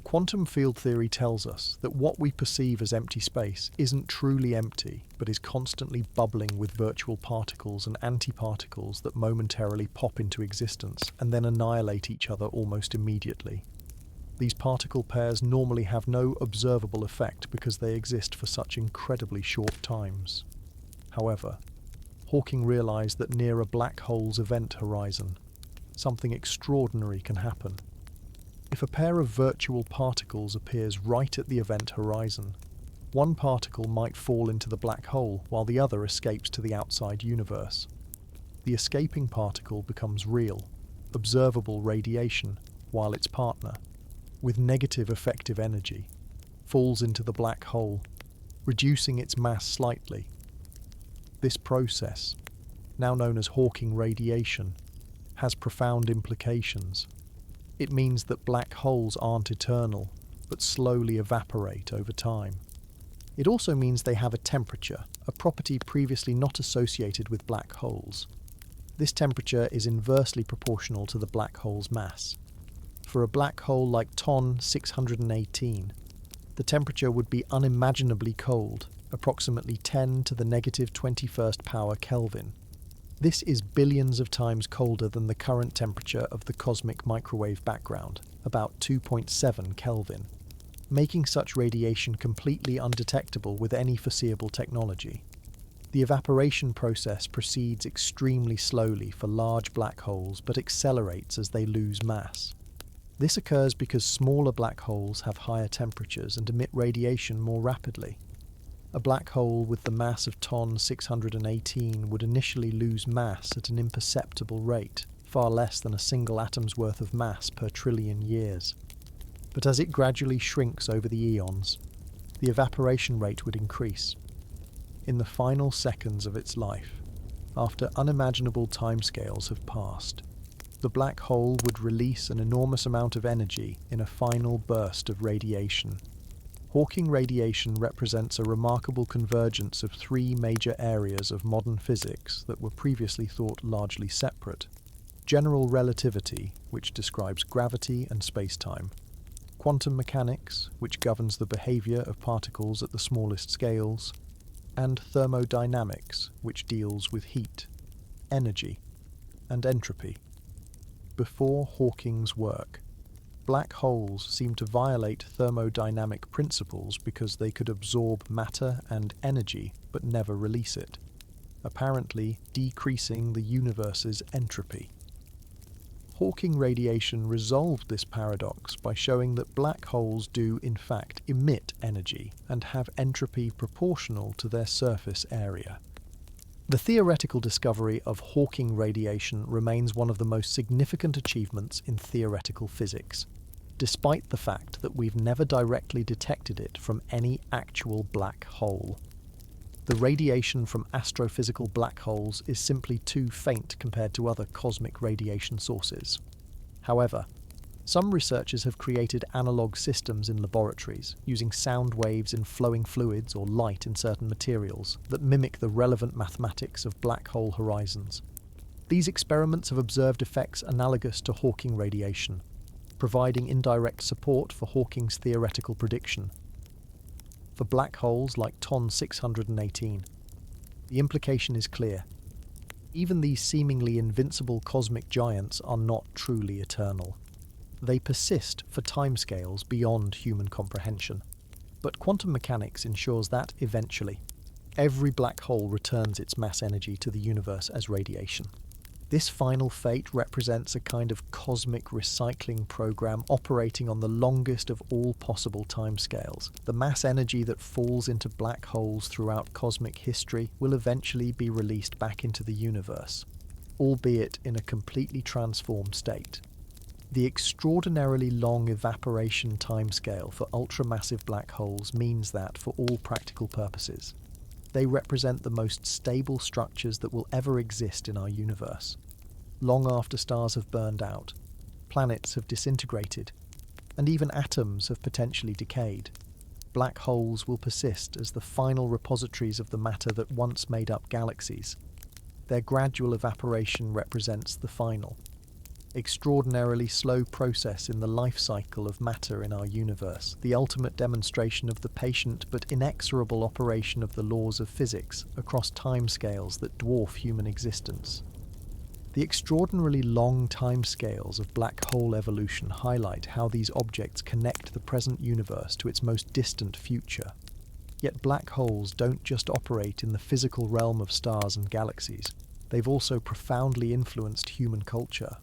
Speaker 1: Quantum field theory tells us that what we perceive as empty space isn't truly empty, but is constantly bubbling with virtual particles and antiparticles that momentarily pop into existence and then annihilate each other almost immediately. These particle pairs normally have no observable effect because they exist for such incredibly short times. However, Hawking realized that near a black hole's event horizon, something extraordinary can happen. If a pair of virtual particles appears right at the event horizon, one particle might fall into the black hole while the other escapes to the outside universe. The escaping particle becomes real, observable radiation, while its partner, with negative effective energy, falls into the black hole, reducing its mass slightly. This process, now known as Hawking radiation, has profound implications. It means that black holes aren't eternal, but slowly evaporate over time. It also means they have a temperature, a property previously not associated with black holes. This temperature is inversely proportional to the black hole's mass. For a black hole like TON 618, the temperature would be unimaginably cold, approximately 10 to the negative 21st power Kelvin. This is billions of times colder than the current temperature of the cosmic microwave background, about 2.7 Kelvin, making such radiation completely undetectable with any foreseeable technology. The evaporation process proceeds extremely slowly for large black holes but accelerates as they lose mass. This occurs because smaller black holes have higher temperatures and emit radiation more rapidly. A black hole with the mass of TON 618 would initially lose mass at an imperceptible rate, far less than a single atom's worth of mass per trillion years. But as it gradually shrinks over the eons, the evaporation rate would increase. In the final seconds of its life, after unimaginable timescales have passed, the black hole would release an enormous amount of energy in a final burst of radiation. Hawking radiation represents a remarkable convergence of three major areas of modern physics that were previously thought largely separate: general relativity, which describes gravity and space-time; quantum mechanics, which governs the behavior of particles at the smallest scales; and thermodynamics, which deals with heat, energy, and entropy. Before Hawking's work, black holes seemed to violate thermodynamic principles because they could absorb matter and energy but never release it, apparently decreasing the universe's entropy. Hawking radiation resolved this paradox by showing that black holes do in fact emit energy and have entropy proportional to their surface area. The theoretical discovery of Hawking radiation remains one of the most significant achievements in theoretical physics, despite the fact that we've never directly detected it from any actual black hole. The radiation from astrophysical black holes is simply too faint compared to other cosmic radiation sources. However, some researchers have created analog systems in laboratories using sound waves in flowing fluids or light in certain materials that mimic the relevant mathematics of black hole horizons. These experiments have observed effects analogous to Hawking radiation, providing indirect support for Hawking's theoretical prediction. For black holes like TON 618, the implication is clear. Even these seemingly invincible cosmic giants are not truly eternal. They persist for timescales beyond human comprehension. But quantum mechanics ensures that, eventually, every black hole returns its mass energy to the universe as radiation. This final fate represents a kind of cosmic recycling program operating on the longest of all possible timescales. The mass energy that falls into black holes throughout cosmic history will eventually be released back into the universe, albeit in a completely transformed state. The extraordinarily long evaporation timescale for ultramassive black holes means that, for all practical purposes, they represent the most stable structures that will ever exist in our universe. Long after stars have burned out, planets have disintegrated, and even atoms have potentially decayed, black holes will persist as the final repositories of the matter that once made up galaxies. Their gradual evaporation represents the final, extraordinarily slow process in the life cycle of matter in our universe, the ultimate demonstration of the patient but inexorable operation of the laws of physics across timescales that dwarf human existence. The extraordinarily long timescales of black hole evolution highlight how these objects connect the present universe to its most distant future. Yet black holes don't just operate in the physical realm of stars and galaxies. They've also profoundly influenced human culture,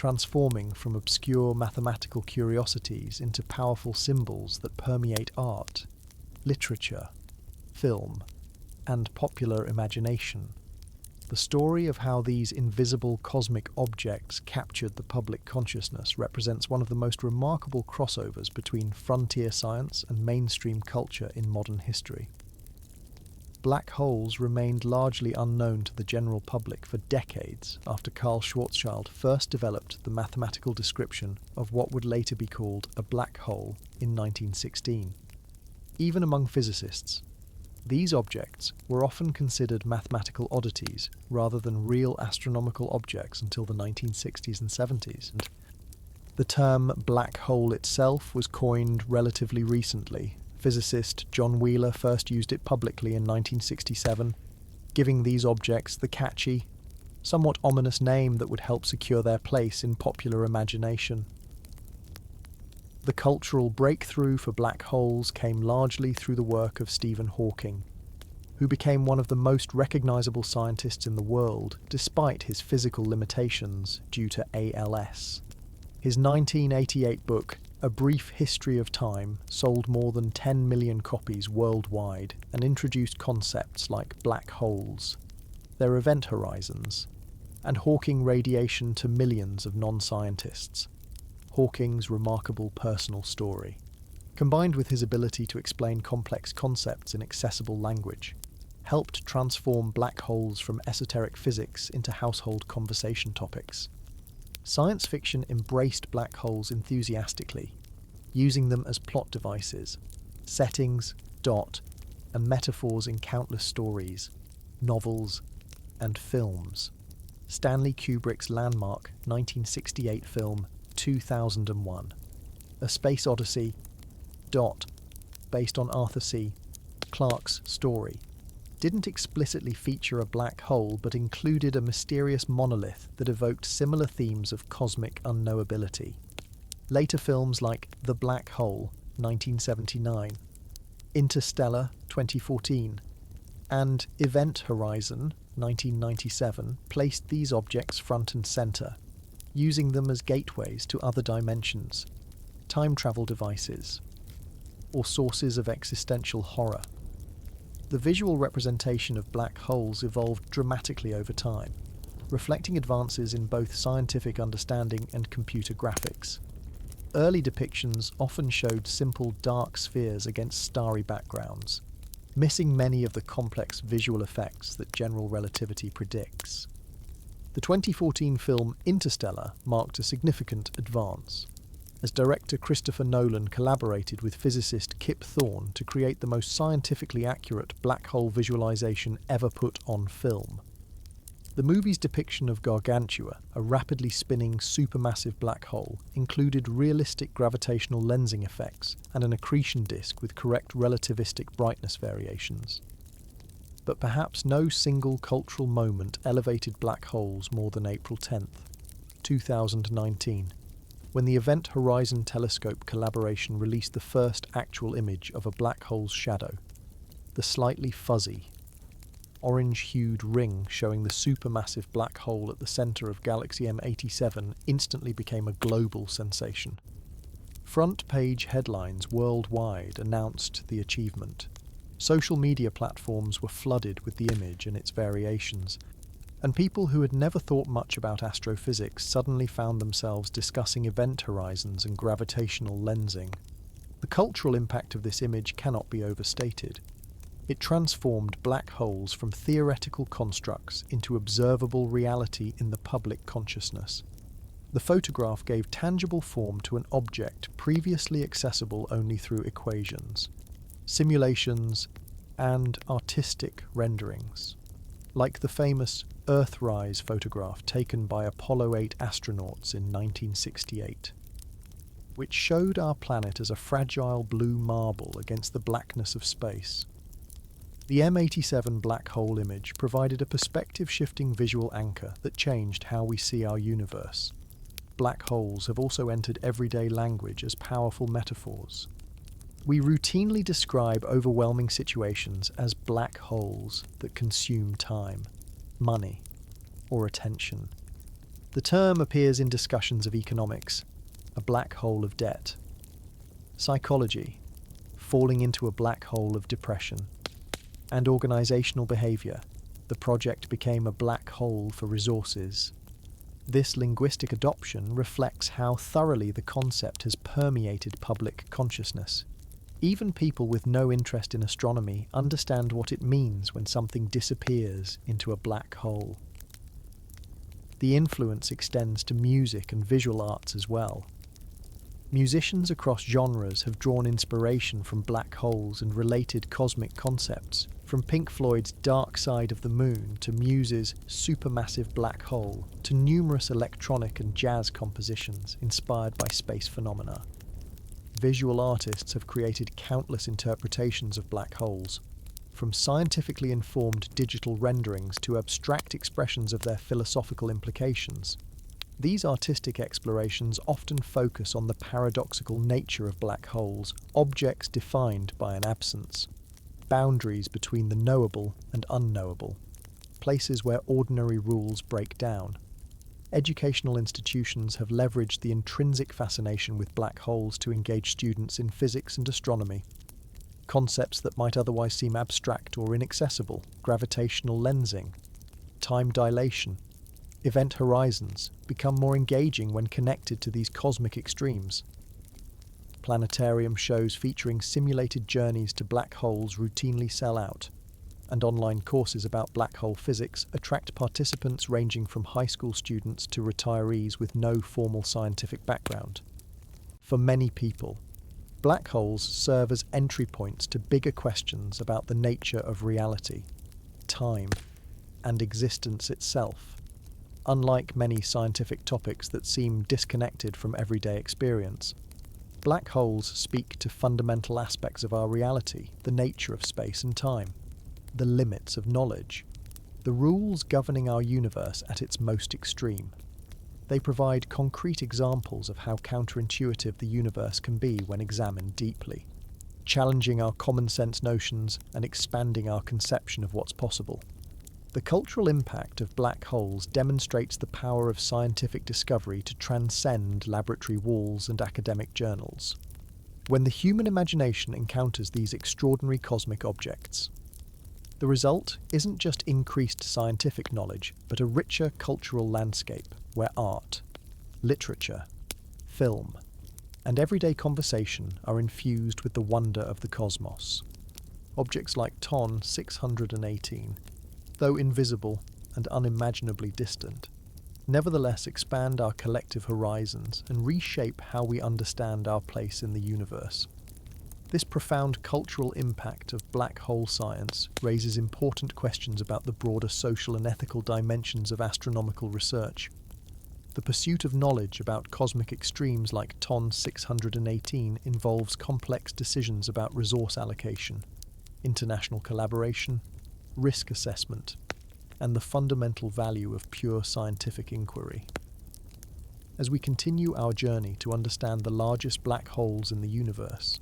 Speaker 1: transforming from obscure mathematical curiosities into powerful symbols that permeate art, literature, film, and popular imagination. The story of how these invisible cosmic objects captured the public consciousness represents one of the most remarkable crossovers between frontier science and mainstream culture in modern history. Black holes remained largely unknown to the general public for decades after Carl Schwarzschild first developed the mathematical description of what would later be called a black hole in 1916. Even among physicists, these objects were often considered mathematical oddities rather than real astronomical objects until the 1960s and 70s. The term black hole itself was coined relatively recently. Physicist John Wheeler first used it publicly in 1967, giving these objects the catchy, somewhat ominous name that would help secure their place in popular imagination. The cultural breakthrough for black holes came largely through the work of Stephen Hawking, who became one of the most recognizable scientists in the world despite his physical limitations due to ALS. His 1988 book, A Brief History of Time, sold more than 10 million copies worldwide and introduced concepts like black holes, their event horizons, and Hawking radiation to millions of non-scientists. Hawking's remarkable personal story, combined with his ability to explain complex concepts in accessible language, helped transform black holes from esoteric physics into household conversation topics. Science fiction embraced black holes enthusiastically, using them as plot devices, settings, and metaphors in countless stories, novels, and films. Stanley Kubrick's landmark 1968 film 2001, A Space Odyssey, based on Arthur C. Clarke's story, didn't explicitly feature a black hole but included a mysterious monolith that evoked similar themes of cosmic unknowability. Later films like The Black Hole, 1979, Interstellar, 2014, and Event Horizon, 1997, placed these objects front and center, using them as gateways to other dimensions, time travel devices, or sources of existential horror. The visual representation of black holes evolved dramatically over time, reflecting advances in both scientific understanding and computer graphics. Early depictions often showed simple dark spheres against starry backgrounds, missing many of the complex visual effects that general relativity predicts. The 2014 film Interstellar marked a significant advance, as director Christopher Nolan collaborated with physicist Kip Thorne to create the most scientifically accurate black hole visualization ever put on film. The movie's depiction of Gargantua, a rapidly spinning supermassive black hole, included realistic gravitational lensing effects and an accretion disk with correct relativistic brightness variations. But perhaps no single cultural moment elevated black holes more than April 10th, 2019, when the Event Horizon Telescope collaboration released the first actual image of a black hole's shadow. The slightly fuzzy, orange-hued ring showing the supermassive black hole at the center of Galaxy M87 instantly became a global sensation. Front-page headlines worldwide announced the achievement. Social media platforms were flooded with the image and its variations, and people who had never thought much about astrophysics suddenly found themselves discussing event horizons and gravitational lensing. The cultural impact of this image cannot be overstated. It transformed black holes from theoretical constructs into observable reality in the public consciousness. The photograph gave tangible form to an object previously accessible only through equations, simulations, and artistic renderings, like the famous Earthrise photograph taken by Apollo 8 astronauts in 1968, which showed our planet as a fragile blue marble against the blackness of space. The M87 black hole image provided a perspective-shifting visual anchor that changed how we see our universe. Black holes have also entered everyday language as powerful metaphors. We routinely describe overwhelming situations as black holes that consume time, money, or attention. The term appears in discussions of economics, a black hole of debt, psychology, falling into a black hole of depression, and organizational behavior, the project became a black hole for resources. This linguistic adoption reflects how thoroughly the concept has permeated public consciousness. Even people with no interest in astronomy understand what it means when something disappears into a black hole. The influence extends to music and visual arts as well. Musicians across genres have drawn inspiration from black holes and related cosmic concepts, from Pink Floyd's Dark Side of the Moon to Muse's Supermassive Black Hole to numerous electronic and jazz compositions inspired by space phenomena. Visual artists have created countless interpretations of black holes, from scientifically informed digital renderings to abstract expressions of their philosophical implications. These artistic explorations often focus on the paradoxical nature of black holes, objects defined by an absence, boundaries between the knowable and unknowable, places where ordinary rules break down. Educational institutions have leveraged the intrinsic fascination with black holes to engage students in physics and astronomy. Concepts that might otherwise seem abstract or inaccessible, gravitational lensing, time dilation, event horizons, become more engaging when connected to these cosmic extremes. Planetarium shows featuring simulated journeys to black holes routinely sell out, and online courses about black hole physics attract participants ranging from high school students to retirees with no formal scientific background. For many people, black holes serve as entry points to bigger questions about the nature of reality, time, and existence itself. Unlike many scientific topics that seem disconnected from everyday experience, black holes speak to fundamental aspects of our reality, the nature of space and time, the limits of knowledge, the rules governing our universe at its most extreme. They provide concrete examples of how counterintuitive the universe can be when examined deeply, challenging our common sense notions and expanding our conception of what's possible. The cultural impact of black holes demonstrates the power of scientific discovery to transcend laboratory walls and academic journals. When the human imagination encounters these extraordinary cosmic objects, the result isn't just increased scientific knowledge, but a richer cultural landscape where art, literature, film, and everyday conversation are infused with the wonder of the cosmos. Objects like TON 618, though invisible and unimaginably distant, nevertheless expand our collective horizons and reshape how we understand our place in the universe. This profound cultural impact of black hole science raises important questions about the broader social and ethical dimensions of astronomical research. The pursuit of knowledge about cosmic extremes like TON 618 involves complex decisions about resource allocation, international collaboration, risk assessment, and the fundamental value of pure scientific inquiry. As we continue our journey to understand the largest black holes in the universe,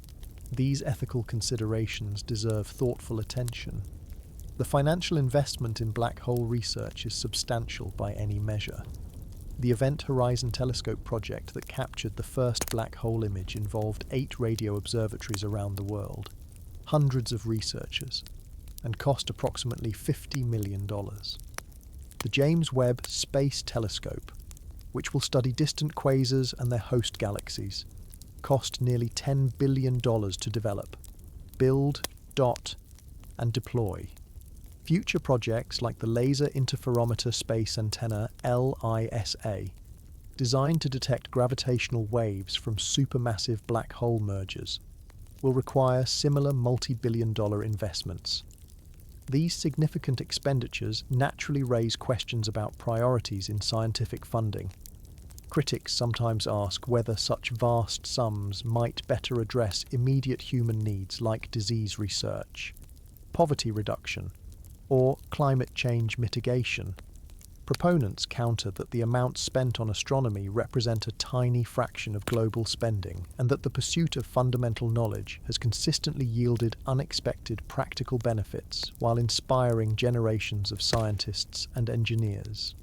Speaker 1: these ethical considerations deserve thoughtful attention. The financial investment in black hole research is substantial by any measure. The Event Horizon Telescope project that captured the first black hole image involved 8 radio observatories around the world, hundreds of researchers, and cost approximately $50 million. The James Webb Space Telescope, which will study distant quasars and their host galaxies, cost nearly $10 billion to develop, build, dot, and deploy. Future projects like the Laser Interferometer Space Antenna LISA, designed to detect gravitational waves from supermassive black hole mergers, will require similar multi-billion-dollar investments. These significant expenditures naturally raise questions about priorities in scientific funding. Critics sometimes ask whether such vast sums might better address immediate human needs like disease research, poverty reduction, or climate change mitigation. Proponents counter that the amounts spent on astronomy represent a tiny fraction of global spending, and that the pursuit of fundamental knowledge has consistently yielded unexpected practical benefits while inspiring generations of scientists and engineers.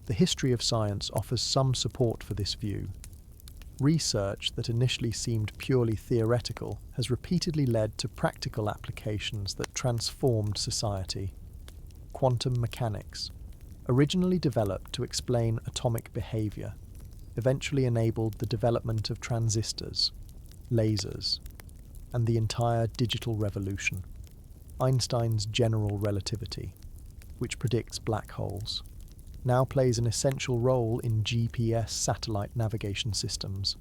Speaker 1: The history of science offers some support for this view. Research that initially seemed purely theoretical has repeatedly led to practical applications that transformed society. quantum mechanics, originally developed to explain atomic behavior, eventually enabled the development of transistors, lasers, and the entire digital revolution. Einstein's general relativity, which predicts black holes, now plays an essential role in GPS satellite navigation systems,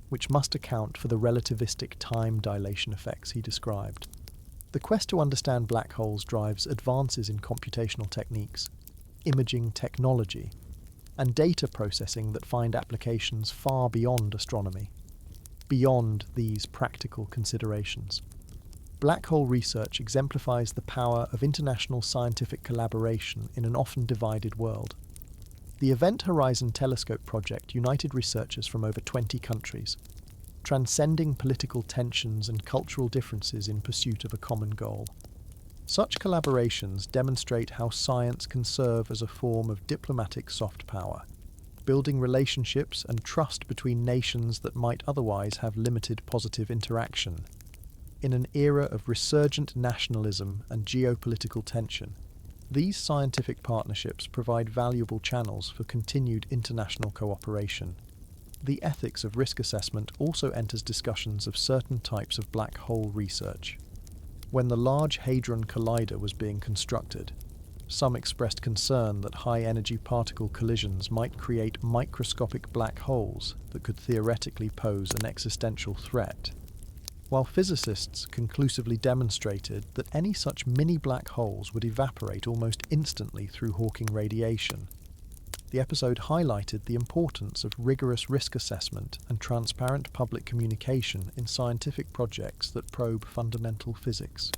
Speaker 1: which must account for the relativistic time dilation effects he described. The quest to understand black holes drives advances in computational techniques, imaging technology, and data processing that find applications far beyond astronomy, beyond these practical considerations. Black hole research exemplifies the power of international scientific collaboration in an often divided world. The Event Horizon Telescope project united researchers from over 20 countries, transcending political tensions and cultural differences in pursuit of a common goal. Such collaborations demonstrate how science can serve as a form of diplomatic soft power, building relationships and trust between nations that might otherwise have limited positive interaction. In an era of resurgent nationalism and geopolitical tension, these scientific partnerships provide valuable channels for continued international cooperation. The ethics of risk assessment also enters discussions of certain types of black hole research. When the Large Hadron Collider was being constructed, some expressed concern that high-energy particle collisions might create microscopic black holes that could theoretically pose an existential threat, while physicists conclusively demonstrated that any such mini black holes would evaporate almost instantly through Hawking radiation. The episode highlighted the importance of rigorous risk assessment and transparent public communication in scientific projects that probe fundamental physics.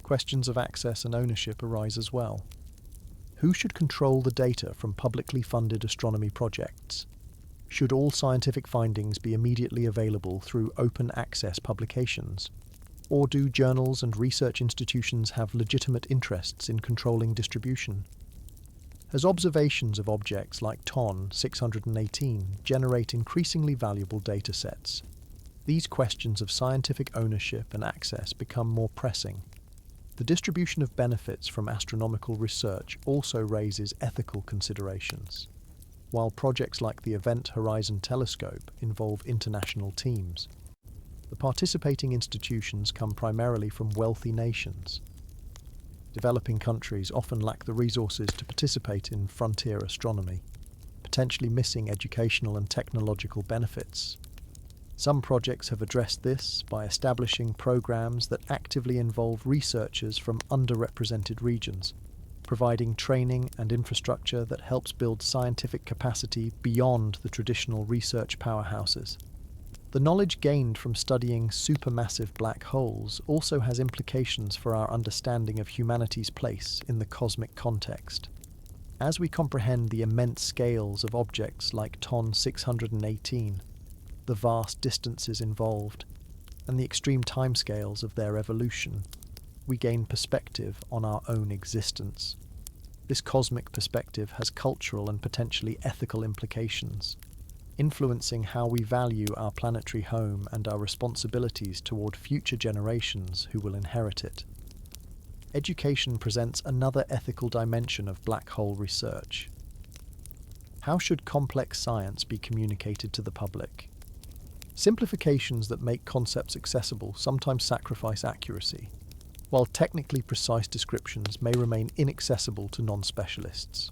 Speaker 1: Questions of access and ownership arise as well. Who should control the data from publicly funded astronomy projects? Should all scientific findings be immediately available through open access publications? Or do journals and research institutions have legitimate interests in controlling distribution? As observations of objects like TON 618 generate increasingly valuable data sets, these questions of scientific ownership and access become more pressing. The distribution of benefits from astronomical research also raises ethical considerations. While projects like the Event Horizon Telescope involve international teams, the participating institutions come primarily from wealthy nations. Developing countries often lack the resources to participate in frontier astronomy, potentially missing educational and technological benefits. Some projects have addressed this by establishing programs that actively involve researchers from underrepresented regions, providing training and infrastructure that helps build scientific capacity beyond the traditional research powerhouses. The knowledge gained from studying supermassive black holes also has implications for our understanding of humanity's place in the cosmic context. As we comprehend the immense scales of objects like TON 618, the vast distances involved, and the extreme timescales of their evolution, we gain perspective on our own existence. This cosmic perspective has cultural and potentially ethical implications, influencing how we value our planetary home and our responsibilities toward future generations who will inherit it. Education presents another ethical dimension of black hole research. How should complex science be communicated to the public? Simplifications that make concepts accessible sometimes sacrifice accuracy, while technically precise descriptions may remain inaccessible to non-specialists.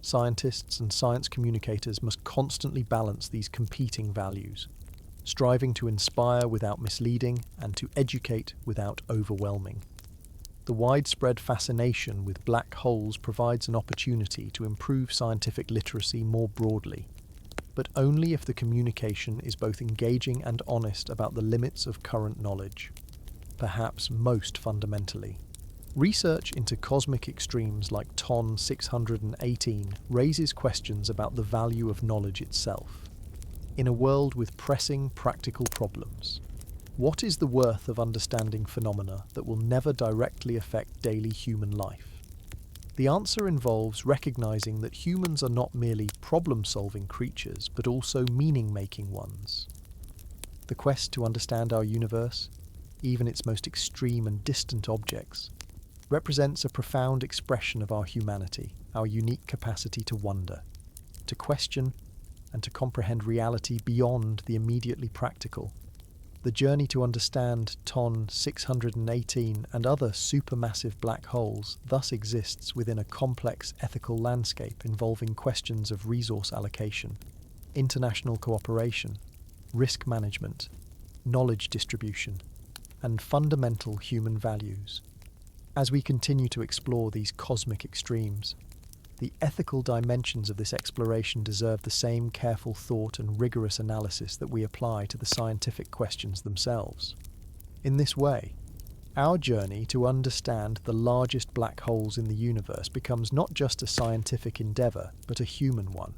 Speaker 1: Scientists and science communicators must constantly balance these competing values, striving to inspire without misleading and to educate without overwhelming. The widespread fascination with black holes provides an opportunity to improve scientific literacy more broadly, but only if the communication is both engaging and honest about the limits of current knowledge. Perhaps most fundamentally, research into cosmic extremes like TON 618 raises questions about the value of knowledge itself. In a world with pressing practical problems, what is the worth of understanding phenomena that will never directly affect daily human life? The answer involves recognizing that humans are not merely problem-solving creatures, but also meaning-making ones. The quest to understand our universe, even its most extreme and distant objects, represents a profound expression of our humanity, our unique capacity to wonder, to question, and to comprehend reality beyond the immediately practical. The journey to understand TON 618 and other supermassive black holes thus exists within a complex ethical landscape involving questions of resource allocation, international cooperation, risk management, knowledge distribution, and fundamental human values. As we continue to explore these cosmic extremes, the ethical dimensions of this exploration deserve the same careful thought and rigorous analysis that we apply to the scientific questions themselves. In this way, our journey to understand the largest black holes in the universe becomes not just a scientific endeavour, but a human one,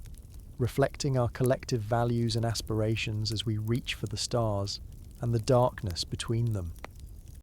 Speaker 1: reflecting our collective values and aspirations as we reach for the stars and the darkness between them.